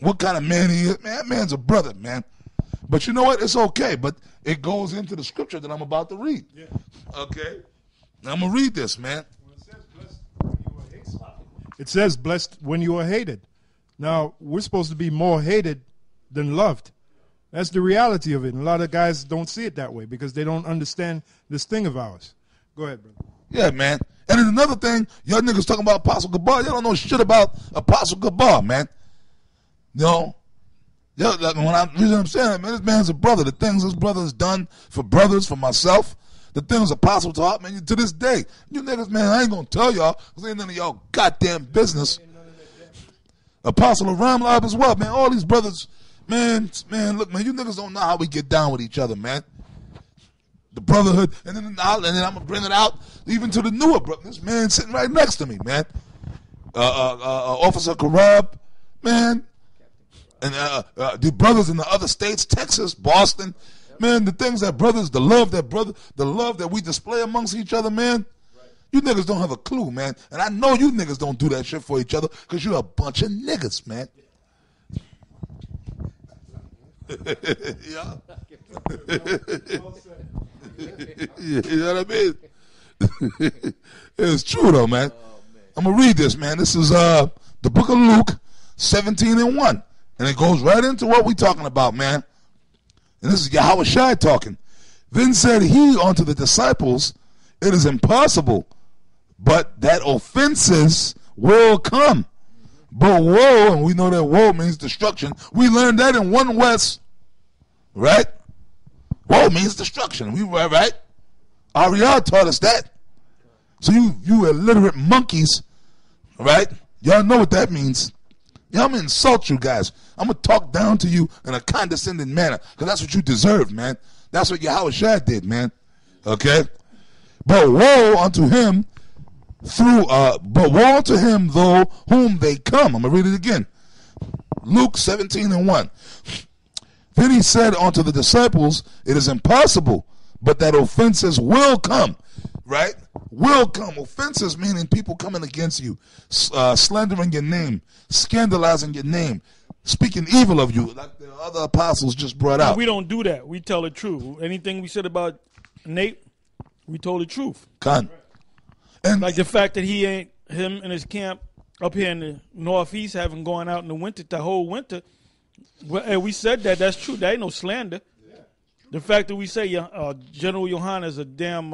What kind of man he is. Man, that man's a brother, man. But you know what? It's okay, but it goes into the scripture that I'm about to read. Yeah. Okay? Now I'm going to read this, man. It says, blessed when you are hated. Now, we're supposed to be more hated than loved. That's the reality of it. And a lot of guys don't see it that way because they don't understand this thing of ours. Go ahead, brother. Yeah, man. And then another thing, y'all niggas talking about Apostle Gabar. Y'all don't know shit about Apostle Gabar, man. You know? Like the reason I'm saying that, man, this man's a brother. The things this brother has done for brothers, for myself, the things Apostle taught, man, to this day. You niggas, man, I ain't going to tell y'all because ain't none of y'all goddamn business. Apostle of Ramlab as well, man. All these brothers, man, look, man, you niggas don't know how we get down with each other, man. The brotherhood, and then I'm going to bring it out even to the newer brother. This man sitting right next to me, man. Officer Karab, man. And the brothers in the other states, Texas, Boston, man, the things that brothers, the love that we display amongst each other, man. You niggas don't have a clue, man. And I know you niggas don't do that shit for each other because you're a bunch of niggas, man. Yeah. You know what I mean? It's true though, man. I'm gonna read this, man. This is the book of Luke 17:1. And it goes right into what we talking about, man. And this is Yahweh Shai talking. Then said he unto the disciples, it is impossible, but that offenses will come. But woe, and we know that woe means destruction. We learned that in 1 West, right? Woe means destruction. We were right. Ariel taught us that. So you illiterate monkeys, right? Y'all know what that means. Yeah, I'm going to insult you guys. I'm going to talk down to you in a condescending manner because that's what you deserve, man. That's what Yahweh Shai did, man. Okay? But woe unto him though whom they come. I'm going to read it again. Luke 17:1. Then he said unto the disciples, it is impossible, but that offenses will come. Right? Will come. Offenses meaning people coming against you, slandering your name, scandalizing your name, speaking evil of you, like the other apostles just brought out. We don't do that. We tell the truth. Anything we said about Nate, we told the truth. And like the fact that him and his camp up here in the Northeast haven't gone out in the winter, the whole winter. Well, we said that. That's true. That ain't no slander. Yeah. The fact that we say General Yohana is a damn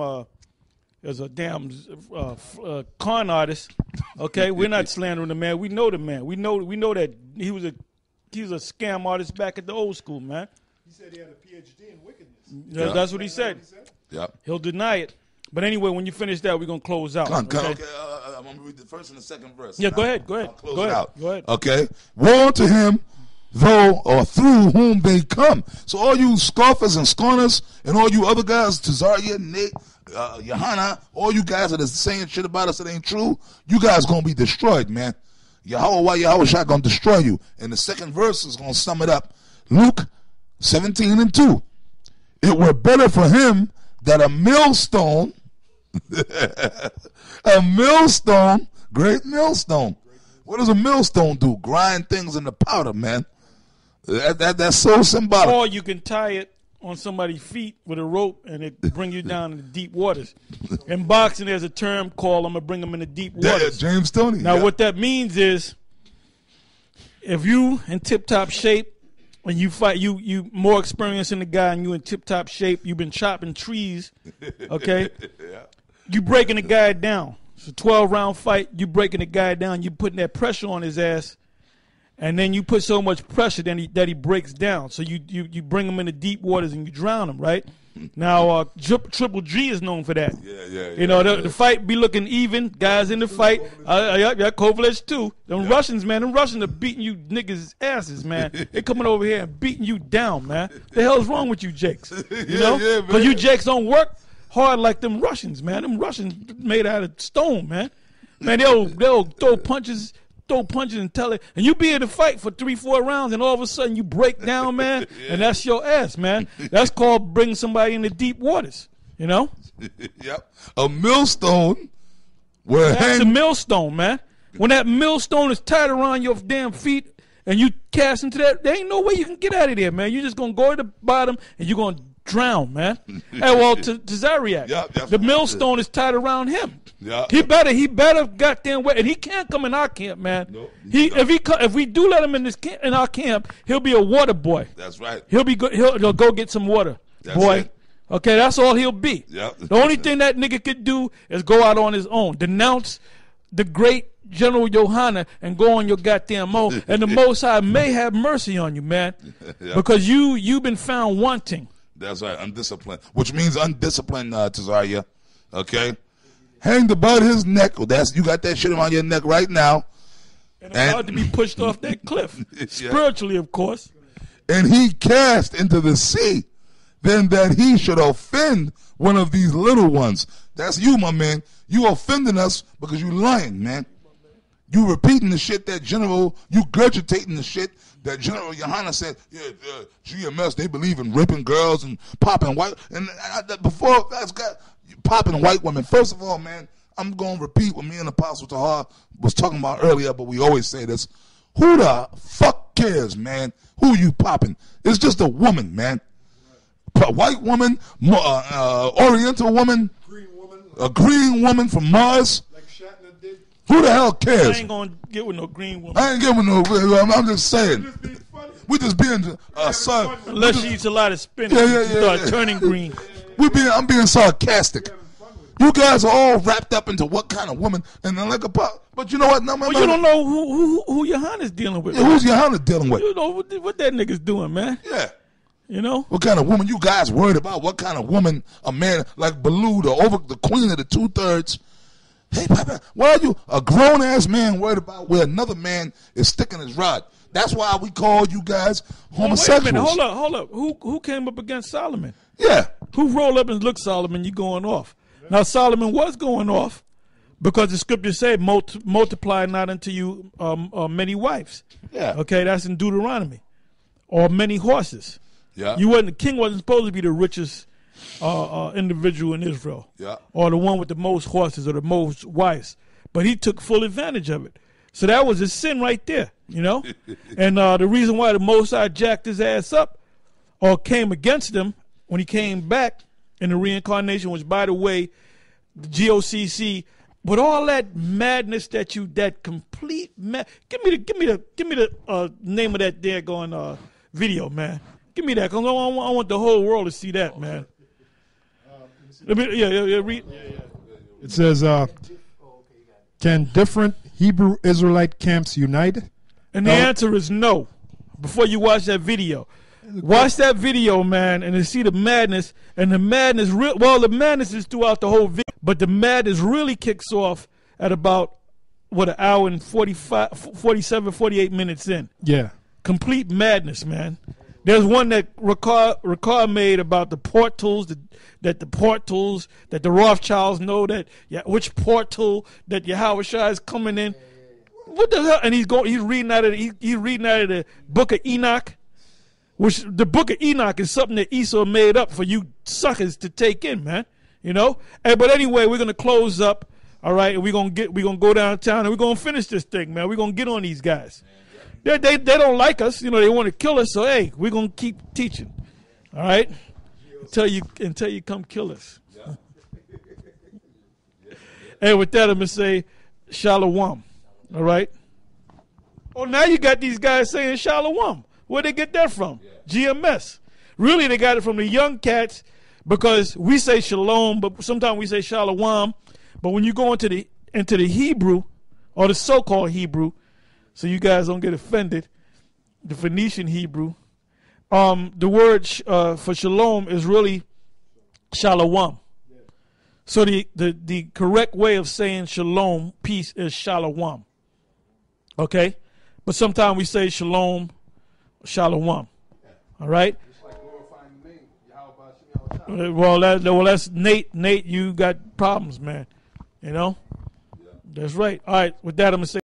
con artist. Okay, we're not slandering the man. We know the man. We know that he was a scam artist back at the old school, man. He said he had a PhD in wickedness. That's what he said. Yeah. He'll deny it. But anyway, when you finish that, we're gonna close out. Okay, I'm gonna read the first and the second verse. Yeah, go ahead. Go ahead. Okay. Woe to him, though or through whom they come. So all you scoffers and scorners, and all you other guys, Tazaria, Nate, Johanna, all you guys that are saying shit about us that ain't true, you guys gonna be destroyed, man. Yahweh Shai gonna destroy you. And the second verse is gonna sum it up. Luke 17:2. It were better for him that a millstone, great millstone. What does a millstone do? Grind things into powder, man. That's so symbolic. Or you can tie it on somebody's feet with a rope and it bring you down into deep waters. In boxing, there's a term called I'm going to bring them into deep waters. James Toney. Now, what that means is if you in tip-top shape and you fight, you more experienced than the guy and you in tip-top shape, you've been chopping trees, okay? Yeah. You breaking the guy down. It's a 12-round fight. You breaking the guy down. You putting that pressure on his ass. and then you put so much pressure that he breaks down. So you bring him into deep waters and you drown him, right? Now, Triple G is known for that. The fight be looking even. Guys in the fight. Kovalev too. Them Russians, man. Them Russians are beating you niggas' asses, man. They coming over here and beating you down, man. The hell's wrong with you Jakes? You know? Because you Jakes don't work hard like them Russians, man. Them Russians made out of stone, man. Man, they'll throw punches and tell it, and you be in a fight for 3-4 rounds, and all of a sudden you break down, man, and that's your ass, man. That's called bringing somebody into deep waters, you know? Yep. A millstone. That's a millstone, man. When that millstone is tied around your damn feet and you cast into that, there ain't no way you can get out of there, man. You're just going to go to the bottom and you're going to drown, man. Hey, well, to Zariak, the millstone is tied around him. He better goddamn way, and he can't come in our camp, man. Nope, if we do let him in our camp, he'll be a water boy. That's right. He'll be good. He'll go get some water, boy. It. Okay, that's all he'll be. The only thing that nigga could do is go out on his own, denounce the great General Yohana, and go on your goddamn mode. And the Most High may have mercy on you, man, because you've been found wanting. That's right, undisciplined, which means undisciplined, Tazaria. Okay, hanged about his neck. Well, you got that shit around your neck right now, and about to be pushed off that cliff, spiritually, of course. And he cast into the sea, then that he should offend one of these little ones. That's you, my man. You offending us because you lying, man. You repeating the shit that General, you gurgitating the shit that General Yohana said, GMS, they believe in raping girls and popping white. And before that's got popping white women. First of all, man, I'm going to repeat what me and Apostle Tahar was talking about earlier, but we always say this. Who the fuck cares, man? Who you popping? It's just a woman, man. A white woman, Oriental woman, a green woman from Mars. Who the hell cares? I ain't gonna get with no green woman. I ain't getting with no green woman. I'm just saying. We just being unless she eats a lot of spinach, start turning green. I'm being sarcastic. You guys are all wrapped up into what kind of woman, and then like a pop. But you know what? No, you don't know who Yohana's dealing with. Yeah, who's Yohana dealing with? You know what that nigga's doing, man. Yeah. You know what kind of woman you guys worried about? What kind of woman a man like Baloo, the queen of the 2/3? Hey, Papa, why are you a grown-ass man worried about where another man is sticking his rod? That's why we call you guys homosexuals. Wait a minute, hold up. Who came up against Solomon? Yeah. Who rolled up and looked Solomon, you going off? Now, Solomon was going off because the scriptures say, multiply not unto you many wives. Yeah. Okay, that's in Deuteronomy. Or many horses. Yeah. The king wasn't supposed to be the richest individual in Israel, or the one with the most horses or the most wives, but he took full advantage of it. So that was a sin right there, you know. And the reason why the Most High jacked his ass up or came against him when he came back in the reincarnation, which, by the way, the GOCC, with all that madness that complete give me the name of that daggone video, man. Give me that, because I want the whole world to see that, man. Read. It says, can different Hebrew Israelite camps unite? And the answer is no. Before you watch that video. Watch that video, man, and you see the madness. And the madness, the madness is throughout the whole video, but the madness really kicks off at about, an hour and 47, 48 minutes in. Yeah. Complete madness, man. There's one that Ricard made about the portals, that the Rothschilds know which portal that Yahweh Shai is coming in. What the hell? And he's reading out of the Book of Enoch, which the Book of Enoch is something that Esau made up for you suckers to take in, man. You know. But anyway, we're gonna close up. All right, and we're gonna go downtown and we're gonna finish this thing, man. We're gonna get on these guys. They don't like us, you know. They want to kill us. So hey, we're gonna keep teaching, all right, until you come kill us. Hey, with that, I'm gonna say Shalom. All right. Oh, now you got these guys saying Shalom. Where'd they get that from? GMS. Really, they got it from the young cats because we say Shalom, but sometimes we say Shalom. But when you go into the Hebrew or the so-called Hebrew, so you guys don't get offended. The Phoenician Hebrew. The word for shalom is really shalom. So the correct way of saying shalom, peace, is shalom. Okay? But sometimes we say shalom, shalom. All right? Well, that's Nate. Nate, you got problems, man. You know? That's right. All right, with that, I'm going to say